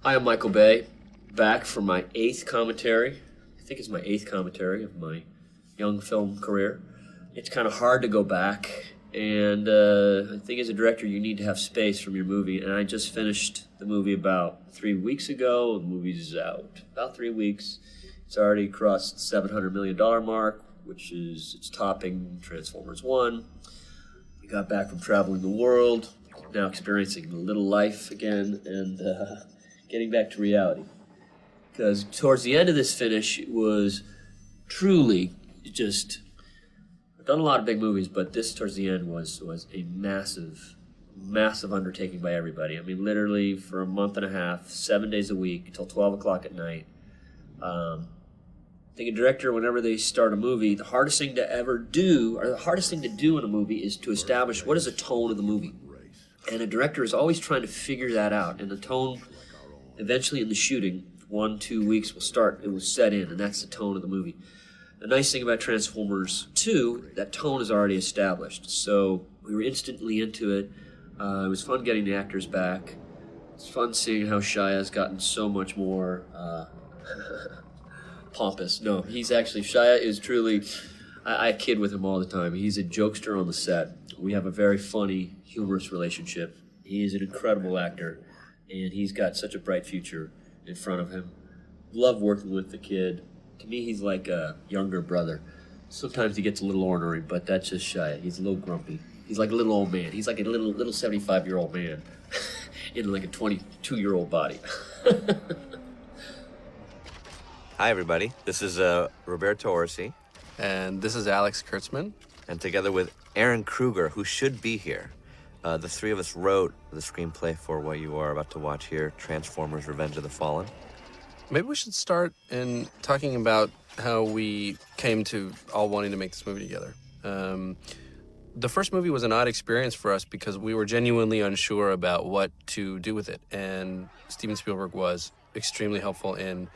Hi, I'm Michael Bay, back for my 8th commentary. I think it's my 8th commentary of my young film career. It's kind of hard to go back, and I think as a director you need to have space from your movie, and I just finished the movie about 3 weeks ago. The movie's out about 3 weeks. It's already crossed the $700 million mark, which is, it's topping Transformers 1. We got back from traveling the world, now experiencing a little life again, and getting back to reality. Because towards the end of this finish, it was truly just, I've done a lot of big movies, but this towards the end was a massive, massive undertaking by everybody. I mean, literally for a month and a half, 7 days a week, until 12 o'clock at night. I think a director, whenever they start a movie, the hardest thing to ever do, or the hardest thing to do in a movie, is to establish what is the tone of the movie. And a director is always trying to figure that out. And the tone, eventually in the shooting, 1-2 weeks it will set in, and that's the tone of the movie. The nice thing about Transformers 2, that tone is already established. So we were instantly into it. It was fun getting the actors back. It's fun seeing how Shia's gotten so much more pompous. No, Shia is truly, I kid with him all the time. He's a jokester on the set. We have a very funny, humorous relationship. He is an incredible actor, and he's got such a bright future in front of him. Love working with the kid. To me, he's like a younger brother. Sometimes he gets a little ornery, but that's just Shia. He's a little grumpy. He's like a little old man. He's like a little 75-year-old man in like a 22-year-old body. Hi, everybody. This is Roberto Orsi. And this is Alex Kurtzman. And together with Aaron Kruger, who should be here, the three of us wrote the screenplay for what you are about to watch here, Transformers: Revenge of the Fallen. Maybe we should start in talking about how we came to all wanting to make this movie together. The first movie was an odd experience for us because we were genuinely unsure about what to do with it. And Steven Spielberg was extremely helpful in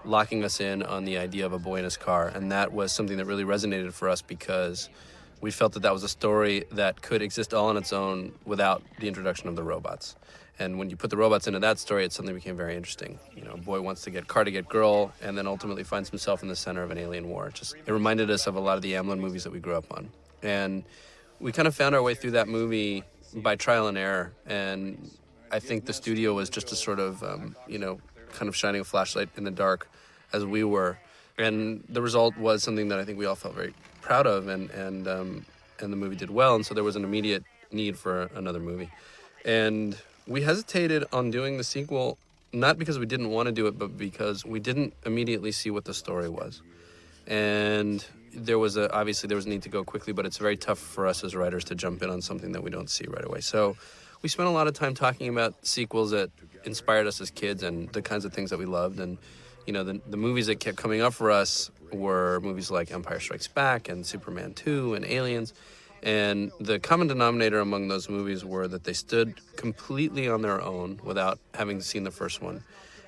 locking us in on the idea of a boy in his car. And that was something that really resonated for us because we felt that that was a story that could exist all on its own without the introduction of the robots. And when you put the robots into that story, it suddenly became very interesting. You know, a boy wants to get car to get girl, and then ultimately finds himself in the center of an alien war. It reminded us of a lot of the Amblin movies that we grew up on. And we kind of found our way through that movie by trial and error. And I think the studio was just a sort of, kind of shining a flashlight in the dark as we were. And the result was something that I think we all felt very proud of, and the movie did well. And so there was an immediate need for another movie. And we hesitated on doing the sequel, not because we didn't want to do it, but because we didn't immediately see what the story was. And obviously there was a need to go quickly, but it's very tough for us as writers to jump in on something that we don't see right away. So we spent a lot of time talking about sequels that inspired us as kids and the kinds of things that we loved. And, you know, the movies that kept coming up for us were movies like Empire Strikes Back and Superman 2 and Aliens. And the common denominator among those movies were that they stood completely on their own without having seen the first one.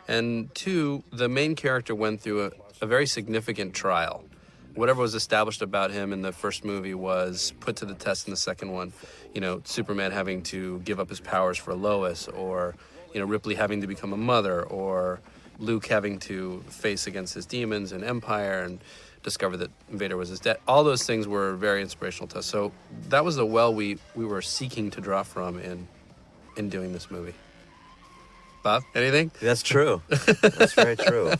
And two, the main character went through a very significant trial. Whatever was established about him in the first movie was put to the test in the second one. You know, Superman having to give up his powers for Lois, or, you know, Ripley having to become a mother, or Luke having to face against his demons in Empire and discover that Vader was his dad. All those things were very inspirational to us. So that was the well we were seeking to draw from in doing this movie. Bob, anything? That's true. That's very true.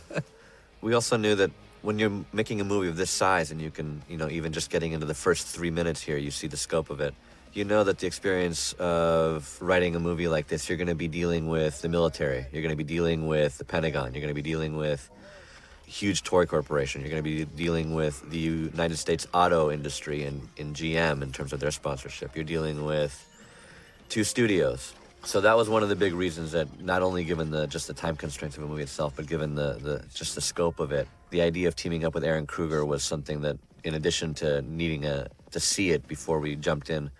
We also knew that when you're making a movie of this size, and you can, even just getting into the first 3 minutes here, you see the scope of it. You know that the experience of writing a movie like this, you're going to be dealing with the military. You're going to be dealing with the Pentagon. You're going to be dealing with huge toy corporation. You're going to be dealing with the United States auto industry and in GM in terms of their sponsorship. You're dealing with 2 studios. So that was one of the big reasons that, not only given just the time constraints of a movie itself, but given just the scope of it, the idea of teaming up with Aaron Kruger was something that, in addition to needing to see it before we jumped in,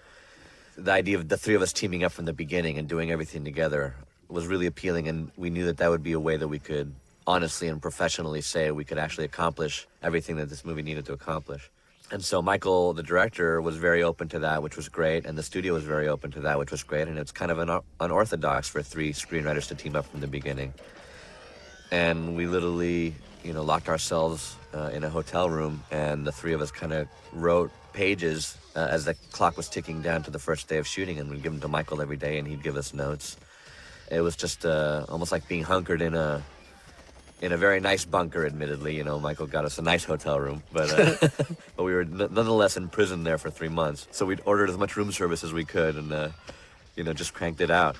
the idea of the three of us teaming up from the beginning and doing everything together was really appealing, and we knew that would be a way that we could honestly and professionally say we could actually accomplish everything that this movie needed to accomplish. And so Michael, the director, was very open to that, which was great, and the studio was very open to that, which was great, and it's kind of unorthodox for 3 screenwriters to team up from the beginning. and we literally, locked ourselves in a hotel room, and the three of us kind of wrote pages as the clock was ticking down to the first day of shooting, and we'd give them to Michael every day, and he'd give us notes. It was just almost like being hunkered in a very nice bunker, admittedly. Michael got us a nice hotel room, but but we were nonetheless imprisoned there for 3 months. So we'd ordered as much room service as we could, and just cranked it out.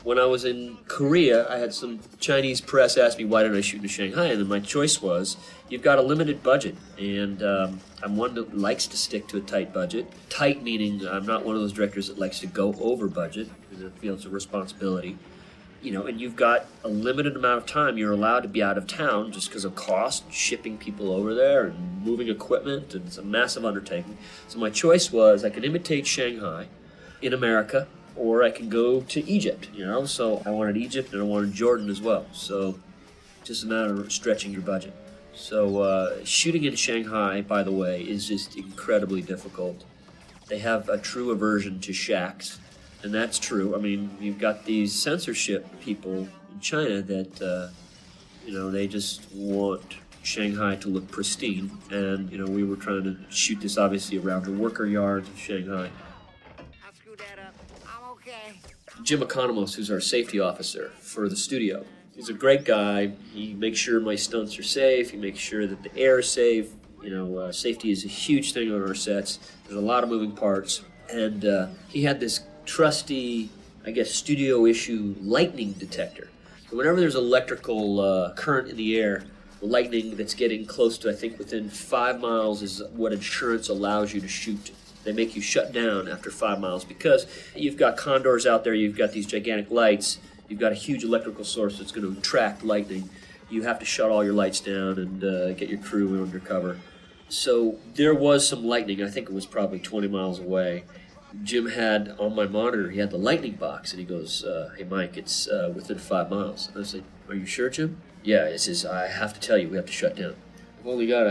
When I was in Korea, I had some Chinese press ask me why didn't I shoot in Shanghai, and then my choice was, you've got a limited budget, and I'm one that likes to stick to a tight budget. Tight meaning I'm not one of those directors that likes to go over budget, because I feel it's a responsibility. And you've got a limited amount of time you're allowed to be out of town just because of cost, shipping people over there and moving equipment, and it's a massive undertaking. So my choice was I could imitate Shanghai in America, or I can go to Egypt, So I wanted Egypt and I wanted Jordan as well. So just a matter of stretching your budget. So shooting in Shanghai, by the way, is just incredibly difficult. They have a true aversion to shacks, and that's true. I mean, you've got these censorship people in China that, they just want Shanghai to look pristine. And, we were trying to shoot this obviously around the worker yards of Shanghai. Jim Economos, who's our safety officer for the studio. He's a great guy. He makes sure my stunts are safe. He makes sure that the air is safe. Safety is a huge thing on our sets. There's a lot of moving parts. And he had this trusty, studio issue lightning detector. So whenever there's electrical current in the air, the lightning that's getting close to, I think, within 5 miles is what insurance allows you to shoot. They make you shut down after 5 miles because you've got condors out there, you've got these gigantic lights, you've got a huge electrical source that's going to attract lightning. You have to shut all your lights down and get your crew under cover. So there was some lightning. I think it was probably 20 miles away. Jim had on my monitor, he had the lightning box, and he goes, hey, Mike, it's within 5 miles. And I was like, are you sure, Jim? Yeah, it says, I have to tell you, we have to shut down. I've only got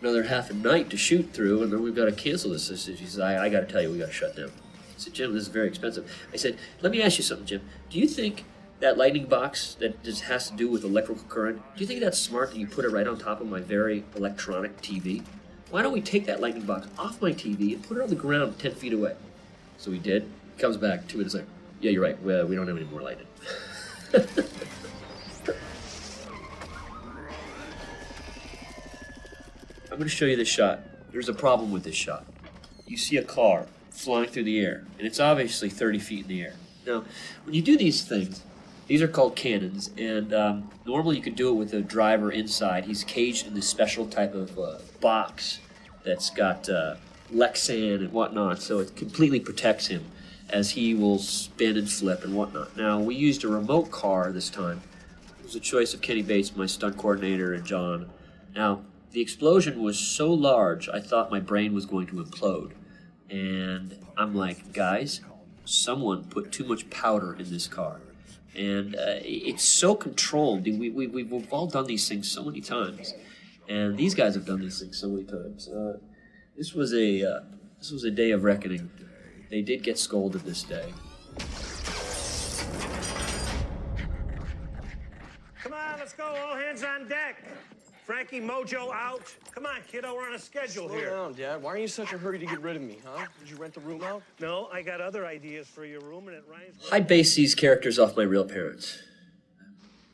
another half a night to shoot through, and then we've got to cancel this. He says, I got to tell you, we got to shut down. I said, Jim, this is very expensive. I said, let me ask you something, Jim. Do you think that lightning box that just has to do with electrical current, do you think that's smart that you put it right on top of my very electronic TV? Why don't we take that lightning box off my TV and put it on the ground 10 feet away? So we did. He comes back 2 minutes later. Yeah, you're right. We don't have any more lightning. I'm going to show you this shot. There's a problem with this shot. You see a car flying through the air, and it's obviously 30 feet in the air. Now, when you do these things, these are called cannons, and normally you could do it with a driver inside. He's caged in this special type of box that's got Lexan and whatnot, so it completely protects him as he will spin and flip and whatnot. Now, we used a remote car this time. It was a choice of Kenny Bates, my stunt coordinator, and John. Now, the explosion was so large, I thought my brain was going to implode. And I'm like, guys, someone put too much powder in this car. And it's so controlled. We've all done these things so many times. And these guys have done these things so many times. This was a day of reckoning. They did get scolded this day. Come on, let's go. All hands on deck. Frankie, Mojo out. Come on, kiddo, we're on a schedule here. Slow down, Dad. Why are you in such a hurry to get rid of me, huh? Did you rent the room out? No, I got other ideas for your room, and it Ryan's... I based these characters off my real parents.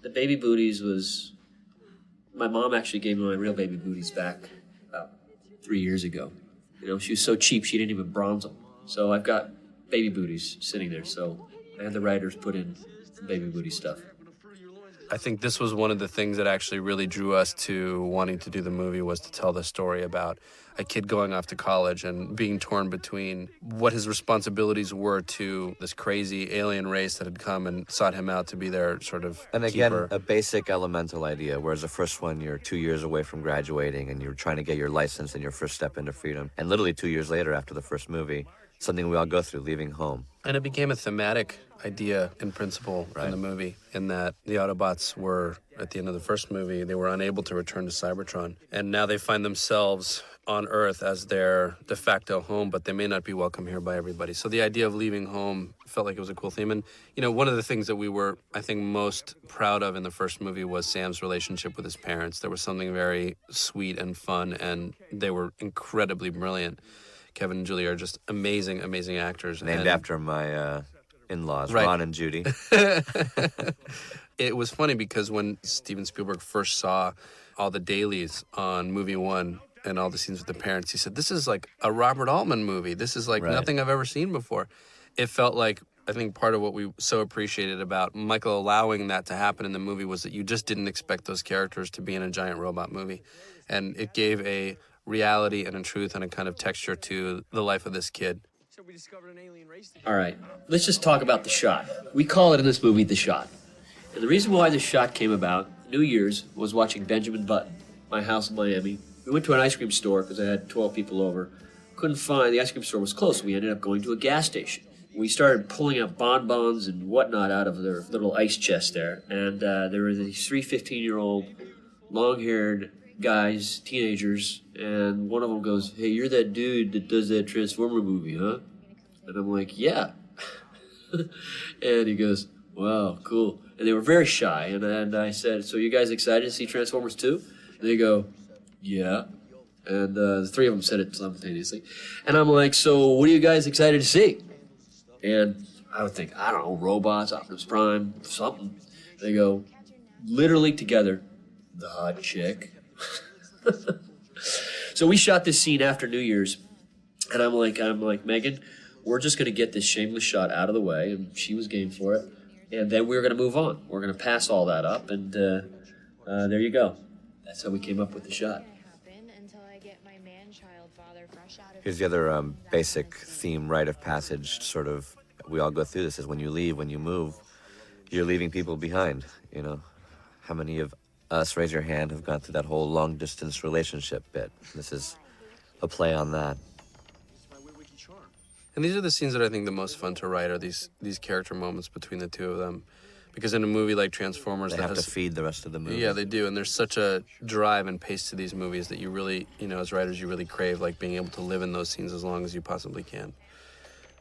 The Baby Booties was... My mom actually gave me my real Baby Booties back about 3 years ago. She was so cheap she didn't even bronze them. So I've got Baby Booties sitting there, so I had the writers put in some Baby Booty stuff. I think this was one of the things that actually really drew us to wanting to do the movie, was to tell the story about a kid going off to college and being torn between what his responsibilities were to this crazy alien race that had come and sought him out to be their sort of And again, keeper. a basic elemental idea, whereas the first one, you're 2 years away from graduating and you're trying to get your license and your first step into freedom. And literally 2 years later, after the first movie, something we all go through, leaving home. And it became a thematic idea in principle in the movie, in that the Autobots were, at the end of the first movie, they were unable to return to Cybertron. And now they find themselves on Earth as their de facto home, but they may not be welcome here by everybody. So the idea of leaving home felt like it was a cool theme. And, one of the things that we were, I think, most proud of in the first movie was Sam's relationship with his parents. There was something very sweet and fun, and they were incredibly brilliant. Kevin and Julie are just amazing, amazing actors. Named after my in-laws, Right. Ron and Judy. It was funny because when Steven Spielberg first saw all the dailies on movie one and all the scenes with the parents, he said, this is like a Robert Altman movie. This is like Right. nothing I've ever seen before. It felt like, I think part of what we so appreciated about Michael allowing that to happen in the movie was that you just didn't expect those characters to be in a giant robot movie. And it gave a reality and a truth and a kind of texture to the life of this kid. So we discovered an alien race. All right, let's just talk about the shot. We call it in this movie The Shot. And the reason why this shot came about, New Year's, was watching Benjamin Button, My House in Miami. We went to an ice cream store because I had 12 people over. Couldn't find, the ice cream store was closed, so we ended up going to a gas station. We started pulling out bonbons and whatnot out of their little ice chest there. And there were these 3 15-year-old, long-haired guys, teenagers, and one of them goes, hey, you're that dude that does that Transformer movie, huh? And I'm like, yeah. And he goes, wow, cool. And they were very shy, and I said, so you guys excited to see Transformers 2? And they go, yeah. And the three of them said it simultaneously. And I'm like, so what are you guys excited to see? And I would think, I don't know, robots, Optimus Prime, something. They go, literally together, the hot chick. So we shot this scene after New Year's, and I'm like, Megan, we're just going to get this shameless shot out of the way, and she was game for it. And then we're going to move on. We're going to pass all that up, and there you go. That's how we came up with the shot. Here's the other basic theme, rite of passage, sort of, we all go through this, is when you leave, when you move, you're leaving people behind, How many of us, raise your hand, have gone through that whole long-distance relationship bit? This is a play on that. And these are the scenes that I think the most fun to write, are these character moments between the two of them. Because in a movie like Transformers, They have to feed the rest of the movie. Yeah, they do. And there's such a drive and pace to these movies that you really, as writers, you really crave, like being able to live in those scenes as long as you possibly can.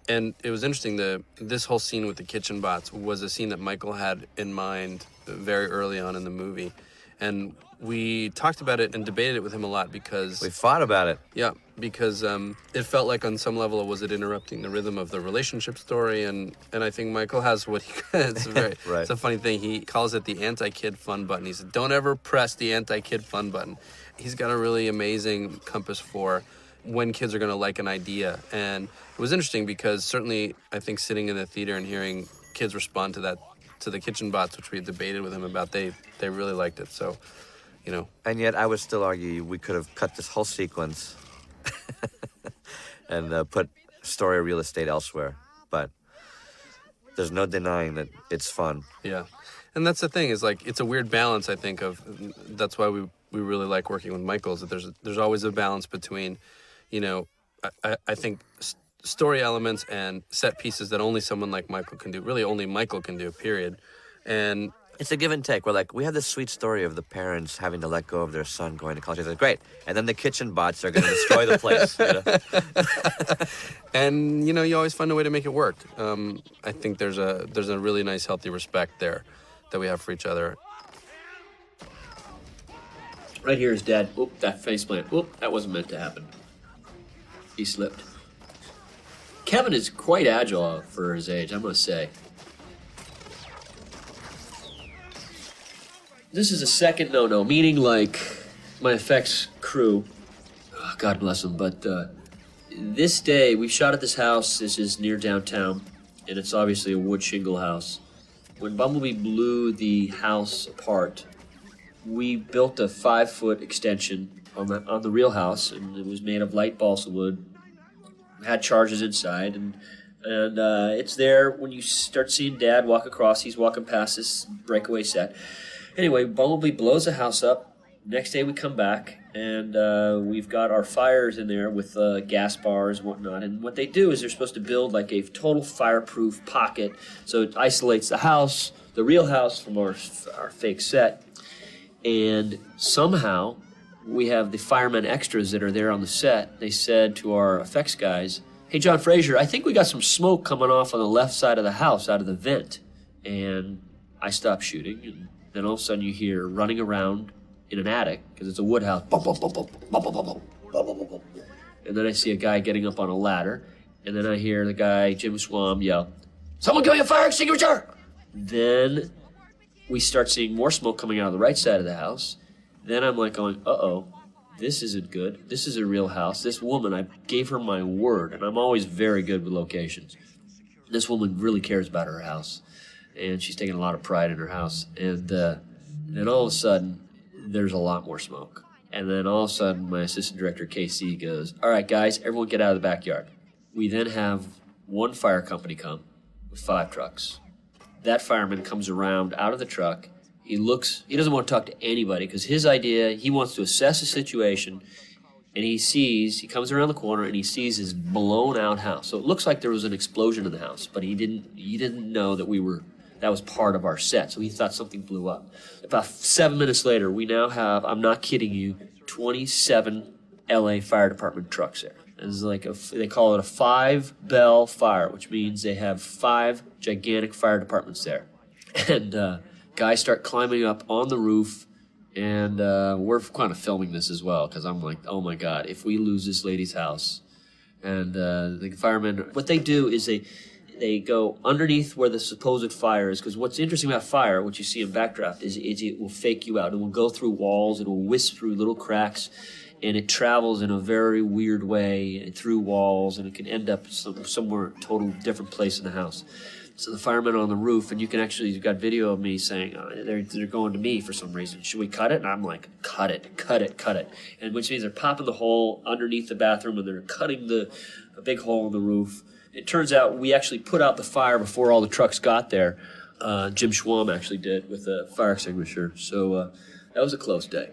And it was interesting, this whole scene with the kitchen bots was a scene that Michael had in mind very early on in the movie. And we talked about it and debated it with him a lot because... We fought about it. Yeah, because it felt like on some level was it interrupting the rhythm of the relationship story, and I think Michael has what he... It's Right. It's a funny thing. He calls it the anti-kid fun button. He said, don't ever press the anti-kid fun button. He's got a really amazing compass for when kids are going to like an idea. And it was interesting because certainly I think sitting in the theater and hearing kids respond to that, to the kitchen bots, which we had debated with him about, they really liked it. So, And yet I would still argue we could have cut this whole sequence and put story real estate elsewhere. But there's no denying that it's fun. Yeah. And that's the thing, is like, it's a weird balance, I think, that's why we really like working with Michael, is that there's always a balance between, I think story elements and set pieces that only someone like Michael can do, really only Michael can do, period. And it's a give and take. We're like, we have this sweet story of the parents having to let go of their son going to college. It's like, great. And then the kitchen bots are going to destroy the place. And, you always find a way to make it work. I think there's a really nice, healthy respect there that we have for each other. Right here is Dad. Oop, that faceplant. Oop, that wasn't meant to happen. He slipped. Kevin is quite agile for his age, I must say. This is a second no-no, meaning like my effects crew, God bless them, but this day, we shot at this house. This is near downtown, and it's obviously a wood shingle house. When Bumblebee blew the house apart, we built a 5-foot extension on the real house, and it was made of light balsa wood. It had charges inside, and it's there when you start seeing Dad walk across. He's walking past this breakaway set. Anyway, Bumblebee blows the house up. Next day we come back, and we've got our fires in there with gas bars and whatnot. And what they do is they're supposed to build like a total fireproof pocket, so it isolates the house, the real house, from our fake set. And somehow we have the firemen extras that are there on the set. They said to our effects guys, "Hey, John Fraser, I think we got some smoke coming off on the left side of the house out of the vent." And I stopped shooting, and then all of a sudden you hear running around in an attic, because it's a wood house. Bum, bum, bum, bum, bum, bum, bum, bum, bum, bum, bum. And then I see a guy getting up on a ladder, and then I hear the guy, Jim Swam, yell, "Someone give me a fire extinguisher!" Then we start seeing more smoke coming out of the right side of the house. Then I'm like going, uh-oh, this isn't good. This is a real house. This woman, I gave her my word, and I'm always very good with locations. This woman really cares about her house, and she's taking a lot of pride in her house. And then all of a sudden, there's a lot more smoke. And then all of a sudden, my assistant director, KC, goes, "All right, guys, everyone get out of the backyard." We then have one fire company come with 5 trucks. That fireman comes around out of the truck. He doesn't want to talk to anybody because his idea, he wants to assess the situation, and he comes around the corner and he sees his blown out house. So it looks like there was an explosion in the house, but he didn't know that was part of our set, so he thought something blew up. About 7 minutes later, we now have, I'm not kidding you, 27 LA Fire Department trucks there. It's like they call it a 5-bell fire, which means they have 5 gigantic fire departments there. And guys start climbing up on the roof, and we're kind of filming this as well, because I'm like, oh my God, if we lose this lady's house. And the firemen, what they do is they go underneath where the supposed fire is, because what's interesting about fire, what you see in Backdraft, is it will fake you out. It will go through walls, it will wisp through little cracks, and it travels in a very weird way through walls, and it can end up somewhere total different place in the house. So the firemen are on the roof, and you've got video of me saying, they're going to me for some reason. Should we cut it? And I'm like, cut it. And which means they're popping the hole underneath the bathroom, and they're cutting a big hole in the roof. It turns out we actually put out the fire before all the trucks got there. Jim Schwam actually did with a fire extinguisher. So that was a close day.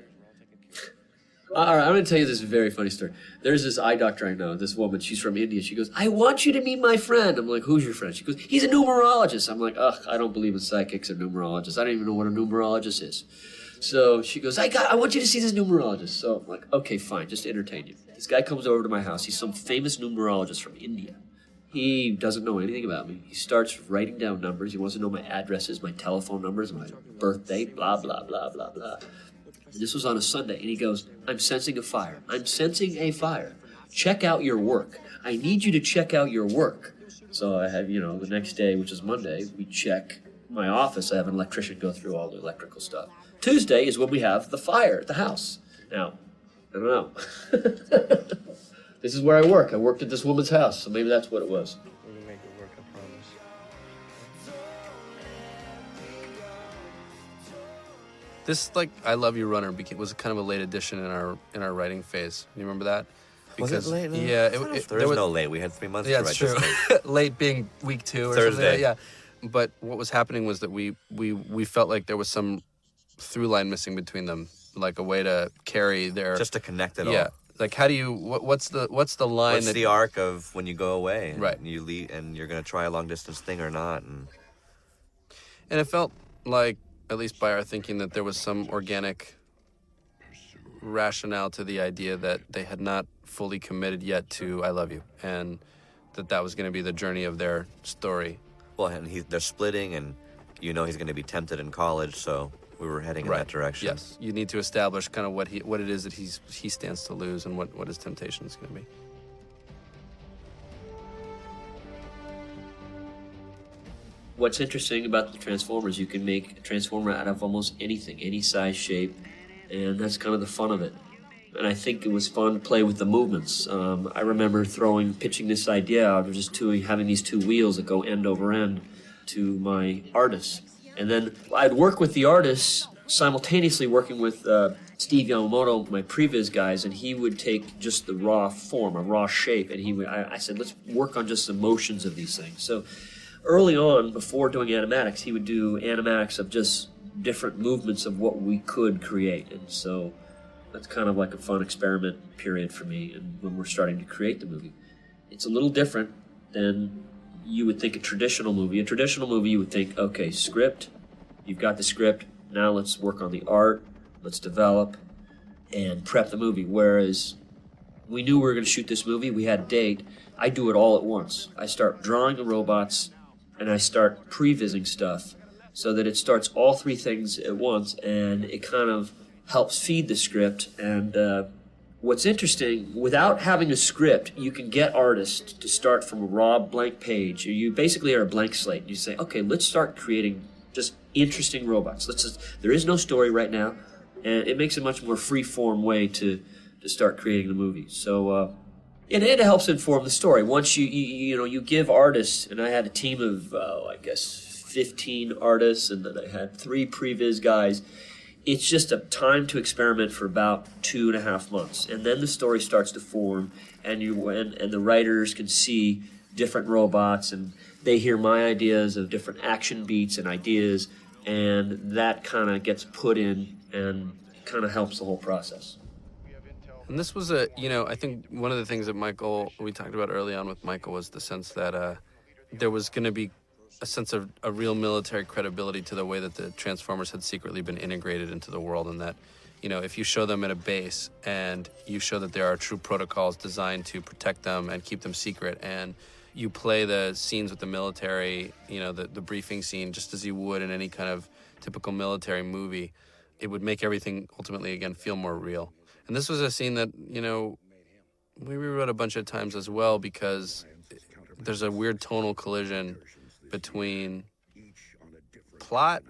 All right, I'm going to tell you this very funny story. There's this eye doctor I know, this woman, she's from India. She goes, "I want you to meet my friend." I'm like, "Who's your friend?" She goes, "He's a numerologist." I'm like, ugh, I don't believe in psychics or numerologists. I don't even know what a numerologist is. So she goes, I want you to see this numerologist. So I'm like, okay, fine, just to entertain you. This guy comes over to my house. He's some famous numerologist from India. He doesn't know anything about me. He starts writing down numbers. He wants to know my addresses, my telephone numbers, my birthday, blah, blah, blah, blah, blah. And this was on a Sunday, and he goes, "I'm sensing a fire. I'm sensing a fire. Check out your work. I need you to check out your work." So I have, the next day, which is Monday, we check my office. I have an electrician go through all the electrical stuff. Tuesday is when we have the fire at the house. Now, I don't know. This is where I work. I worked at this woman's house, so maybe that's what it was. We're gonna make it work, I promise. This, I Love You Runner was kind of a late addition in our writing phase. You remember that? Was it late? Yeah. There was no late. We had 3 months to Yeah, write it's true. this thing. Late being week 2 or Thursday. something. Yeah. But what was happening was that we felt like there was some through line missing between them, like a way to carry their... Just to connect it all. Yeah. Like, how do you... What's the line What's that... the arc of when you go away and Right. you leave and you're going to try a long-distance thing or not? And And it felt like, at least by our thinking, that there was some organic rationale to the idea that they had not fully committed yet to I Love You, and that was going to be the journey of their story. Well, and they're splitting, and he's going to be tempted in college, so we were heading in that direction. Yes, you need to establish kind of what it is that he stands to lose and what his temptation is going to be. What's interesting about the Transformers, you can make a Transformer out of almost anything, any size, shape, and that's kind of the fun of it. And I think it was fun to play with the movements. I remember pitching this idea out of just having these 2 wheels that go end over end to my artists. And then I'd work with the artists simultaneously working with Steve Yamamoto, my previs guys, and he would take just the raw form, a raw shape, and I said, let's work on just the motions of these things. So early on, before doing animatics, he would do animatics of just different movements of what we could create. And so That's kind of like a fun experiment period for me, and when we're starting to create the movie. It's a little different than you would think a traditional movie. A traditional movie, you would think, okay, script, you've got the script, now let's work on the art, let's develop, and prep the movie. Whereas we knew we were going to shoot this movie, we had a date, I do it all at once. I start drawing the robots, and I start prevising stuff, so that it starts all three things at once, and it kind of helps feed the script. And what's interesting, without having a script, you can get artists to start from a raw blank page. You basically are a blank slate. You say, okay, let's start creating just interesting robots. There is no story right now, and it makes a much more free-form way to start creating the movie. So it helps inform the story. Once you give artists, and I had a team of, I guess, 15 artists, and then I had 3 previs guys. It's just a time to experiment for about 2.5 months, and then the story starts to form, and the writers can see different robots, and they hear my ideas of different action beats and ideas, and that kind of gets put in and kind of helps the whole process. And this was I think one of the things that we talked about early on with Michael was the sense that there was going to be a sense of a real military credibility to the way that the Transformers had secretly been integrated into the world, and that, if you show them at a base and you show that there are true protocols designed to protect them and keep them secret, and you play the scenes with the military, the briefing scene, just as you would in any kind of typical military movie, it would make everything ultimately, again, feel more real. And this was a scene that, we rewrote a bunch of times as well, because there's a weird tonal collision between plot,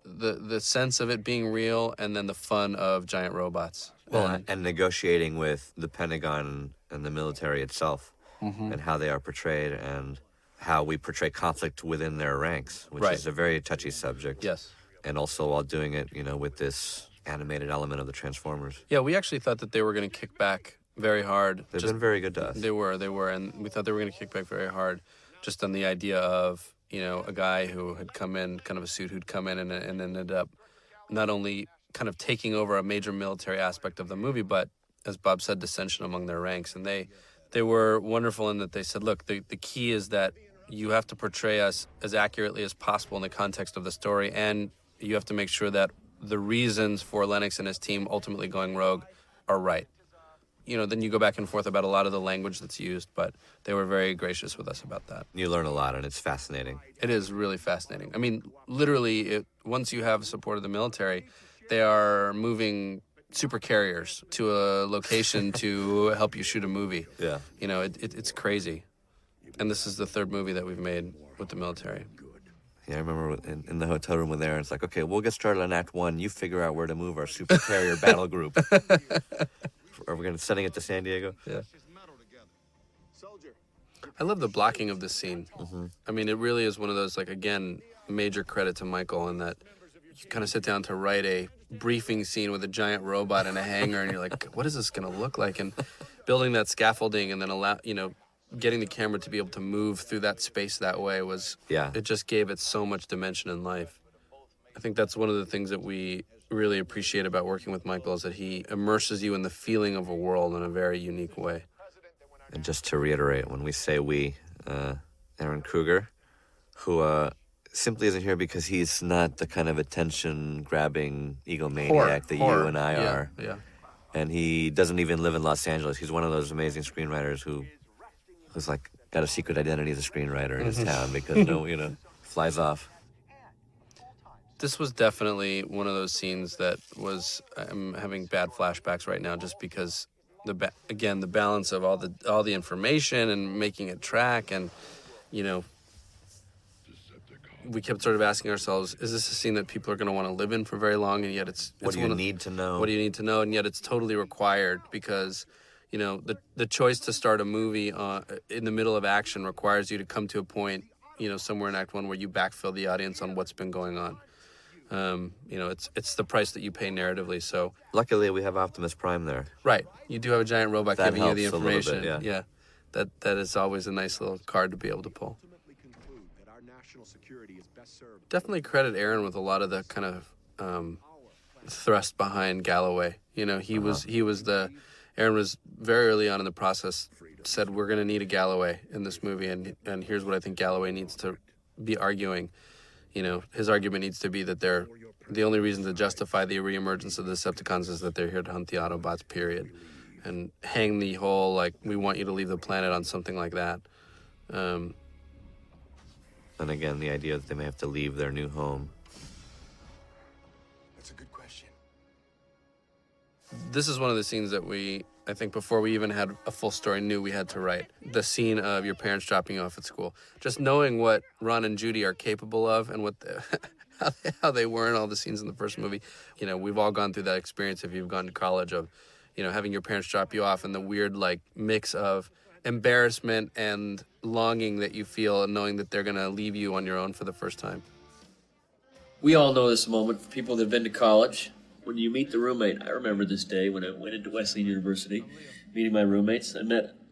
the sense of it being real, and then the fun of giant robots. Well, and negotiating with the Pentagon and the military itself, and how they are portrayed, and how we portray conflict within their ranks, which is a very touchy subject. Yes. And also while doing it, with this animated element of the Transformers. Yeah, we actually thought that they were going to kick back very hard. They've been very good to us. They were, and we thought they were going to kick back very hard, just on the idea of, a guy who had come in, kind of a suit who'd come in and ended up not only kind of taking over a major military aspect of the movie, but, as Bob said, dissension among their ranks. And they were wonderful in that they said, look, the key is that you have to portray us as accurately as possible in the context of the story, and you have to make sure that the reasons for Lennox and his team ultimately going rogue are right. Then you go back and forth about a lot of the language that's used, but they were very gracious with us about that. You learn a lot, and it's fascinating. It is really fascinating. I mean, literally, once you have support of the military, they are moving super carriers to a location to help you shoot a movie. Yeah. It's crazy. And this is the 3rd movie that we've made with the military. Yeah, I remember in the hotel room with Aaron, it's like, okay, we'll get started on Act 1. You figure out where to move our super carrier battle group. Are we going to sending it to San Diego? Yeah. I love the blocking of this scene. I mean, it really is one of those, again, major credit to Michael in that you kind of sit down to write a briefing scene with a giant robot in a hangar, and you're like, what is this going to look like? And building that scaffolding and then getting the camera to be able to move through that space that way it just gave it so much dimension in life. I think that's one of the things that we really appreciate about working with Michael, is that he immerses you in the feeling of a world in a very unique way. And just to reiterate, when we say we, Aaron Kruger, who simply isn't here because he's not the kind of attention-grabbing egomaniac that you and I are. Yeah. And he doesn't even live in Los Angeles. He's one of those amazing screenwriters who's got a secret identity as a screenwriter in his town because flies off. This was definitely one of those scenes that I'm having bad flashbacks right now, just because the balance of all the information and making it track, and we kept sort of asking ourselves, is this a scene that people are going to want to live in for very long? And yet what do you need to know? What do you need to know? And yet it's totally required, because the choice to start a movie in the middle of action requires you to come to a point, somewhere in Act 1 where you backfill the audience on what's been going on. It's the price that you pay narratively. So luckily, we have Optimus Prime there. Right, you do have a giant robot that giving you the helps a little information. bit, yeah. That is always a nice little card to be able to pull. Definitely credit Aaron with a lot of the kind of thrust behind Galloway. He was Aaron was very early on in the process said, we're going to need a Galloway in this movie, and here's what I think Galloway needs to be arguing. His argument needs to be that the only reason to justify the reemergence of the Decepticons is that they're here to hunt the Autobots, period. And hang the whole, like, we want you to leave the planet on something like that. And again, the idea that they may have to leave their new home. That's a good question. This is one of the scenes that I think before we even had a full story, knew we had to write. The scene of your parents dropping you off at school. Just knowing what Ron and Judy are capable of and how they were in all the scenes in the first movie. We've all gone through that experience if you've gone to college of, having your parents drop you off and the weird, like, mix of embarrassment and longing that you feel and knowing that they're going to leave you on your own for the first time. We all know this moment for people that have been to college. When you meet the roommate, I remember this day when I went into Wesleyan University, meeting my roommates.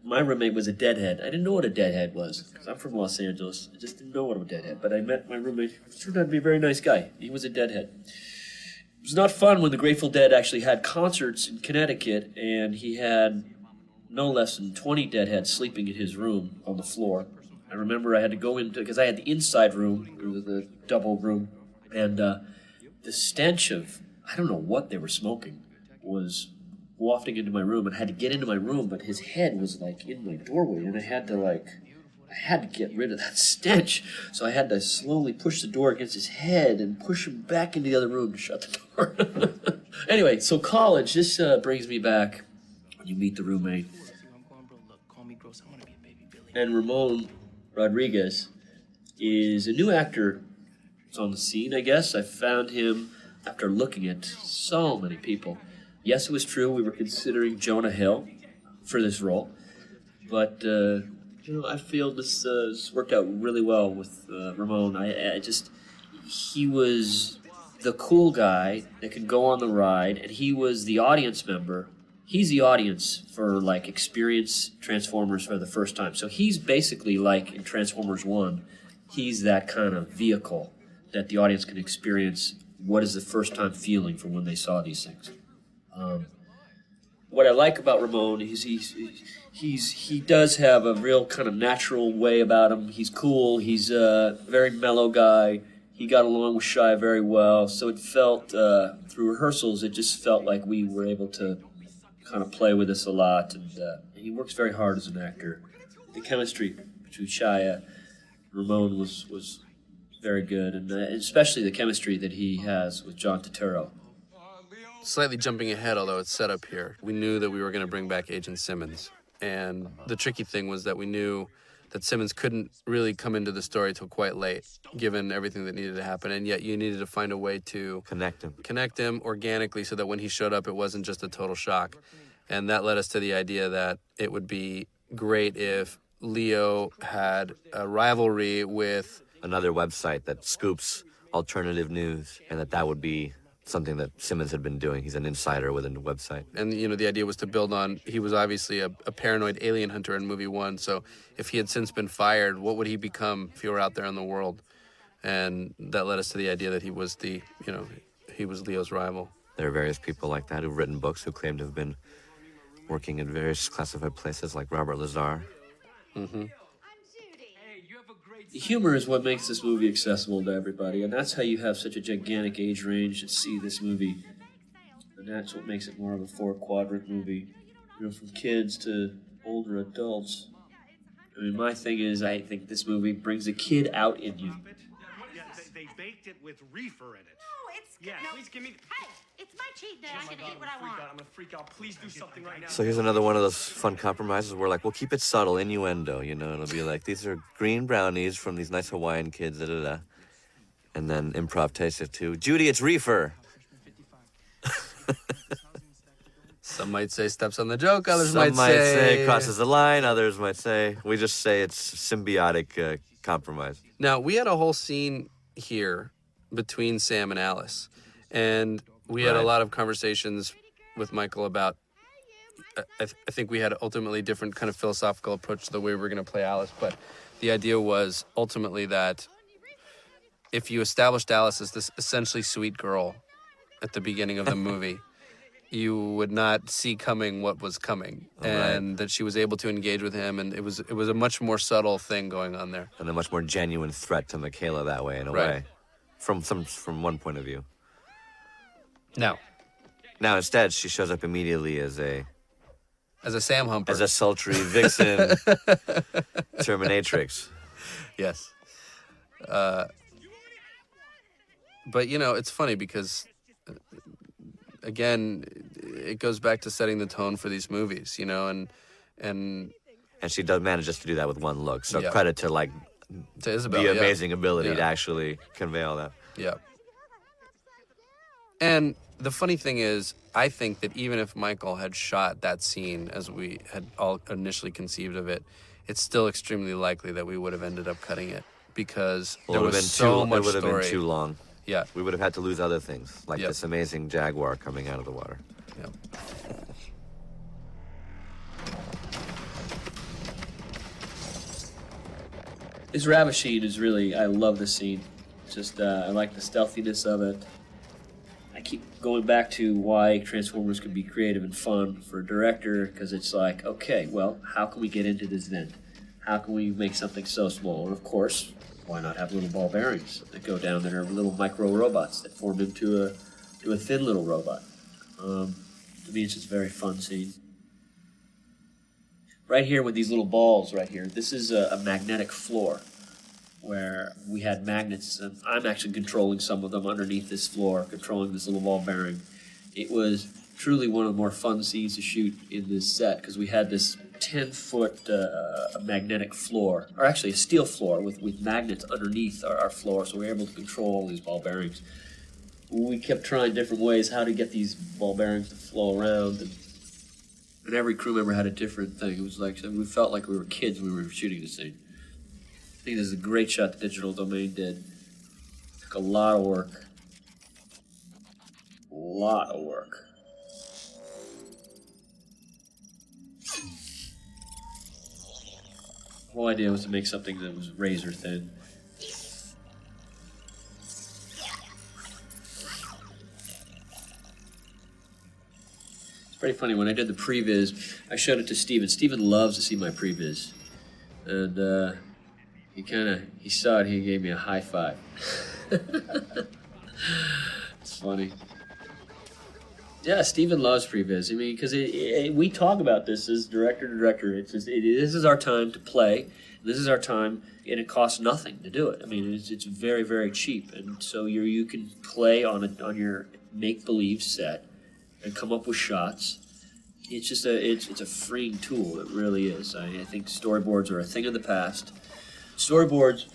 My roommate was a deadhead. I didn't know what a deadhead was, because I'm from Los Angeles. I just didn't know what a deadhead. But I met my roommate, who turned out to be a very nice guy. He was a deadhead. It was not fun when the Grateful Dead actually had concerts in Connecticut, and he had no less than 20 deadheads sleeping in his room on the floor. I remember I had to go into, because I had the inside room, the double room, and the stench of, I don't know what they were smoking, was wafting into my room, and I had to get into my room, but his head was, like, in my doorway, and I had to get rid of that stench, so I had to slowly push the door against his head and push him back into the other room to shut the door. Anyway, so college, this brings me back when you meet the roommate. And Ramon Rodriguez is a new actor. It's on the scene, I guess. I found him after looking at so many people. Yes, it was true. We were considering Jonah Hill for this role. But, I feel this worked out really well with Ramon. He was the cool guy that could go on the ride, and he was the audience member. He's the audience for, like, experience Transformers for the first time. So he's basically like in Transformers 1, he's that kind of vehicle that the audience can experience what is the first time feeling from when they saw these things. What I like about Ramon is he does have a real kind of natural way about him. He's cool. He's a very mellow guy. He got along with Shia very well. So it felt, through rehearsals, it just felt like we were able to kind of play with this a lot. And he works very hard as an actor. The chemistry between Shia and Ramon was very good, and especially the chemistry that he has with John Turturro. Slightly jumping ahead, although it's set up here, we knew that we were going to bring back Agent Simmons. And the tricky thing was that we knew that Simmons couldn't really come into the story till quite late, given everything that needed to happen. And yet you needed to find a way to connect him organically so that when he showed up, it wasn't just a total shock. And that led us to the idea that it would be great if Leo had a rivalry with another website that scoops alternative news, and that would be something that Simmons had been doing. He's an insider within the website. And, the idea was to build on, he was obviously a paranoid alien hunter in movie 1, so if he had since been fired, what would he become if he were out there in the world? And that led us to the idea that he was he was Leo's rival. There are various people like that who've written books who claim to have been working in various classified places, like Robert Lazar. Mm-hmm. The humor is what makes this movie accessible to everybody, and that's how you have such a gigantic age range to see this movie. And that's what makes it more of a 4-quadrant movie, from kids to older adults. I mean, my thing is, I think this movie brings a kid out in you. Yeah, they baked it with reefer in it. No, it's... Yeah, no. please give me... Hey, it's my cheat day. I can eat what I want. I'm gonna freak out. Please do something right now. So here's another one of those fun compromises where, like, we'll keep it subtle, innuendo, It'll be like, these are green brownies from these nice Hawaiian kids, da-da-da. And then improv takes it to, Judy, it's reefer. Some might say steps on the joke, others Some might say crosses the line, others might say, we just say it's symbiotic compromise. Now, we had a whole scene here between Sam and Alice, and we had a lot of conversations with Michael about, I think we had ultimately different kind of philosophical approach to the way we were going to play Alice, but the idea was ultimately that if you established Alice as this essentially sweet girl, at the beginning of the movie, you would not see coming what was coming, and that she was able to engage with him, and it was a much more subtle thing going on there. And a much more genuine threat to Michaela that way, in a Right. way, from one point of view. Now, Instead, she shows up immediately as a Sam Humper. as a sultry vixen Terminatrix. Yes. But, it's funny because, again, it goes back to setting the tone for these movies, and And she manages to do that with one look. So Yeah. credit to, like, to Isabel. the yeah. amazing ability Yeah. to actually convey all that. Yeah. And the funny thing is, I think that even if Michael had shot that scene as we had all initially conceived of it, it's still extremely likely that we would have ended up cutting it because Well, there it would have was been so much it would have story. been too long. Yeah. We would have had to lose other things, like Yep. this amazing jaguar coming out of the water. Yeah. This rabbit scene is really, I love this scene. Just, I like the stealthiness of it. I keep going back to why Transformers can be creative and fun for a director, because it's like, okay, well, how can we get into this vent? How can we make something so small? And of course, why not have little ball bearings that go down that are little micro robots that form into a thin little robot? To me, it's just a very fun scene. Right here with these little balls right here, this is a magnetic floor where we had magnets, and I'm actually controlling some of them underneath this floor, controlling this little ball bearing. It was truly one of the more fun scenes to shoot in this set because we had this 10-foot magnetic floor, or actually a steel floor with magnets underneath our floor, so we were able to control all these ball bearings. We kept trying different ways how to get these ball bearings to flow around, and every crew member had a different thing. It was like we felt like we were kids when we were shooting this scene. I think this is a great shot the Digital Domain did. Took a lot of work. A lot of work. The whole idea was to make something that was razor thin. It's pretty funny, when I did the previs, I showed it to Steven. Steven loves to see my previs. And he saw it, he gave me a high five. It's funny. Yeah, Steven loves previs. I mean, because we talk about this as director to director. It's just, this is our time to play. This is our time, and it costs nothing to do it. I mean, it's very, very cheap, and so you can play on your make-believe set and come up with shots. It's just it's a freeing tool. It really is. I think storyboards are a thing of the past. Storyboards,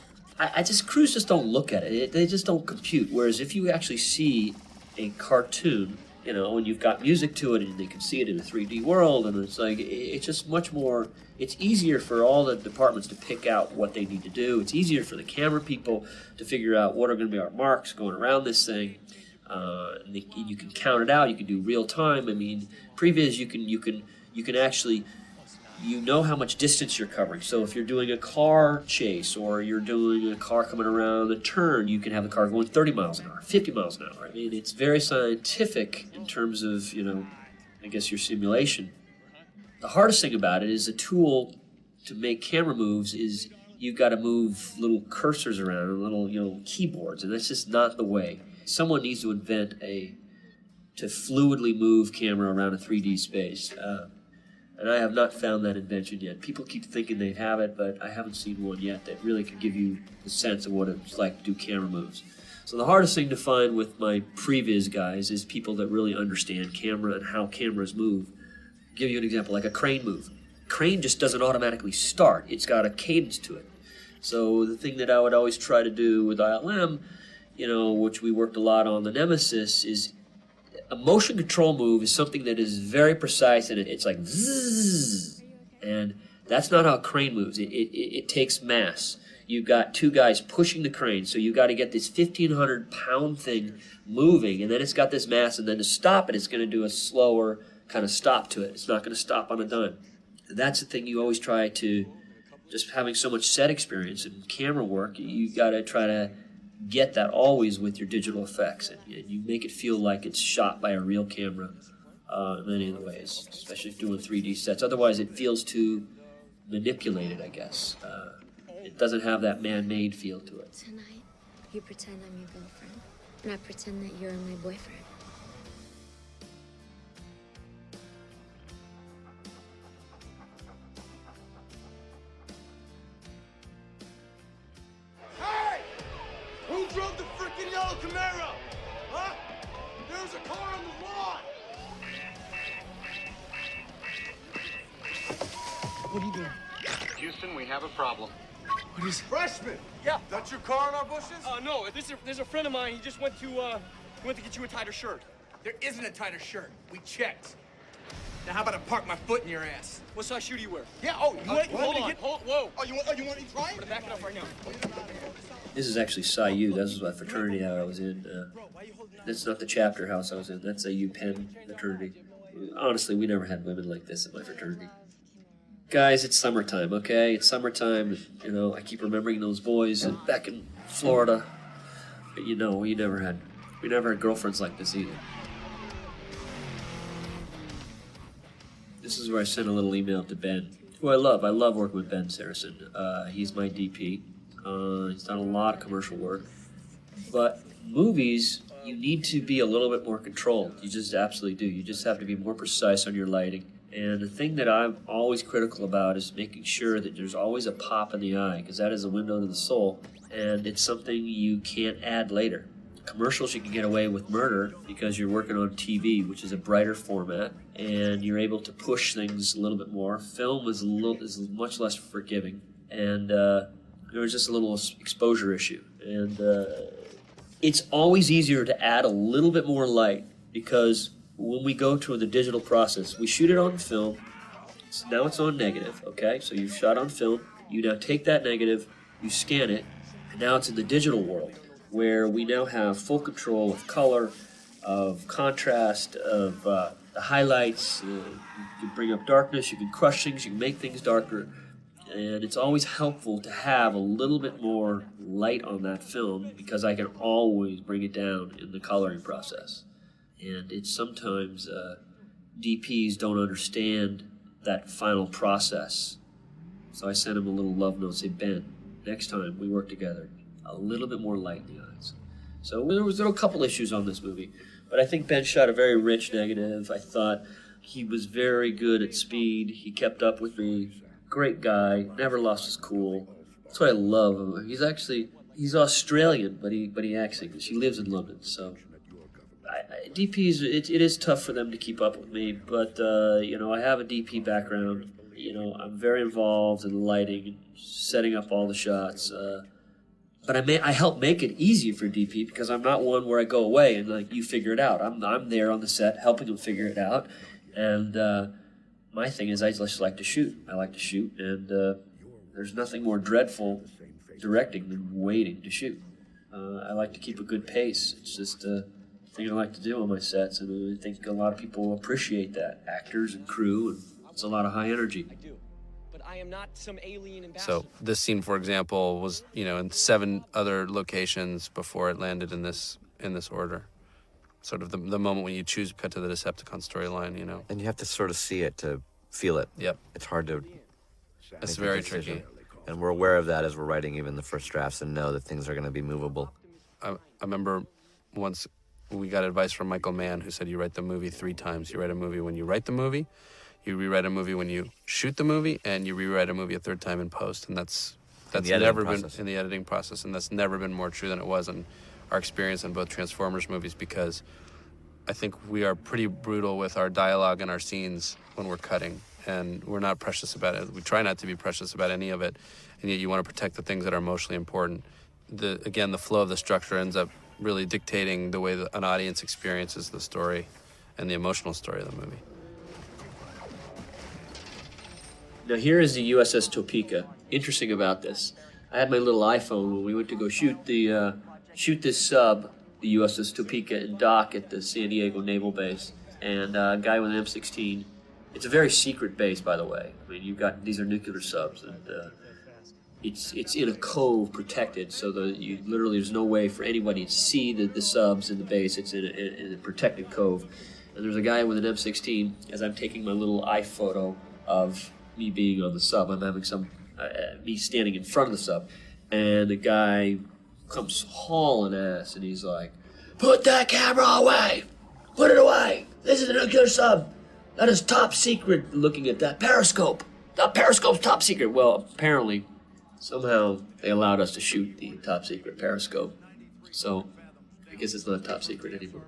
crews just don't look at it. They just don't compute. Whereas if you actually see a cartoon, and you've got music to it, and they can see it in a 3D world, and it's like, it's just much more, it's easier for all the departments to pick out what they need to do. It's easier for the camera people to figure out what are going to be our marks going around this thing. You can count it out. You can do real time. I mean, previs, you can actually, how much distance you're covering. So if you're doing a car chase or you're doing a car coming around a turn, you can have the car going 30 miles an hour, 50 miles an hour. I mean, it's very scientific in terms of, I guess your simulation. The hardest thing about it is a tool to make camera moves is you've got to move little cursors around and little, keyboards, and that's just not the way. Someone needs to invent to fluidly move camera around a 3D space. And I have not found that invention yet. People keep thinking they have it, but I haven't seen one yet that really could give you the sense of what it's like to do camera moves. So the hardest thing to find with my previs guys is people that really understand camera and how cameras move. I'll give you an example, like a crane move. Crane just doesn't automatically start. It's got a cadence to it. So the thing that I would always try to do with ILM, which we worked a lot on the Nemesis, is a motion control move is something that is very precise, and it's like zzz, and that's not how a crane moves. It takes mass. You've got two guys pushing the crane, so you've got to get this 1,500-pound thing moving, and then it's got this mass, and then to stop it, it's going to do a slower kind of stop to it. It's not going to stop on a dime. And that's the thing you always try to, just having so much set experience and camera work, you got to try to get that always with your digital effects, and you make it feel like it's shot by a real camera in many of the ways, especially if doing 3D sets. Otherwise, it feels too manipulated, I guess. It doesn't have that man-made feel to it. Tonight, you pretend I'm your girlfriend, and I pretend that you're my boyfriend. Hey! Who drove the freaking yellow Camaro? Huh? There's a car on the lawn! What are you doing? Houston, we have a problem. What is it? Freshman! Yeah. That's your car in our bushes? No, there's a friend of mine. He just went to get you a tighter shirt. There isn't a tighter shirt. We checked. Now how about I park my foot in your ass? What size shoe do you wear? Yeah, oh, you want Hold on. Whoa. Oh, you want me to try it? I'm back it up right now. This is actually Psi U. This is my fraternity I was in. That's not the chapter house I was in. That's a UPenn fraternity. Honestly, we never had women like this in my fraternity. Guys, it's summertime, okay? It's summertime. You know, I keep remembering those boys back in Florida. But you know, we never had girlfriends like this either. This is where I sent a little email to Ben, who I love. I love working with Ben Saracen. He's my DP. He's done a lot of commercial work. But movies, you need to be a little bit more controlled. You just absolutely do. You just have to be more precise on your lighting. And the thing that I'm always critical about is making sure that there's always a pop in the eye, because that is a window to the soul, and it's something you can't add later. Commercials, you can get away with murder because you're working on TV, which is a brighter format, and you're able to push things a little bit more. Film is much less forgiving, and there was just a little exposure issue. And it's always easier to add a little bit more light, because when we go to the digital process, we shoot it on film. So now it's on negative, okay? So you've shot on film. You now take that negative, you scan it, and now it's in the digital world, where we now have full control of color, of contrast, of the highlights. You can bring up darkness, you can crush things, you can make things darker. And it's always helpful to have a little bit more light on that film, because I can always bring it down in the coloring process. And it's sometimes DPs don't understand that final process. So I sent him a little love note, say, Ben, next time we work together, a little bit more light in the eyes. So there were a couple issues on this movie, but I think Ben shot a very rich negative. I thought he was very good at speed. He kept up with me. Great guy, never lost his cool. That's what I love. He's Australian, but he acts English. He lives in London, so DPs, it is tough for them to keep up with me, but I have a DP background. I'm very involved in lighting, setting up all the shots. But I help make it easy for DP, because I'm not one where I go away and you figure it out. I'm there on the set helping them figure it out, and my thing is I just like to shoot. I like to shoot, and there's nothing more dreadful directing than waiting to shoot. I like to keep a good pace. It's just thing I like to do on my sets, and I think a lot of people appreciate that. Actors and crew, and it's a lot of high energy. I do, but I am not some alien ambassador. So this scene, for example, was in 7 other locations before it landed in this order. Sort of the moment when you choose cut to the Decepticon storyline, And you have to sort of see it to feel it. Yep. It's hard to. That's make a very decision. tricky. And we're aware of that as we're writing even the first drafts, and know that things are going to be movable. I remember once we got advice from Michael Mann, who said you write the movie 3 times. You write a movie when you write the movie, you rewrite a movie when you shoot the movie, and you rewrite a movie a 3rd time in post. And that's never been in the editing process, and that's never been more true than it was in our experience in both Transformers movies, because I think we are pretty brutal with our dialogue and our scenes when we're cutting, and we're not precious about it. We try not to be precious about any of it, and yet you want to protect the things that are emotionally important. The flow of the structure ends up really dictating the way that an audience experiences the story and the emotional story of the movie. Now here is the USS Topeka. Interesting about this, I had my little iPhone when we went to go shoot this sub, the USS Topeka, and dock at the San Diego Naval Base, and a guy with an M16. It's a very secret base, by the way. I mean, these are nuclear subs, and it's in a cove protected, so you literally there's no way for anybody to see the subs in the base. It's in a protected cove, and there's a guy with an M16. As I'm taking my little iPhoto of me being on the sub, I'm having me standing in front of the sub, and the guy comes hauling ass, and he's like, "Put that camera away! Put it away! This is a nuclear sub. That is top secret." Looking at that periscope. The periscope's top secret. Well, apparently, somehow they allowed us to shoot the top secret periscope. So I guess it's not top secret anymore.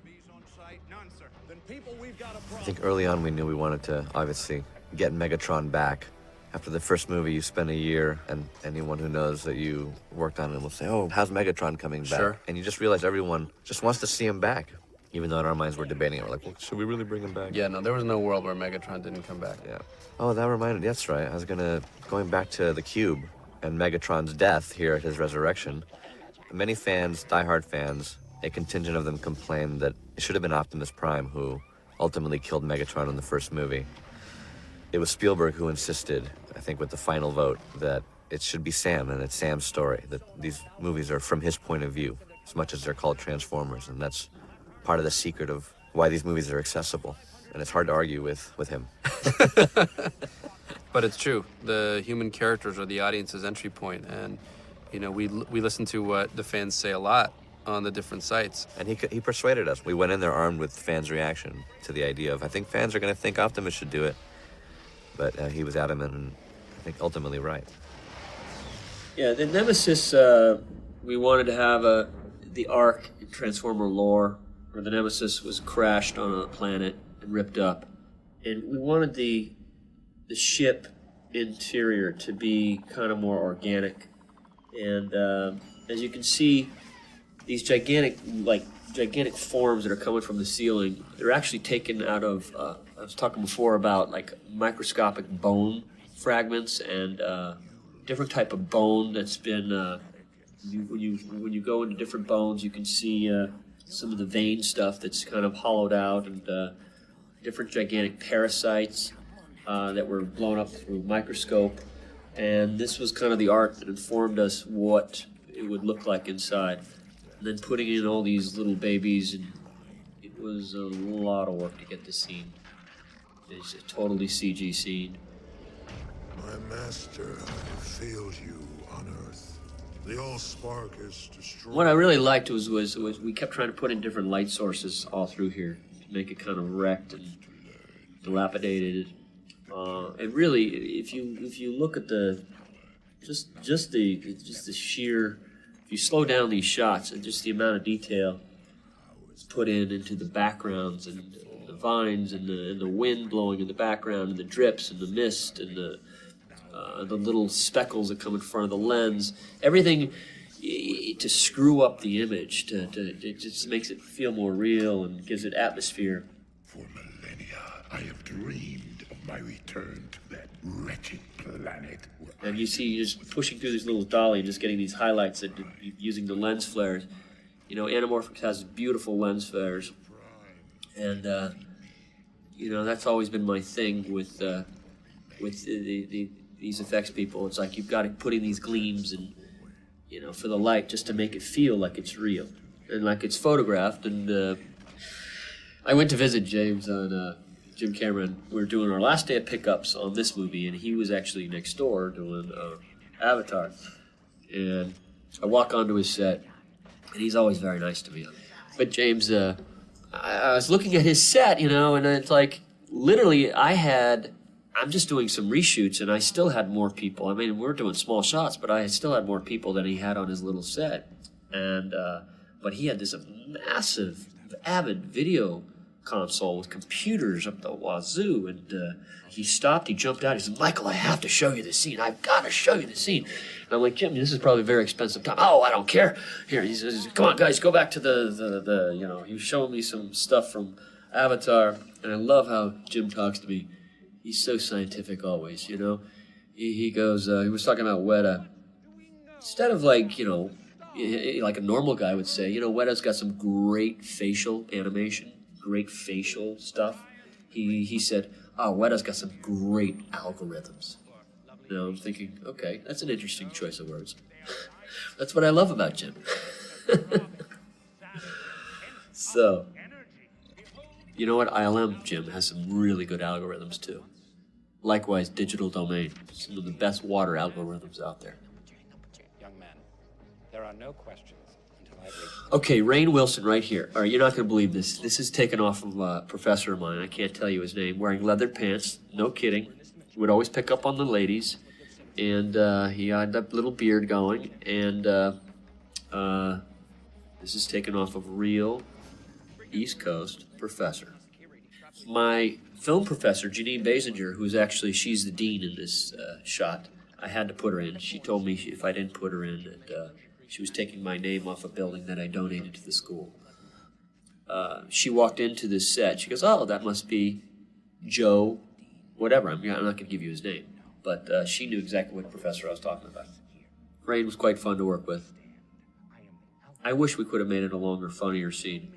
I think early on we knew we wanted to obviously get Megatron back. After the first movie, you spent a year, and anyone who knows that you worked on it will say, "Oh, how's Megatron coming back?" Sure. And you just realize everyone just wants to see him back. Even though in our minds we're debating it. We're like, well, should we really bring him back? Yeah, no, there was no world where Megatron didn't come back. Yeah. Oh, that reminded me. That's right. I was going back to the Cube and Megatron's death here at his resurrection. Many fans, diehard fans, a contingent of them complained that it should have been Optimus Prime who ultimately killed Megatron in the first movie. It was Spielberg who insisted, I think with the final vote, that it should be Sam and it's Sam's story, that these movies are from his point of view, as much as they're called Transformers, and that's part of the secret of why these movies are accessible. And it's hard to argue with him. But it's true. The human characters are the audience's entry point, and we listen to what the fans say a lot on the different sites. And he persuaded us. We went in there armed with fans' reaction to the idea of, I think fans are going to think Optimus should do it. But he was adamant and I think ultimately right. Yeah, the Nemesis, we wanted to have the arc in Transformer lore where the Nemesis was crashed on a planet and ripped up. And we wanted the ship interior to be kind of more organic. And as you can see, these gigantic forms that are coming from the ceiling, they're actually taken out of, I was talking before about like microscopic bone fragments and different type of bone that's been, when you go into different bones, you can see some of the vein stuff that's kind of hollowed out, and different gigantic parasites that were blown up through a microscope. And this was kind of the art that informed us what it would look like inside. And then putting in all these little babies, and it was a lot of work to get this scene. It's a totally CG scene. My master failed you on Earth. The all-spark is destroyed. What I really liked was we kept trying to put in different light sources all through here to make it kind of wrecked and dilapidated. And really, if you look at the sheer, if you slow down these shots and just the amount of detail that's put into the backgrounds and the vines and the wind blowing in the background and the drips and the mist and the little speckles that come in front of the lens, everything to screw up the image, it just makes it feel more real and gives it atmosphere. For millennia, I have dreamed of my return to that wretched planet. And you see, you're just pushing through this little dolly and just getting these highlights that using the lens flares. Anamorphics has beautiful lens flares, and that's always been my thing with these effects people. It's like you've got to put in these gleams and for the light just to make it feel like it's real and like it's photographed. And I went to visit James on Jim Cameron. We were doing our last day of pickups on this movie, and he was actually next door doing Avatar. And I walk onto his set, and he's always very nice to me. But James, I was looking at his set, and it's like literally I'm just doing some reshoots, and I still had more people. I mean, we're doing small shots, but I still had more people than he had on his little set. And but he had this massive, avid video console with computers up the wazoo, and he stopped, he jumped out, he said, "Michael, I have to show you the scene. I've got to show you the scene." And I'm like, "Jim, this is probably a very expensive time." "Oh, I don't care." Here, he says, "Come on, guys, go back to the he was showing me some stuff from Avatar," and I love how Jim talks to me. He's so scientific always, He goes, he was talking about Weta. Instead of like a normal guy would say, Weta's got some great facial animation, great facial stuff. He said, "Oh, Weta's got some great algorithms." Now I'm thinking, okay, that's an interesting choice of words. That's what I love about Jim. So, you know what? ILM, Jim, has some really good algorithms too. Likewise, Digital Domain, some of the best water algorithms out there. Young man, there are no questions until I've reached... Okay, Rainn Wilson right here. All right, you're not going to believe this. This is taken off from a professor of mine. I can't tell you his name. Wearing leather pants, no kidding. He would always pick up on the ladies. And he had that little beard going. And this is taken off of real East Coast professor. My film professor, Janine Basinger, who's actually, she's the dean in this shot, I had to put her in. She told me if I didn't put her in, that she was taking my name off a building that I donated to the school. She walked into this set. She goes, oh, that must be Joe, whatever. I'm not going to give you his name. But she knew exactly what professor I was talking about. Rainn was quite fun to work with. I wish we could have made it a longer, funnier scene.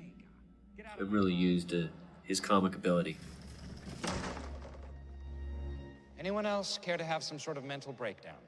It really used his comic ability. Anyone else care to have some sort of mental breakdown?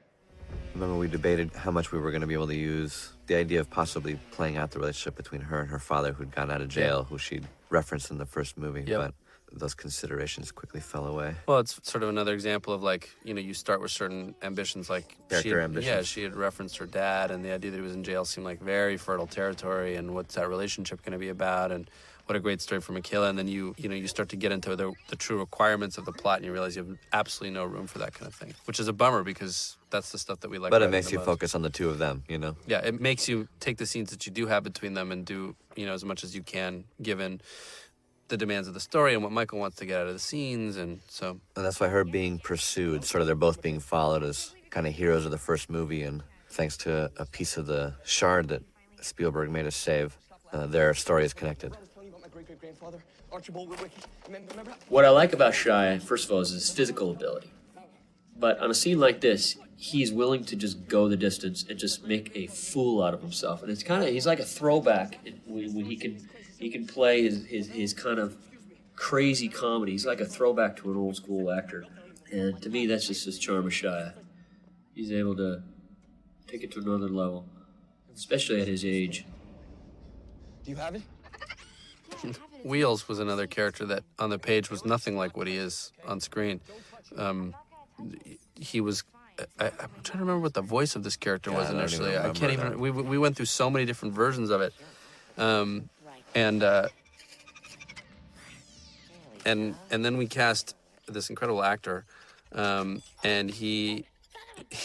Remember we debated how much we were going to be able to use the idea of possibly playing out the relationship between her and her father, who'd gotten out of jail, who she'd referenced in the first movie, but those considerations quickly fell away. Well, it's sort of another example of, like, you know, you start with certain ambitions, like ambitions. Yeah, she had referenced her dad, and the idea that he was in jail seemed like very fertile territory, and what's that relationship going to be about, and what a great story for Michaela. And then you start to get into the true requirements of the plot, and you realize you have absolutely no room for that kind of thing, which is a bummer because that's the stuff that we like. But it makes you focus on the two of them, you know? Yeah, it makes you take the scenes that you do have between them and do, you know, as much as you can, given the demands of the story and what Michael wants to get out of the scenes, and so. And that's why her being pursued, sort of they're both being followed as kind of heroes of the first movie, and thanks to a piece of the shard that Spielberg made us save, their story is connected. What I like about Shia, first of all, is his physical ability. But on a scene like this, he's willing to just go the distance and just make a fool out of himself. And it's kind of, he's like a throwback when he can play his kind of crazy comedy. He's like a throwback to an old school actor. And to me, that's just his charm of Shia. He's able to take it to another level, especially at his age. Do you have it? Wheels was another character that on the page was nothing like what he is on screen. He was, I'm trying to remember what the voice of this character was initially. I can't even, we went through so many different versions of it. And then we cast this incredible actor, and he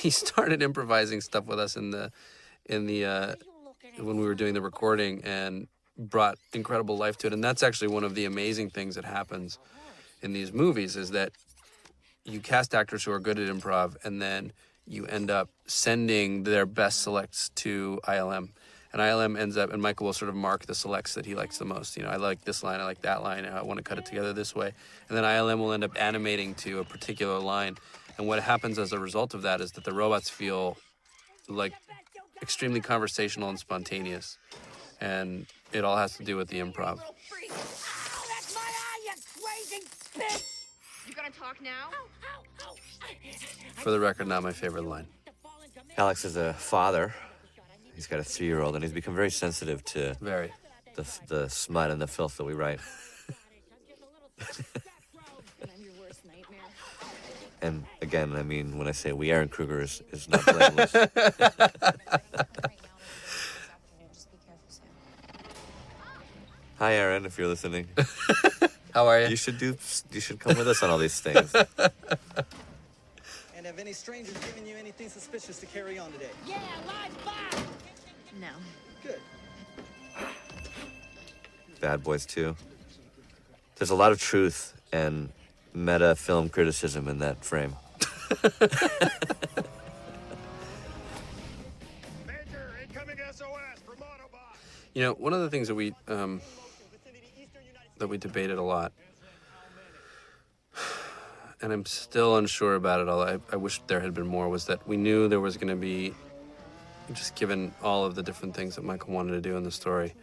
started improvising stuff with us in the when we were doing the recording, and brought incredible life to it. And that's actually one of the amazing things that happens in these movies, is that you cast actors who are good at improv, and then you end up sending their best selects to ILM. And ILM ends up, and Michael will sort of mark the selects that he likes the most. You know, I like this line, I like that line, I want to cut it together this way. And then ILM will end up animating to a particular line. And what happens as a result of that is that the robots feel like extremely conversational and spontaneous. And it all has to do with the improv. Oh, that's my eye, you crazy bitch! You gonna talk now? For the record, not my favorite line. Alex is a father. He's got a 3-year-old, and he's become very sensitive to the smut and the filth that we write. And again, I mean, when I say we, Aaron Kruger is not blameless. Hi, Aaron, if you're listening. How are you? You should come with us on all these things. And have any strangers given you anything suspicious to carry on today? Yeah, live back! No. Good. Bad Boys 2. There's a lot of truth and meta film criticism in that frame. Major, incoming SOS from Autobot. You know, one of the things that we debated a lot, and I'm still unsure about it, although I wish there had been more, was that we knew there was going to be, just given all of the different things that Michael wanted to do in the story,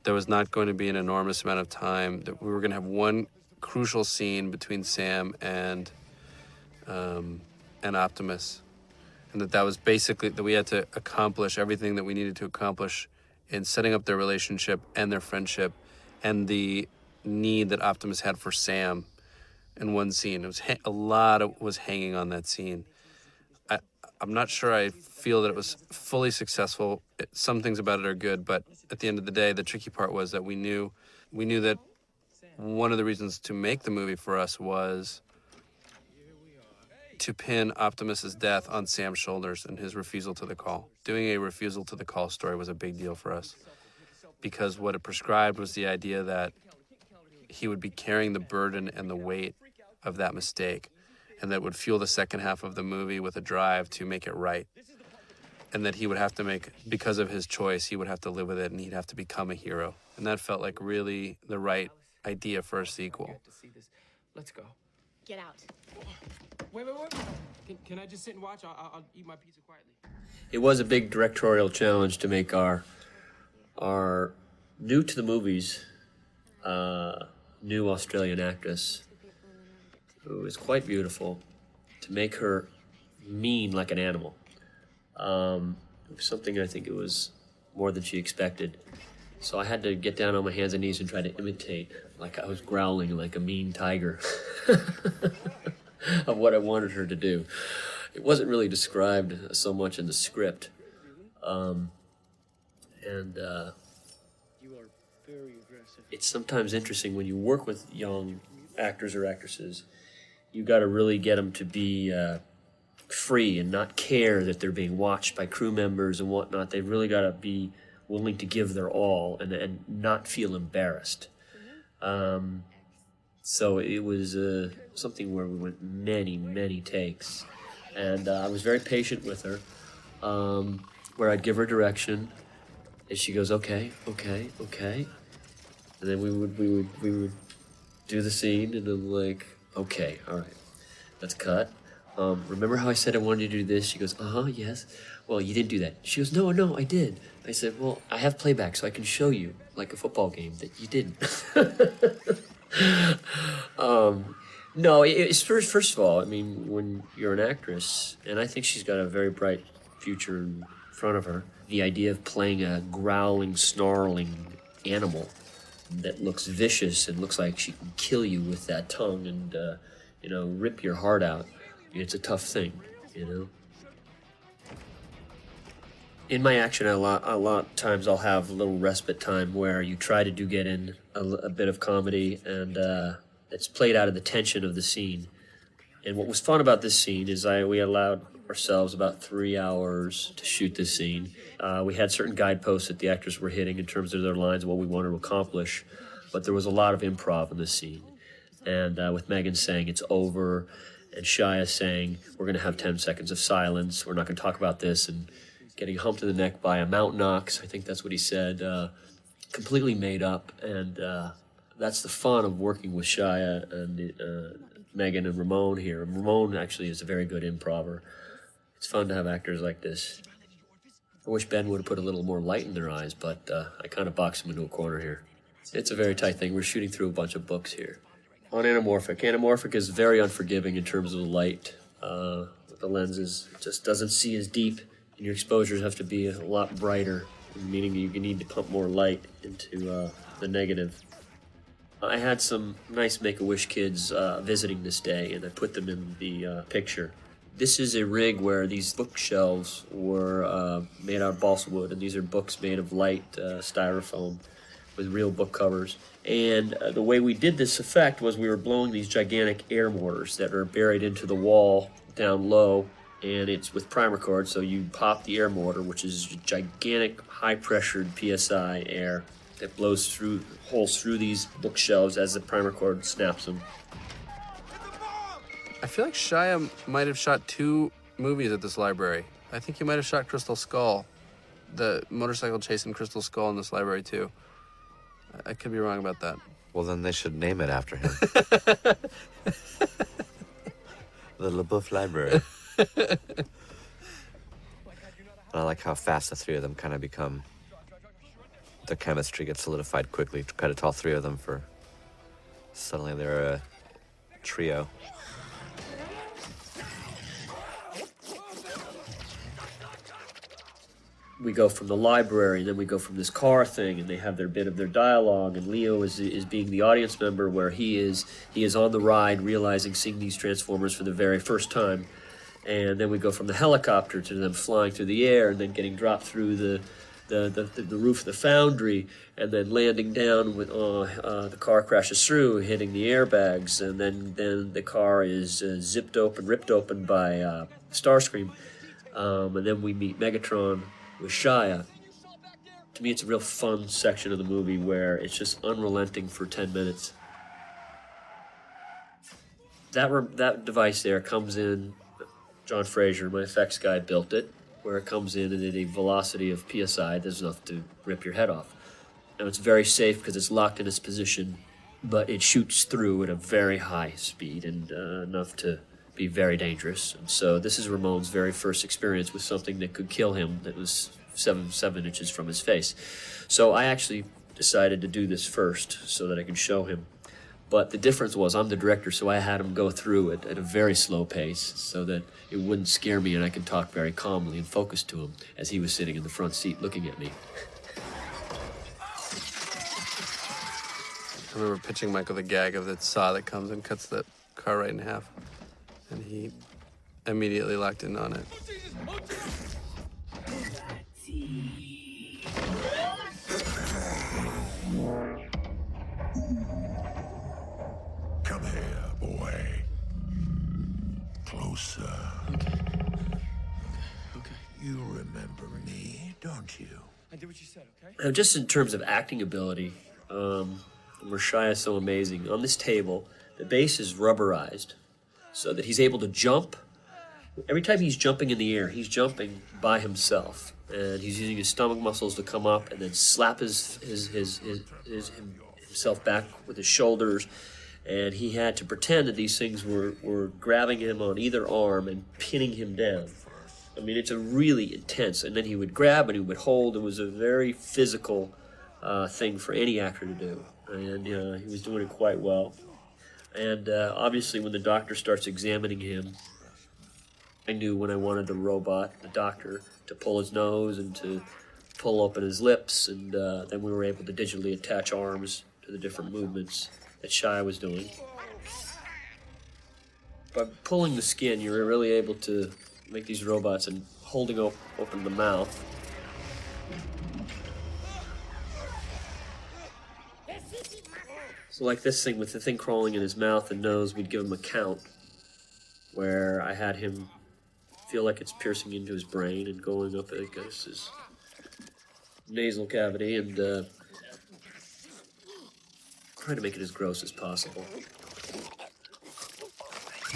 there was not going to be an enormous amount of time, that we were going to have one crucial scene between Sam and and Optimus, and that was basically that we had to accomplish everything that we needed to accomplish in setting up their relationship and their friendship, and the need that Optimus had for Sam in one scene. It was a lot was hanging on that scene. I'm not sure I feel that it was fully successful. Some things about it are good, but at the end of the day, the tricky part was that we knew that one of the reasons to make the movie for us was to pin Optimus's death on Sam's shoulders and his refusal to the call. Doing a refusal to the call story was a big deal for us because what it prescribed was the idea that he would be carrying the burden and the weight of that mistake, and that would fuel the second half of the movie with a drive to make it right. And that he would have to make, because of his choice, he would have to live with it and he'd have to become a hero. And that felt like really the right idea for a sequel. Let's go. Get out. Wait. Can I just sit and watch? I'll eat my pizza quietly. It was a big directorial challenge to make our new to the movies new Australian actress, who is quite beautiful, to make her mean like an animal. It was something I think it was more than she expected. So I had to get down on my hands and knees and try to imitate, like I was growling like a mean tiger, of what I wanted her to do. It wasn't really described so much in the script. It's sometimes interesting when you work with young actors or actresses, you got to really get them to be free and not care that they're being watched by crew members and whatnot. They've really got to be willing to give their all and not feel embarrassed. So it was something where we went many takes. And I was very patient with her, where I'd give her direction, and she goes, okay. And then we would do the scene, and I'm like, okay, all right, let's cut. Remember how I said I wanted you to do this? She goes, yes. Well, you didn't do that. She goes, no, I did. I said, well, I have playback, so I can show you, like a football game, that you didn't. No, it's first of all, I mean, when you're an actress, and I think she's got a very bright future in front of her, the idea of playing a growling, snarling animal that looks vicious and looks like she can kill you with that tongue and, rip your heart out. It's a tough thing, In my action, a lot of times I'll have a little respite time where you try to get in a bit of comedy, and it's played out of the tension of the scene. And what was fun about this scene is we allowed ourselves about 3 hours to shoot this scene. We had certain guideposts that the actors were hitting in terms of their lines and what we wanted to accomplish, but there was a lot of improv in this scene. And with Megan saying it's over, and Shia saying we're going to have 10 seconds of silence, we're not going to talk about this, and getting humped in the neck by a mountain ox, I think that's what he said, completely made up. And that's the fun of working with Shia and Megan and Ramon here. Ramon actually is a very good improver. It's fun to have actors like this. I wish Ben would have put a little more light in their eyes, but I kind of boxed him into a corner here. It's a very tight thing. We're shooting through a bunch of books here. On anamorphic. Anamorphic is very unforgiving in terms of the light. The lenses just doesn't see as deep, and your exposures have to be a lot brighter, meaning you need to pump more light into the negative. I had some nice Make-A-Wish kids visiting this day, and I put them in the picture. This is a rig where these bookshelves were made out of balsa wood, and these are books made of light styrofoam with real book covers. And the way we did this effect was we were blowing these gigantic air mortars that are buried into the wall down low, and it's with primer cord, so you pop the air mortar, which is gigantic, high-pressured PSI air that blows through holes through these bookshelves as the primer cord snaps them. I feel like Shia might have shot 2 movies at this library. I think he might have shot Crystal Skull, the motorcycle chase in Crystal Skull in this library too. I could be wrong about that. Well, then they should name it after him. The LaBeouf Library. I like how fast the 3 of them kind of become. The chemistry gets solidified quickly. Credit to all 3 of them for suddenly they're a trio. we go from the library, and then we go from this car thing, and they have their bit of their dialogue, and Leo is being the audience member, where he is on the ride, realizing, seeing these Transformers for the very first time, and then we go from the helicopter to them flying through the air, and then getting dropped through the roof of the foundry, and then landing down with the car crashes through, hitting the airbags, and then the car is ripped open by Starscream, and then we meet Megatron with Shia. To me, it's a real fun section of the movie where it's just unrelenting for 10 minutes. That device there comes in, John Fraser, my effects guy, built it, where it comes in at a velocity of PSI that's enough to rip your head off. And it's very safe because it's locked in its position, but it shoots through at a very high speed and enough to be very dangerous. And so this is Ramon's very first experience with something that could kill him that was 7 inches from his face. So I actually decided to do this first so that I could show him. But the difference was I'm the director, so I had him go through it at a very slow pace so that it wouldn't scare me and I could talk very calmly and focused to him as he was sitting in the front seat looking at me. I remember pitching Michael the gag of that saw that comes and cuts the car right in half. And he immediately locked in on it. Come here, boy. Closer. Okay. You remember me, don't you? I did what you said, okay? Now, just in terms of acting ability, Shia is so amazing. On this table, the base is rubberized so that he's able to jump. Every time he's jumping in the air, he's jumping by himself. And he's using his stomach muscles to come up and then slap himself back with his shoulders. And he had to pretend that these things were grabbing him on either arm and pinning him down. I mean, it's a really intense. And then he would grab and he would hold. It was a very physical thing for any actor to do. And he was doing it quite well. And obviously when the doctor starts examining him, I knew when I wanted the doctor, to pull his nose and to pull open his lips. And then we were able to digitally attach arms to the different movements that Shia was doing. By pulling the skin, you're really able to make these robots and holding open the mouth. So like this thing, with the thing crawling in his mouth and nose, we'd give him a count where I had him feel like it's piercing into his brain and going up against his nasal cavity and try to make it as gross as possible.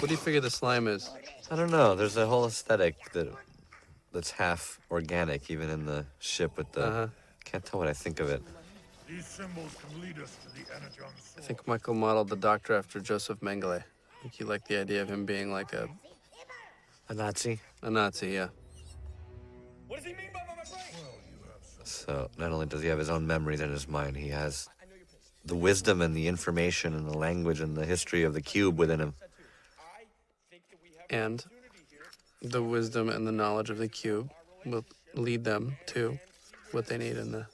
What do you figure the slime is? I don't know. There's a whole aesthetic that's half organic, even in the ship with the... Can't tell what I think of it. These symbols can lead us to the Energon source. I think Michael modeled the doctor after Joseph Mengele. I think he liked the idea of him being like a Nazi? A Nazi, yeah. What does he mean by my brain? So not only does he have his own memories in his mind, he has the wisdom and the information and the language and the history of the cube within him. And the wisdom and the knowledge of the cube will lead them to what they need in the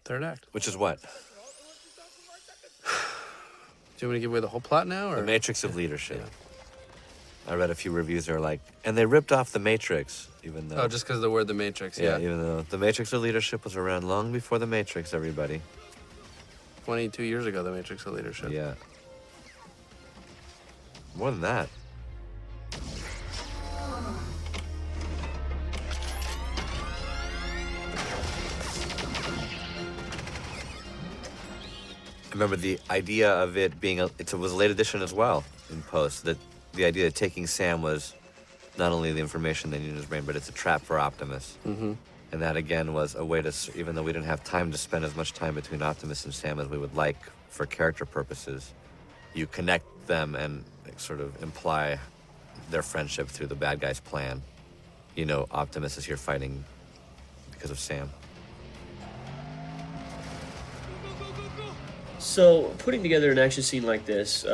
third act. Which is what? Do you want me to give away the whole plot now? Or? The Matrix of Leadership. Yeah. I read a few reviews that are like, and they ripped off the Matrix, even though... Oh, just because of the word the Matrix, yeah. Even though the Matrix of Leadership was around long before the Matrix, everybody. 22 years ago, the Matrix of Leadership. Yeah. More than that. I remember the idea of it being, it was a late edition as well in post, that the idea that taking Sam was not only the information they needed in his brain, but it's a trap for Optimus. Mm-hmm. And that, again, was a way to, even though we didn't have time to spend as much time between Optimus and Sam as we would like for character purposes, you connect them and sort of imply their friendship through the bad guy's plan. You know, Optimus is here fighting because of Sam. So, putting together an action scene like this,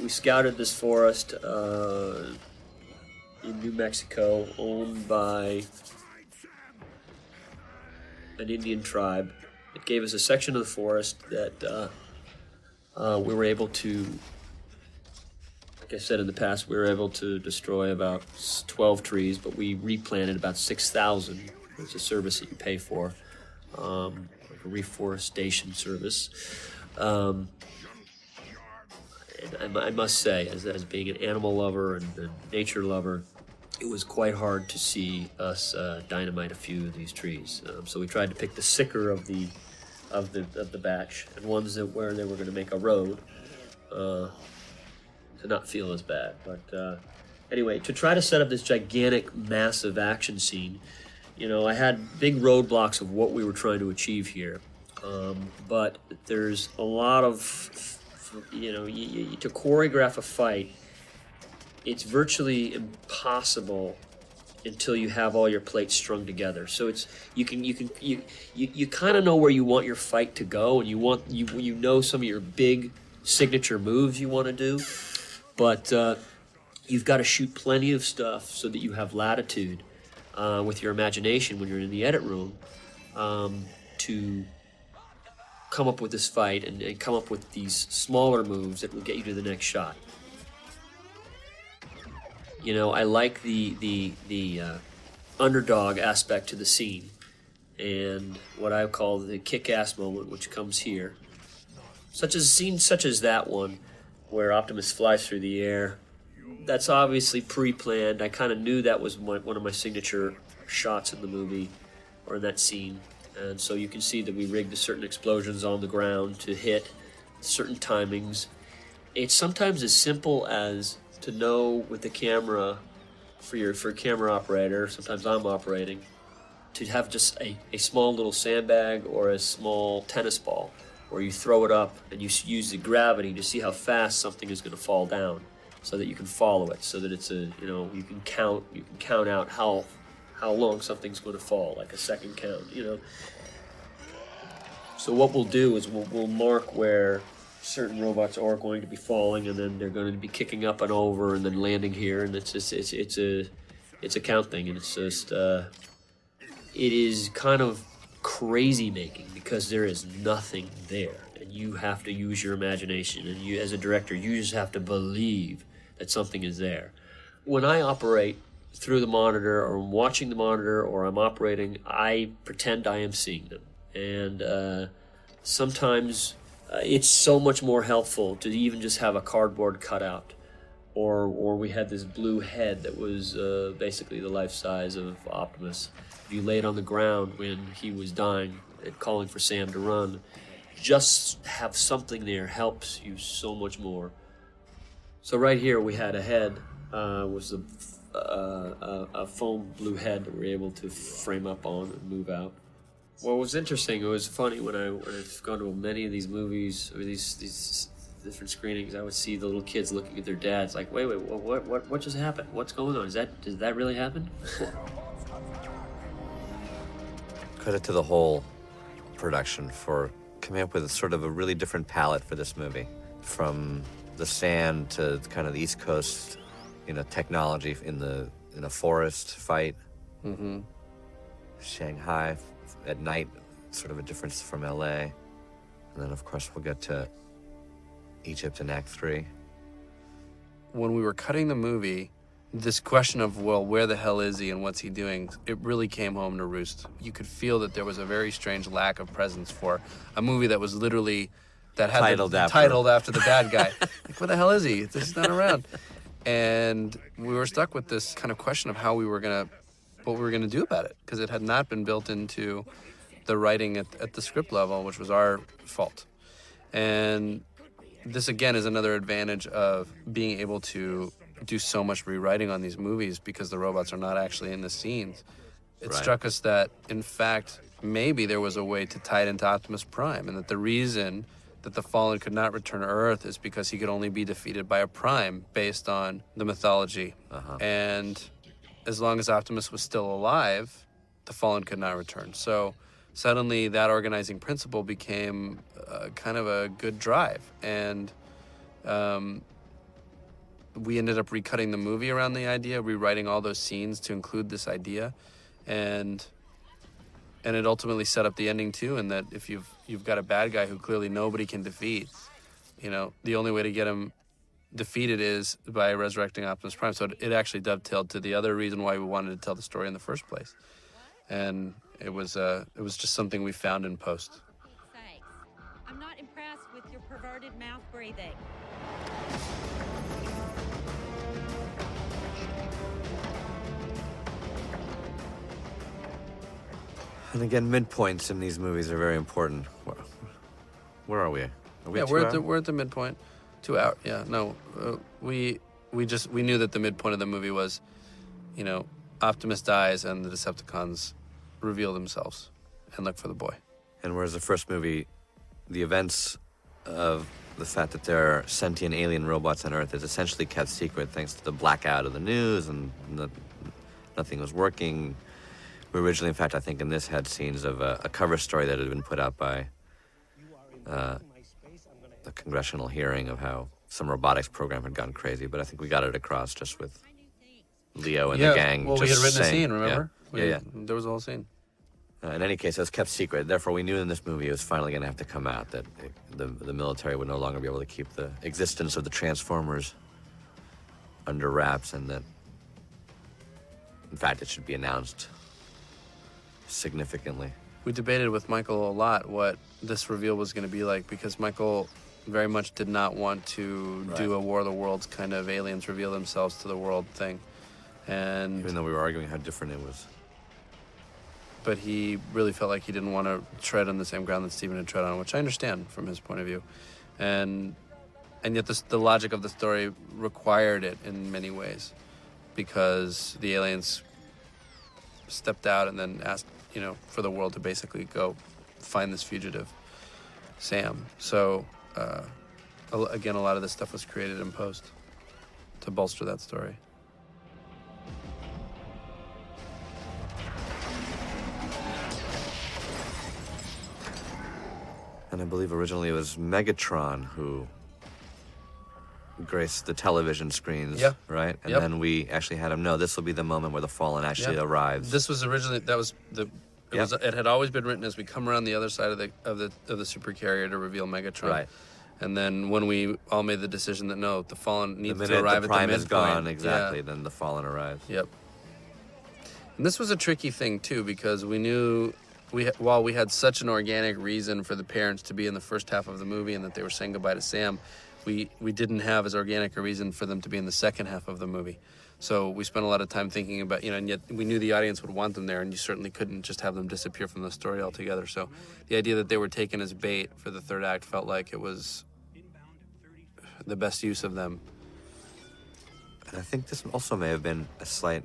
we scouted this forest in New Mexico, owned by an Indian tribe. It gave us a section of the forest that we were able to, like I said in the past, we were able to destroy about 12 trees, but we replanted about 6,000. It's a service that you pay for, like a reforestation service. And I must say, as being an animal lover and a nature lover, it was quite hard to see us dynamite a few of these trees. So we tried to pick the sicker of the batch, and ones that where they were going to make a road to not feel as bad. But anyway, to try to set up this gigantic, massive action scene, you know, I had big roadblocks of what we were trying to achieve here. But there's a lot of, you know, to choreograph a fight, it's virtually impossible until you have all your plates strung together. So it's you kind of know where you want your fight to go, and you know some of your big signature moves you want to do, but you've got to shoot plenty of stuff so that you have latitude with your imagination when you're in the edit room to come up with this fight and come up with these smaller moves that will get you to the next shot. You know, I like the underdog aspect to the scene, and what I call the kick-ass moment, which comes here. Such as scenes such as that one, where Optimus flies through the air. That's obviously pre-planned. I kind of knew that was one of my signature shots in the movie, or in that scene. And so you can see that we rigged certain explosions on the ground to hit certain timings. It's sometimes as simple as to know with the camera, for a camera operator, sometimes I'm operating, to have just a small little sandbag or a small tennis ball, where you throw it up and you use the gravity to see how fast something is going to fall down, so that you can follow it, so that it's you can count out how long something's going to fall, like a second count, you know. So what we'll do is we'll mark where certain robots are going to be falling, and then they're going to be kicking up and over and then landing here, and it's a count thing, and it's just it is kind of crazy making, because there is nothing there, and you have to use your imagination, and you as a director, you just have to believe that something is there. When I operate through the monitor, or I'm watching the monitor, or I'm operating, I pretend I am seeing them, and sometimes it's so much more helpful to even just have a cardboard cutout, or we had this blue head that was basically the life size of Optimus. If you lay it on the ground when he was dying and calling for Sam to run, just have something there helps you so much more. So right here we had a head, was a foam blue head that we were able to frame up on and move out. What was interesting, it was funny when I've gone to many of these movies or these different screenings, I would see the little kids looking at their dads like, wait, what just happened? What's going on? Did that really happen? Credit to the whole production for coming up with sort of a really different palette for this movie, from the sand to kind of the East Coast, technology in a forest fight. Mm-hmm. Shanghai at night, sort of a difference from LA. And then, of course, we'll get to Egypt in Act 3. When we were cutting the movie, this question of, well, where the hell is he and what's he doing, it really came home to roost. You could feel that there was a very strange lack of presence for a movie that was literally, that had titled after the bad guy. Like, where the hell is he? This is not around. And we were stuck with this kind of question of what we were gonna do about it, because it had not been built into the writing at the script level, which was our fault. And this, again, is another advantage of being able to do so much rewriting on these movies, because the robots are not actually in the scenes. It struck us that, in fact, maybe there was a way to tie it into Optimus Prime, and that the reason that the Fallen could not return to Earth is because he could only be defeated by a Prime, based on the mythology. And as long as Optimus was still alive, the Fallen could not return. So suddenly that organizing principle became kind of a good drive. And we ended up recutting the movie around the idea, rewriting all those scenes to include this idea. And it ultimately set up the ending too, in that if you've got a bad guy who clearly nobody can defeat, the only way to get him defeated is by resurrecting Optimus Prime. So it actually dovetailed to the other reason why we wanted to tell the story in the first place, and it was just something we found in post. Sakes. I'm not impressed with your perverted mouth breathing. And again, midpoints in these movies are very important. Where are we? Are we Yeah, at we're at the midpoint. 2 hour. Yeah, no, we knew that the midpoint of the movie was, Optimus dies and the Decepticons reveal themselves and look for the boy. And whereas the first movie, the events of the fact that there are sentient alien robots on Earth is essentially kept secret thanks to the blackout of the news and nothing was working. We originally, in fact, I think in this had scenes of a cover story that had been put out by a congressional hearing of how some robotics program had gone crazy, but I think we got it across just with Leo and the gang. Well, just we had written saying, a scene, remember? Yeah. There was a whole scene. In any case, it was kept secret. Therefore, we knew in this movie it was finally going to have to come out that the military would no longer be able to keep the existence of the Transformers under wraps, and that, in fact, it should be announced significantly. We debated with Michael a lot what this reveal was going to be like, because Michael very much did not want to do a War of the Worlds kind of aliens reveal themselves to the world thing. And even though we were arguing how different it was. But he really felt like he didn't want to tread on the same ground that Steven had tread on, which I understand from his point of view. And yet the logic of the story required it in many ways, because the aliens stepped out and then asked, for the world to basically go find this fugitive Sam. So, again, a lot of this stuff was created in post to bolster that story. And I believe originally it was Megatron who graced the television screens, right? And then we actually had him, no, this will be the moment where the Fallen actually arrives. This was originally, it had always been written as we come around the other side of the supercarrier to reveal Megatron. Right. And then when we all made the decision that no, the Fallen needs to arrive the Prime at the midpoint. is gone, exactly, then the Fallen arrives. Yep. And this was a tricky thing too, because we knew while we had such an organic reason for the parents to be in the first half of the movie and that they were saying goodbye to Sam, we didn't have as organic a reason for them to be in the second half of the movie. So we spent a lot of time thinking about, and yet we knew the audience would want them there, and you certainly couldn't just have them disappear from the story altogether. So the idea that they were taken as bait for the third act felt like it was the best use of them. And I think this also may have been the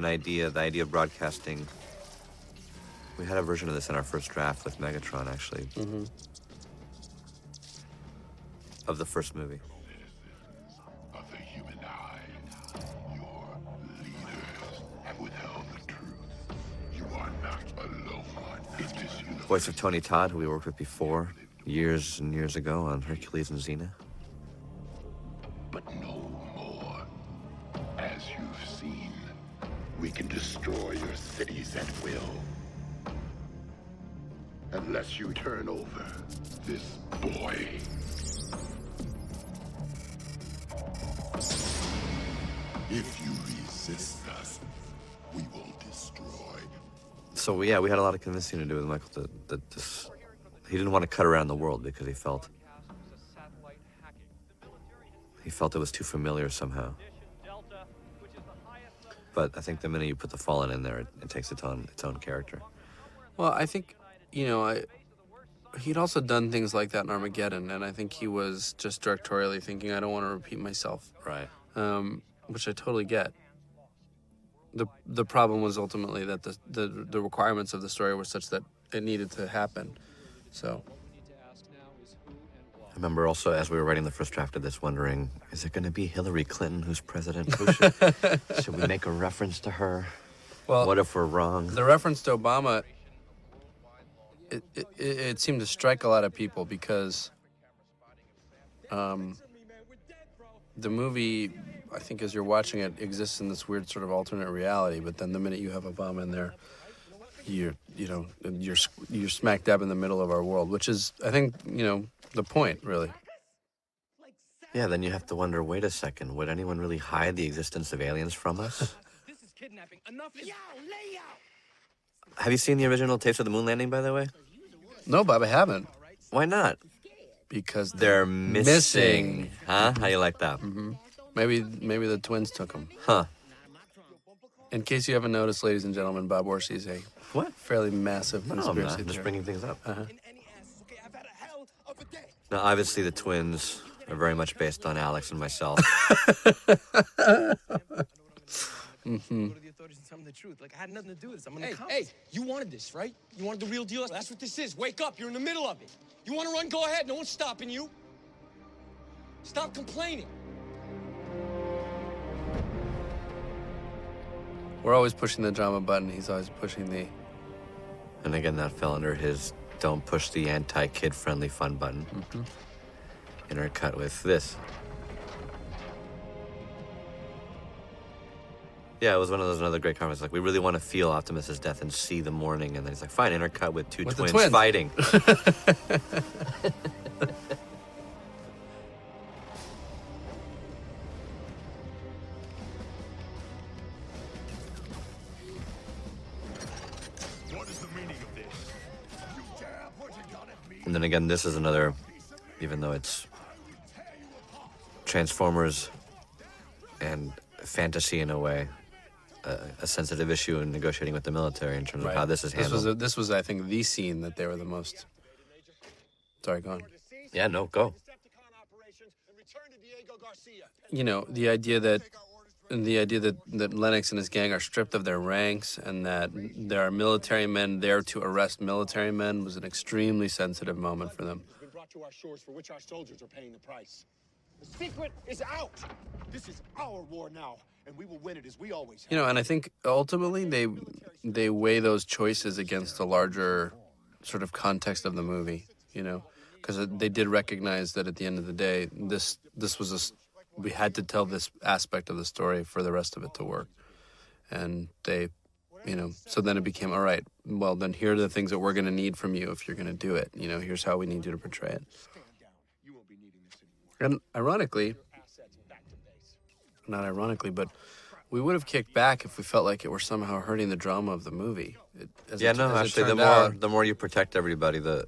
idea of broadcasting. We had a version of this in our first draft with Megatron, actually, of the first movie. Of the human eye, your leaders have withheld the truth. You are not alone in this universe. Voice of Tony Todd, who we worked with before, years and years ago on Hercules and Xena. But no more. As you've seen, we can destroy your cities at will. Unless you turn over this boy. If you resist us, we will destroy. So yeah, we had a lot of convincing to do with Michael that he didn't want to cut around the world because he felt it was too familiar somehow. But I think the minute you put the Fallen in there, it takes its own character. Well, I think, he'd also done things like that in Armageddon, and I think he was just directorially thinking, I don't want to repeat myself. Right. Which I totally get. The problem was ultimately that the requirements of the story were such that it needed to happen. So I remember also, as we were writing the first draft of this, wondering, is it going to be Hillary Clinton who's president? Should we make a reference to her? Well, what if we're wrong? The reference to Obama, it seemed to strike a lot of people because the movie, I think as you're watching it, exists in this weird sort of alternate reality, but then the minute you have Obama in there, you're smack dab in the middle of our world, which is, I think, the point, really. Yeah, then you have to wonder, wait a second, would anyone really hide the existence of aliens from us? This is kidnapping. Enough is... Have you seen the original tapes of the moon landing, by the way? No, Bob, I haven't. Why not? Because they're missing. Huh? How you like that? Mm-hmm. Maybe the twins took them. Huh. In case you haven't noticed, ladies and gentlemen, Bob Orsi is a fairly massive conspiracy No, I'm not. Just bringing things up. Uh-huh. Now, obviously, the twins are very much based on Alex and myself. Mm-hmm. Go to the authorities and tell them the truth. Like, I had nothing to do with this. I'm gonna come. Hey, you wanted this, right? You wanted the real deal? That's what this is. Wake up. You're in the middle of it. You want to run? Go ahead. No one's stopping you. Stop complaining. We're always pushing the drama button. He's always pushing the... And again, that fell under his don't push the anti-kid-friendly fun button. Mm-hmm. Intercut with this. Yeah, it was one of those another great comments. Like, we really want to feel Optimus's death and see the morning. And then he's like, fine, intercut with two twins fighting. What is the meaning of this? You dare put a gun at me? And then again, this is another, even though it's Transformers and fantasy in a way, a sensitive issue in negotiating with the military in terms of how this is handled. This was, I think, the scene that they were the most... Sorry, go on. Yeah, no, go. The idea that Lennox and his gang are stripped of their ranks and that there are military men there to arrest military men was an extremely sensitive moment for them. Been brought to our shores for which our soldiers are paying the price. The secret is out. This is our war now, and we will win it as we always have. And I think ultimately they weigh those choices against the larger sort of context of the movie, because they did recognize that at the end of the day, this was we had to tell this aspect of the story for the rest of it to work. And they, so then it became, all right, well, then here are the things that we're going to need from you if you're going to do it. Here's how we need you to portray it. And ironically, not ironically, but we would have kicked back if we felt like it were somehow hurting the drama of the movie. Actually, the more you protect everybody, the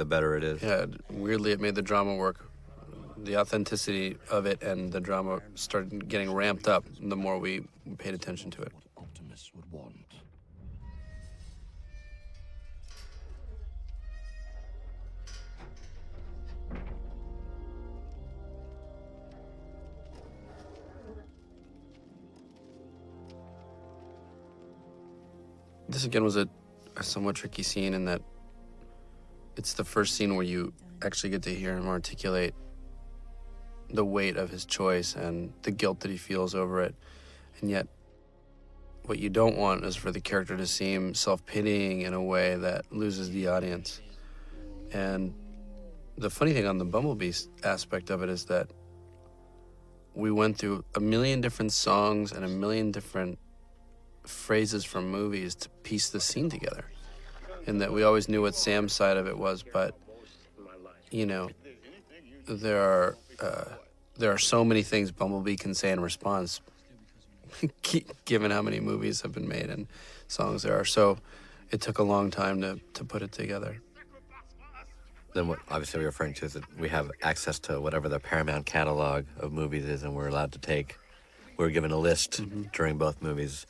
better it is. Yeah, weirdly, it made the drama work. The authenticity of it and the drama started getting ramped up the more we paid attention to it. Optimus would want. This again was a somewhat tricky scene in that it's the first scene where you actually get to hear him articulate the weight of his choice and the guilt that he feels over it. And yet, what you don't want is for the character to seem self-pitying in a way that loses the audience. And the funny thing on the Bumblebee aspect of it is that we went through a million different songs and a million different phrases from movies to piece the scene together. And that we always knew what Sam's side of it was, but, there are so many things Bumblebee can say in response, given how many movies have been made and songs there are. So it took a long time to put it together. Then what obviously we're referring to is that we have access to whatever the Paramount catalog of movies is, and we're allowed to take. We were given a list during both movies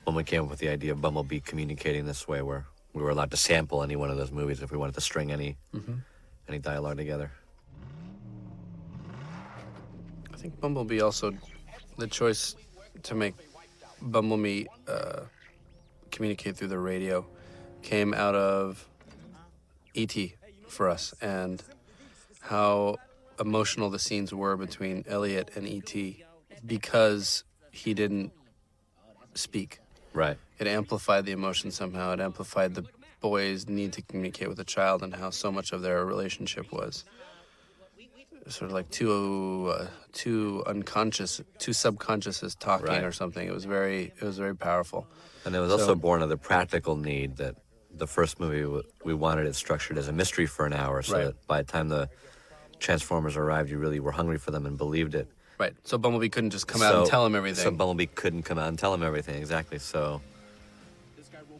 when we came up with the idea of Bumblebee communicating this way, where we were allowed to sample any one of those movies if we wanted to string any dialogue together. I think Bumblebee also, the choice to make Bumblebee communicate through the radio came out of E.T. for us, and how emotional the scenes were between Elliot and E.T. because he didn't speak. Right. It amplified the emotion somehow. It amplified the boy's need to communicate with a child and how so much of their relationship was sort of like two subconsciouses talking Right. or something. It was very powerful. And it was So- also born of the practical need that the first movie, we wanted it structured as a mystery for an hour, so Right. that by the time the Transformers arrived, you really were hungry for them and believed it. Right. So Bumblebee couldn't just come out and tell him everything. So Bumblebee couldn't come out and tell him everything, exactly. So,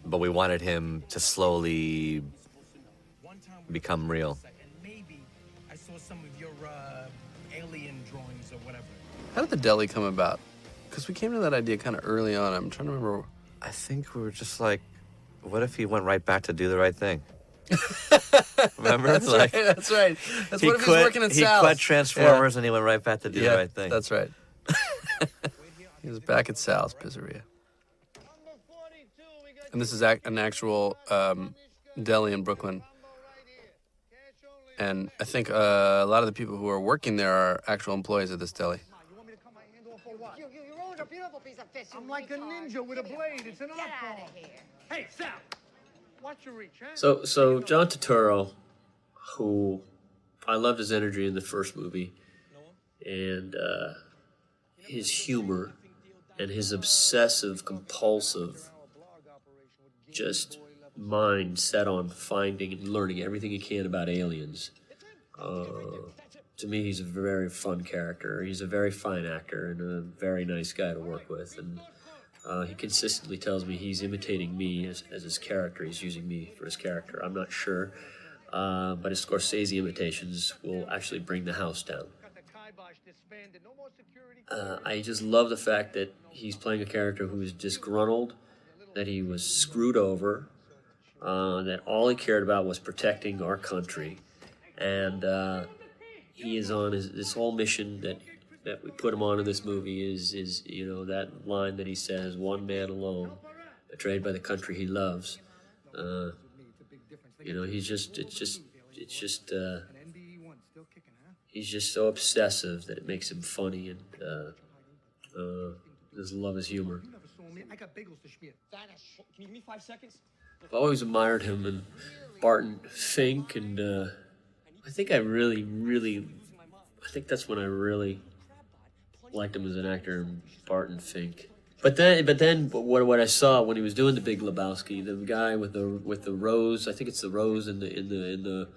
but we wanted him to slowly become real. Maybe I saw some of your alien drawings or whatever. How did the deli come about? Because we came to that idea kind of early on. I'm trying to remember. I think we were just like, what if he went right back to do the right thing? Remember? That's right. That's right. That's what if he's working in He Sal's. quit Transformers and he went right back to do the right thing. That's right. He was back at Sal's Pizzeria. And this is an actual deli in Brooklyn. And I think a lot of the people who are working there are actual employees of this deli. You ruined a beautiful piece of fish. I'm like a ninja with a blade. It's an art Get out form. of here. Hey, Sal. Watch your reach, huh? So John Turturro, who I loved his energy in the first movie, and his humor, and his obsessive, compulsive, just mind set on finding and learning everything he can about aliens. To me, he's a very fun character. He's a very fine actor and a very nice guy to work with. And he consistently tells me he's imitating me as his character. He's using me for his character. I'm not sure. But his Scorsese imitations will actually bring the house down. I just love the fact that he's playing a character who is disgruntled, that he was screwed over, that all he cared about was protecting our country. And he is on this whole mission that we put him on in this movie is that line that he says, "One man alone, betrayed by the country he loves." He's just so obsessive that it makes him funny, and just love his humor. I got bagels to schmear. Can you give me 5 seconds? I've always admired him and Barton Fink, and I think that's when I really liked him as an actor, Barton Fink. But then what I saw when he was doing The Big Lebowski, the guy with the rose, I think it's the rose in the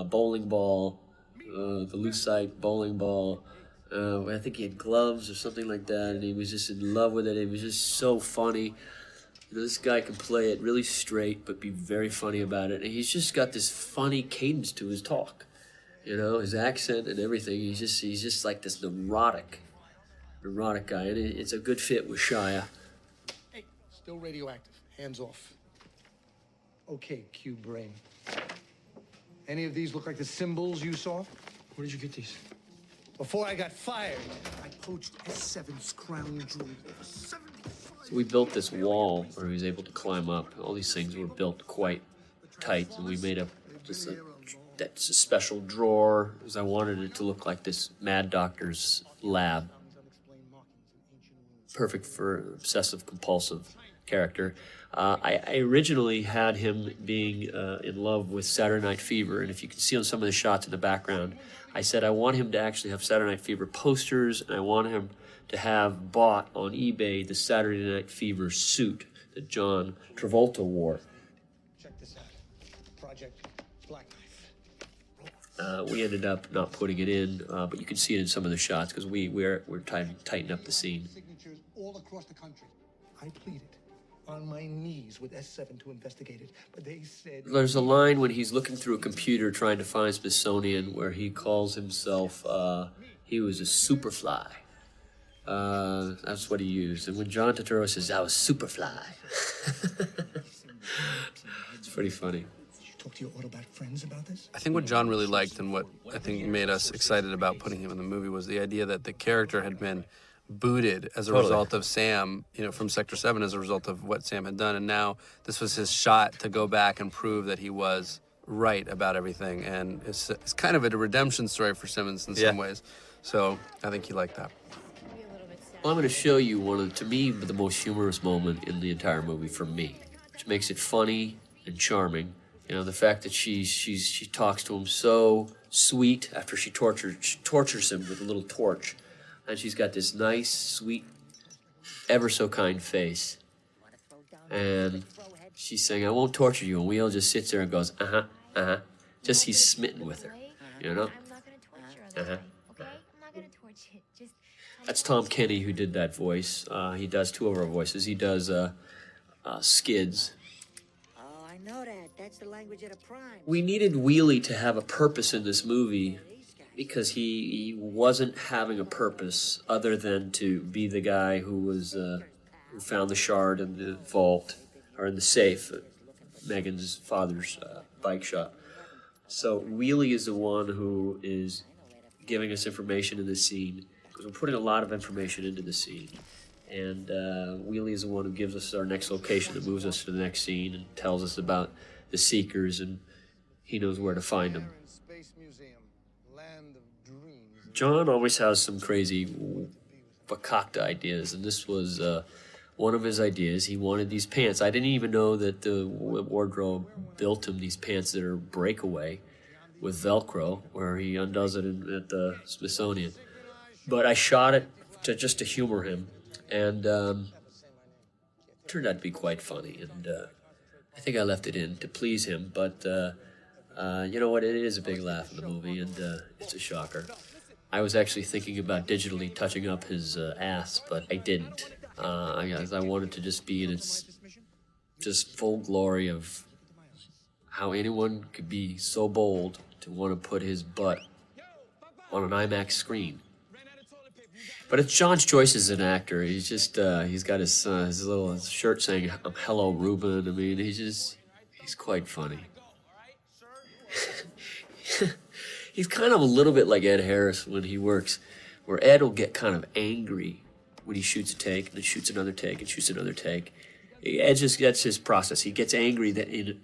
bowling ball, the lucite bowling ball. I think he had gloves or something like that, and he was just in love with it. It was just so funny. This guy can play it really straight, but be very funny about it. And he's just got this funny cadence to his talk, his accent and everything. He's just like this neurotic guy, and it's a good fit with Shia. Hey, still radioactive. Hands off. Okay, cube brain. Any of these look like the symbols you saw? Where did you get these? Before I got fired, I poached S7's crown jewel over 75. So we built this wall where he was able to climb up. All these things were built quite tight, and we made that's a special drawer, because I wanted it to look like this mad doctor's lab. Perfect for obsessive compulsive character. I originally had him being in love with Saturday Night Fever, and if you can see on some of the shots in the background, I said I want him to actually have Saturday Night Fever posters, and I want him to have bought on eBay the Saturday Night Fever suit that John Travolta wore. Check this out. Project Black Knife. We ended up not putting it in, but you can see it in some of the shots because we're tightening up the scene. Signatures all across the country. I pleaded on my knees with S7 to investigate it, but they said... There's a line when he's looking through a computer trying to find Smithsonian where he calls himself, he was a superfly. That's what he used. And when John Turturro says, I was superfly. It's pretty funny. Did you talk to your Autobot friends about this? I think what John really liked and what I think made us excited about putting him in the movie was the idea that the character had been booted as a result of Sam, from Sector 7 as a result of what Sam had done. And now this was his shot to go back and prove that he was right about everything. And it's kind of a redemption story for Simmons in some ways. So I think he liked that. Well, I'm going to show you to me, the most humorous moment in the entire movie for me, which makes it funny and charming. The fact that she talks to him so suite after she tortures him with a little torch. And she's got this nice, sweet, ever so kind face. And she's saying, I won't torture you. And Wheel just sits there and goes, uh-huh, uh-huh. Just he's smitten with her, you know? Uh-huh. That's Tom Kenny who did that voice. He does two of our voices. He does Skids. Oh, I know that. That's the language of the prime. We needed Wheelie to have a purpose in this movie because he wasn't having a purpose other than to be the guy who found the shard in the vault or in the safe at Megan's father's bike shop. So Wheelie is the one who is giving us information in this scene because we're putting a lot of information into the scene. And Wheelie is the one who gives us our next location that moves us to the next scene and tells us about the Seekers, and he knows where to find them. John always has some crazy fakakta ideas, and this was one of his ideas. He wanted these pants. I didn't even know that the wardrobe built him these pants that are breakaway with Velcro, where he undoes it at the Smithsonian. But I shot it just to humor him, and it turned out to be quite funny. And I think I left it in to please him, but you know what? It is a big laugh in the movie, and it's a shocker. I was actually thinking about digitally touching up his ass, but I didn't. I wanted to just be in its just full glory of how anyone could be so bold to want to put his butt on an IMAX screen. But it's John's choice as an actor. He's just, he's got his little shirt saying, hello, Ruben. I mean, he's quite funny. He's kind of a little bit like Ed Harris when he works, where Ed will get kind of angry when he shoots a take, and then shoots another take, and shoots another take. Ed just gets his process. He gets angry